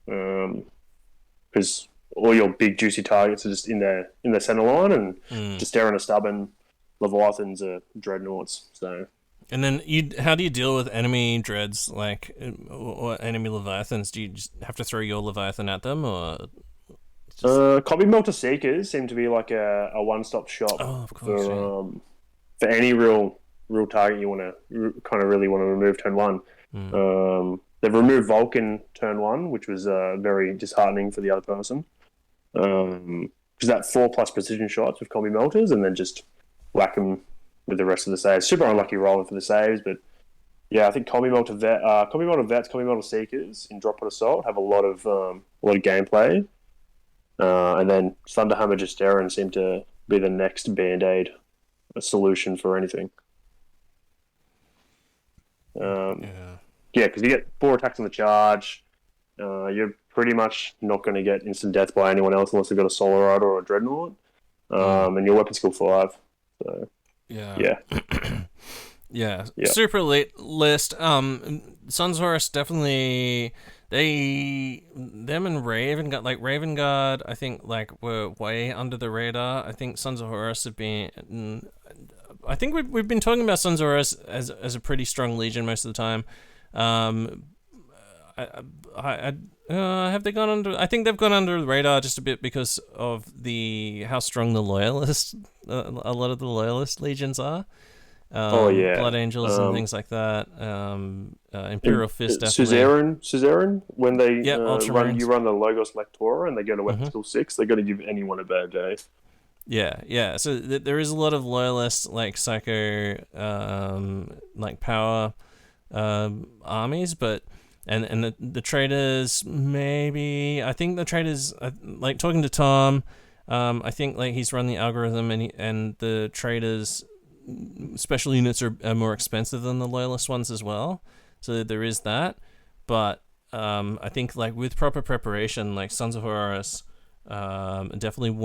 because all your big juicy targets are just in the center line, and Justarin are stubborn, Leviathans are dreadnoughts. So. And then how do you deal with enemy dreads, like, or enemy Leviathans? Do you just have to throw your Leviathan at them, or? Copy Melter Seekers seem to be like a one-stop shop for any real target you want to kind of really want to remove turn 1. They've removed Vulcan turn 1, which was very disheartening for the other person. Because that 4+ precision shots with combi melters, and then just whack them with the rest of the saves. Super unlucky rolling for the saves, but yeah, I think combi melter vets, combi melter seekers in drop pod assault have a lot of gameplay. And then Thunderhammer Justarin seem to be the next band-aid solution for anything. Because you get 4 attacks on the charge. You're pretty much not going to get instant death by anyone else unless they've got a Solar Rider or a Dreadnought. And your weapon skill 5. So yeah. Super elite list. Sons of Horus definitely. Them and Raven Guard, I think, like, were way under the radar. I think Sons of Horus have been. I think we've been talking about Sons of Horus as a pretty strong legion most of the time. Have they gone under? I think they've gone under the radar just a bit because of how strong the loyalists, a lot of the loyalist legions are. Blood Angels and things like that. Imperial Fist, definitely. Suzerain, when they you run the Logos Lectora and they go to weapon skill 6, they're going to give anyone a bad day. Yeah. So there is a lot of loyalist, like psycho, like power armies, but and the traders, maybe. I think the traders, like talking to Tom, I think like he's run the algorithm, and the traders. Special units are more expensive than the loyalist ones as well. So there is that. But I think like with proper preparation, like Sons of Horus, definitely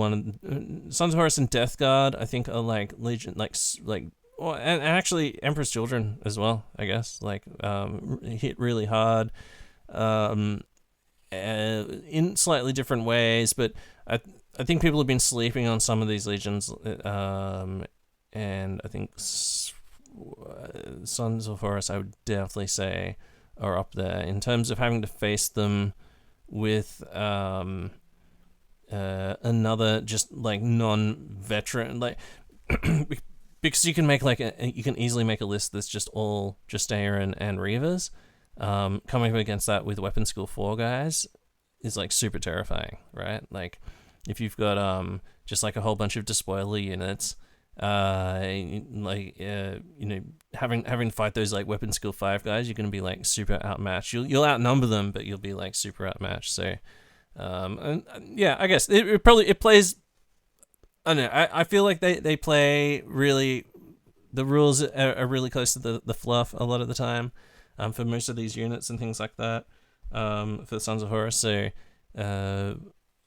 Sons of Horus and Death Guard, I think are like Legion, well, and actually Emperor's Children as well, I guess, like hit really hard in slightly different ways, but I think people have been sleeping on some of these legions, and I think Sons of Horus, I would definitely say, are up there in terms of having to face them with another just like non-veteran, like because you can make you can easily make a list that's just all Justaerin and Reavers. Coming up against that with Weapon Skill 4 guys is like super terrifying, right? Like if you've got just like a whole bunch of despoiler units, having to fight those like Weapon Skill 5 guys, you're gonna be like super outmatched. You'll outnumber them, but you'll be like super outmatched. So I guess it plays. I don't know. I feel like they play really. The rules are really close to the fluff a lot of the time, for most of these units and things like that. For the Sons of Horus, so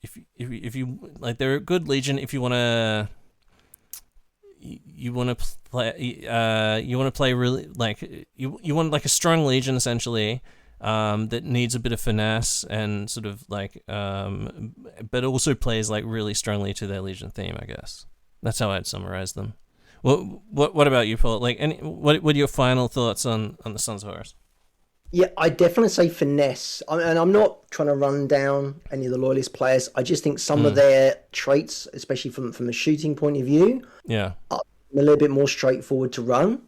if you like, they're a good legion if you wanna. You want to play really like you want like a strong legion essentially, that needs a bit of finesse and sort of like but also plays like really strongly to their legion theme. I guess that's how I'd summarize them. What about you, Paul? Like, what are your final thoughts on the Sons of Horus? Yeah, I definitely say finesse. And I'm not trying to run down any of the loyalist players. I just think some of their traits, especially from a shooting point of view, are a little bit more straightforward to run.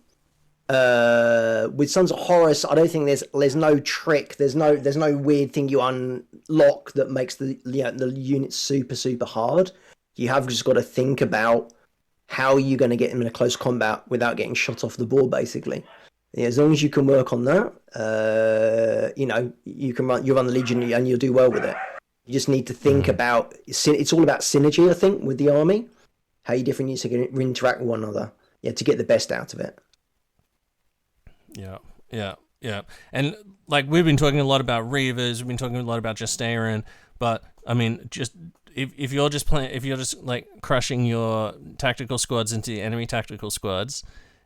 With Sons of Horus, I don't think there's no trick. There's no weird thing you unlock that makes the unit super, super hard. You have just got to think about how you're going to get them in a close combat without getting shot off the board, basically. Yeah, as long as you can work on that, you run the Legion and you'll do well with it. You just need to think about it's all about synergy, I think, with the army, how your different units are going to interact with one another, to get the best out of it. Yeah. And like we've been talking a lot about Reavers, we've been talking a lot about Justaerin, but I mean, just if you're just like crushing your tactical squads into the enemy tactical squads.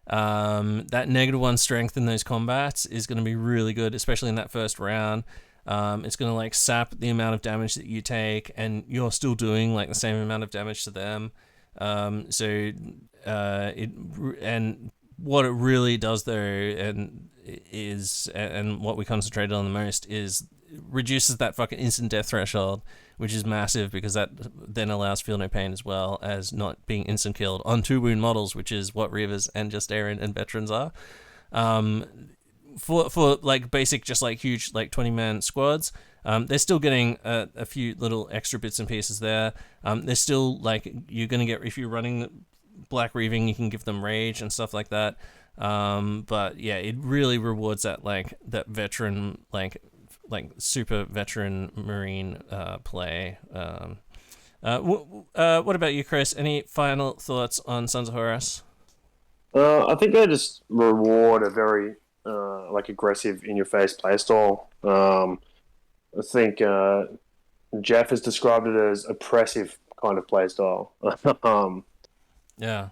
That -1 strength in those combats is going to be really good, especially in that first round. It's going to like sap the amount of damage that you take, and you're still doing like the same amount of damage to them. And what it really does though, and what we concentrated on the most is reduces that fucking instant death threshold, which is massive because that then allows Feel No Pain as well as not being instant killed on 2 wound models, which is what Reavers and Justaerin and Veterans are. For like basic, just like huge like 20-man squads, they're still getting a few little extra bits and pieces there. They're still like, you're gonna get, if you're running Black Reaving, you can give them rage and stuff like that. But yeah, it really rewards that veteran like super veteran Marine play. What about you, Chris? Any final thoughts on Sons of Horus? I think they just reward a very aggressive in-your-face playstyle. I think Jeff has described it as oppressive kind of playstyle. Yeah,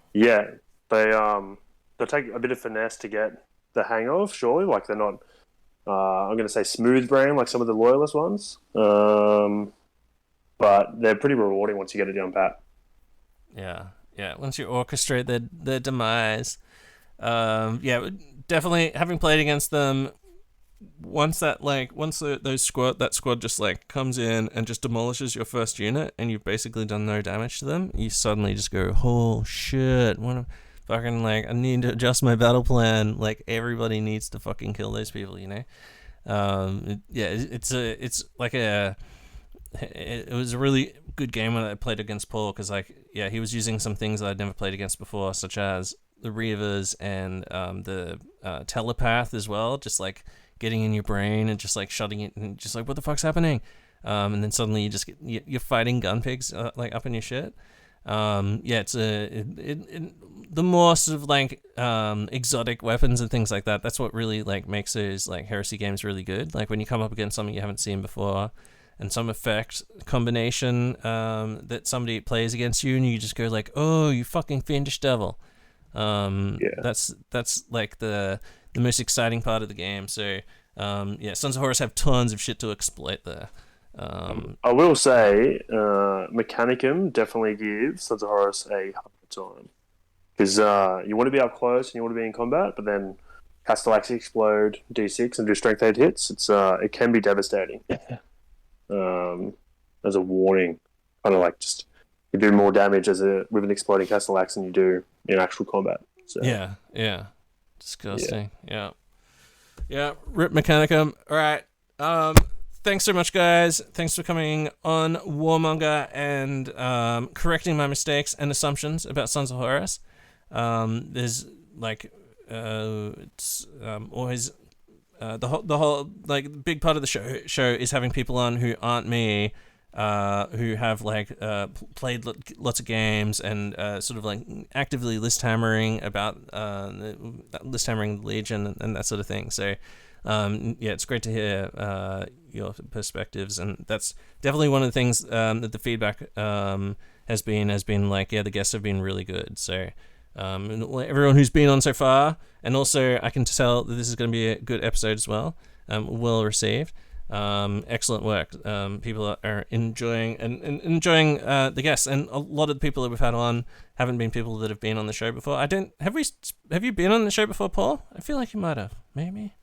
they take a bit of finesse to get the hang of. Surely, like they're not. I'm going to say smooth brain like some of the loyalist ones, but they're pretty rewarding once you get it down pat. Yeah. Once you orchestrate their demise, definitely having played against them. Once that squad just like comes in and just demolishes your first unit, and you've basically done no damage to them, you suddenly just go, oh shit! Fucking like, I need to adjust my battle plan. Like everybody needs to fucking kill those people, you know. It was a really good game when I played against Paul, because he was using some things that I'd never played against before, such as the Reavers and the telepath as well, just like getting in your brain and just like shutting it and just like, what the fuck's happening? And then suddenly you're fighting gun pigs like up in your shit. It's the more sort of like exotic weapons and things like that. That's what really like makes those like heresy games really good. Like when you come up against something you haven't seen before, and some effect combination that somebody plays against you, and you just go like, "Oh, you fucking fiendish devil!" That's like the most exciting part of the game. So Sons of Horus have tons of shit to exploit there. I will say, Mechanicum definitely gives Sons of Horus a hard time. Because you want to be up close and you want to be in combat, but then Castellax explode D6 and do strength 8 hits. It can be devastating. As a warning, kind of like just you do more damage with an exploding Castellax than you do in actual combat. So. Yeah. Disgusting. Yeah. Rip Mechanicum. All right. Thanks so much, guys. Thanks for coming on Warmonger and correcting my mistakes and assumptions about Sons of Horus. There's like it's always the whole like big part of the show is having people on who aren't me, who have like played lots of games and sort of like actively list hammering the Legion and that sort of thing. So it's great to hear your perspectives, and that's definitely one of the things that the feedback has been like, the guests have been really good. So everyone who's been on so far, and also I can tell that this is going to be a good episode as well, well received. Excellent work. People are enjoying the guests, and a lot of the people that we've had on haven't been people that have been on the show before. Have you been on the show before, Paul? I feel like you might have, maybe.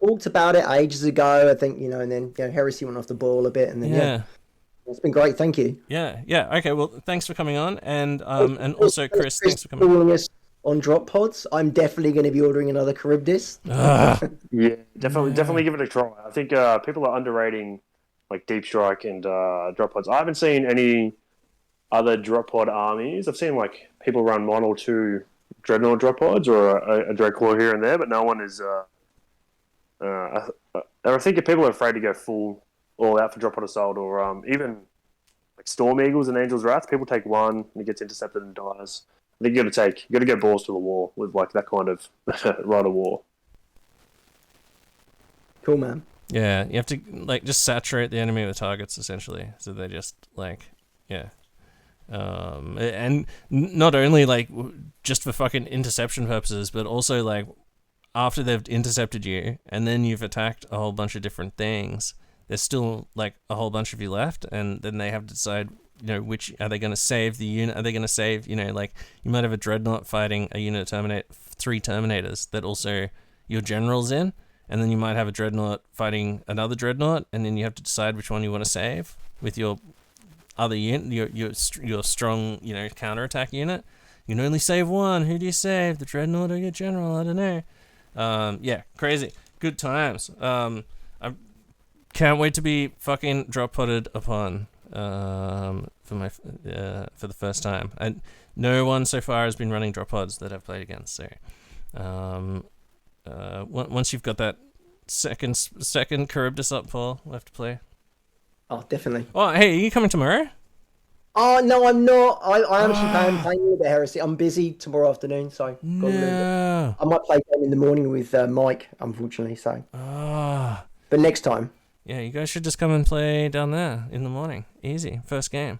Talked about it ages ago, I think, and then Heresy went off the ball a bit, and then it's been great. Thank you. Yeah. Okay. Well, thanks for coming on, and also Chris, thanks for coming. On drop pods, I'm definitely going to be ordering another Charybdis. Yeah, definitely give it a try. I think people are underrating like Deep Strike and drop pods. I haven't seen any other drop pod armies. I've seen like people run 1 or 2 Dreadnought drop pods or a Dreadclaw here and there, but no one is. I think if people are afraid to go full all out for drop pod assault, or even like Storm Eagles and Angel's Wrath, people take one and it gets intercepted and dies. I think you got to go balls to the wall with like that kind of rite of war. Cool, man. Yeah, you have to like just saturate the enemy with targets essentially, so they just like and not only like just for fucking interception purposes, but also like after they've intercepted you and then you've attacked a whole bunch of different things, there's still like a whole bunch of you left, and then they have to decide, which are they going to save the unit? Are they going to save, like you might have a Dreadnought fighting a unit of 3 Terminators that also your general's in, and then you might have a Dreadnought fighting another Dreadnought, and then you have to decide which one you want to save with your other unit, your strong, counterattack unit. You can only save one. Who do you save? The Dreadnought or your general? I don't know. Crazy. Good times. I can't wait to be fucking drop potted upon for the first time. And no one so far has been running drop pods that I've played against. So once you've got that second Charybdis up, Paul, we'll have to play. Oh, definitely. Oh, hey, are you coming tomorrow? Oh, no, I'm not. I actually playing with the Heresy. I'm busy tomorrow afternoon, so I might play game in the morning with Mike, unfortunately. So, but next time. Yeah, you guys should just come and play down there in the morning. Easy, first game.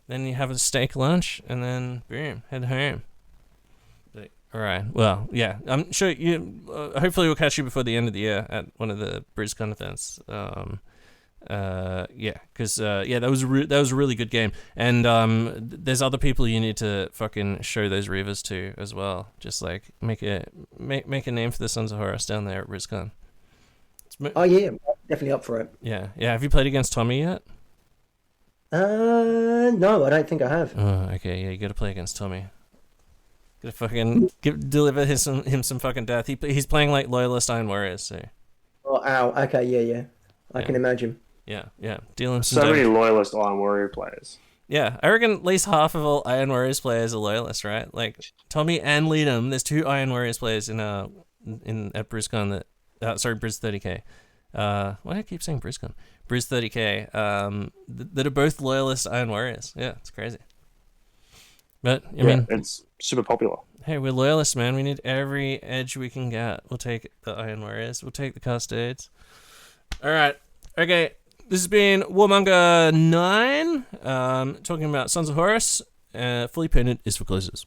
Then you have a steak lunch, and then boom, head home. All right. Well, yeah, I'm sure you. Hopefully, we'll catch you before the end of the year at one of the BrizCon events. Because that was a really good game, and there's other people you need to fucking show those Reavers to as well. Just like make a name for the Sons of Horus down there at BrizCon. Oh yeah, definitely up for it. Yeah. Have you played against Tommy yet? No, I don't think I have. Oh, okay. Yeah, you got to play against Tommy. Gotta fucking deliver him some fucking death. He's playing like loyalist Iron Warriors. So. Oh, ow. Okay, yeah. I can imagine. Yeah. Dealing so many loyalist Iron Warrior players. Yeah, I reckon at least half of all Iron Warriors players are loyalists, right? Like Tommy and Leadham. There's 2 Iron Warriors players at BrizCon that. Briz 30k. Why do I keep saying BrizCon? Briz 30k. That are both loyalist Iron Warriors. Yeah, it's crazy. But I mean, it's super popular. hey, we're loyalists, man. We need every edge we can get. We'll take the Iron Warriors. We'll take the Custades. All right. Okay. This has been Warmonger 9, talking about Sons of Horus. Fully painted is for closers.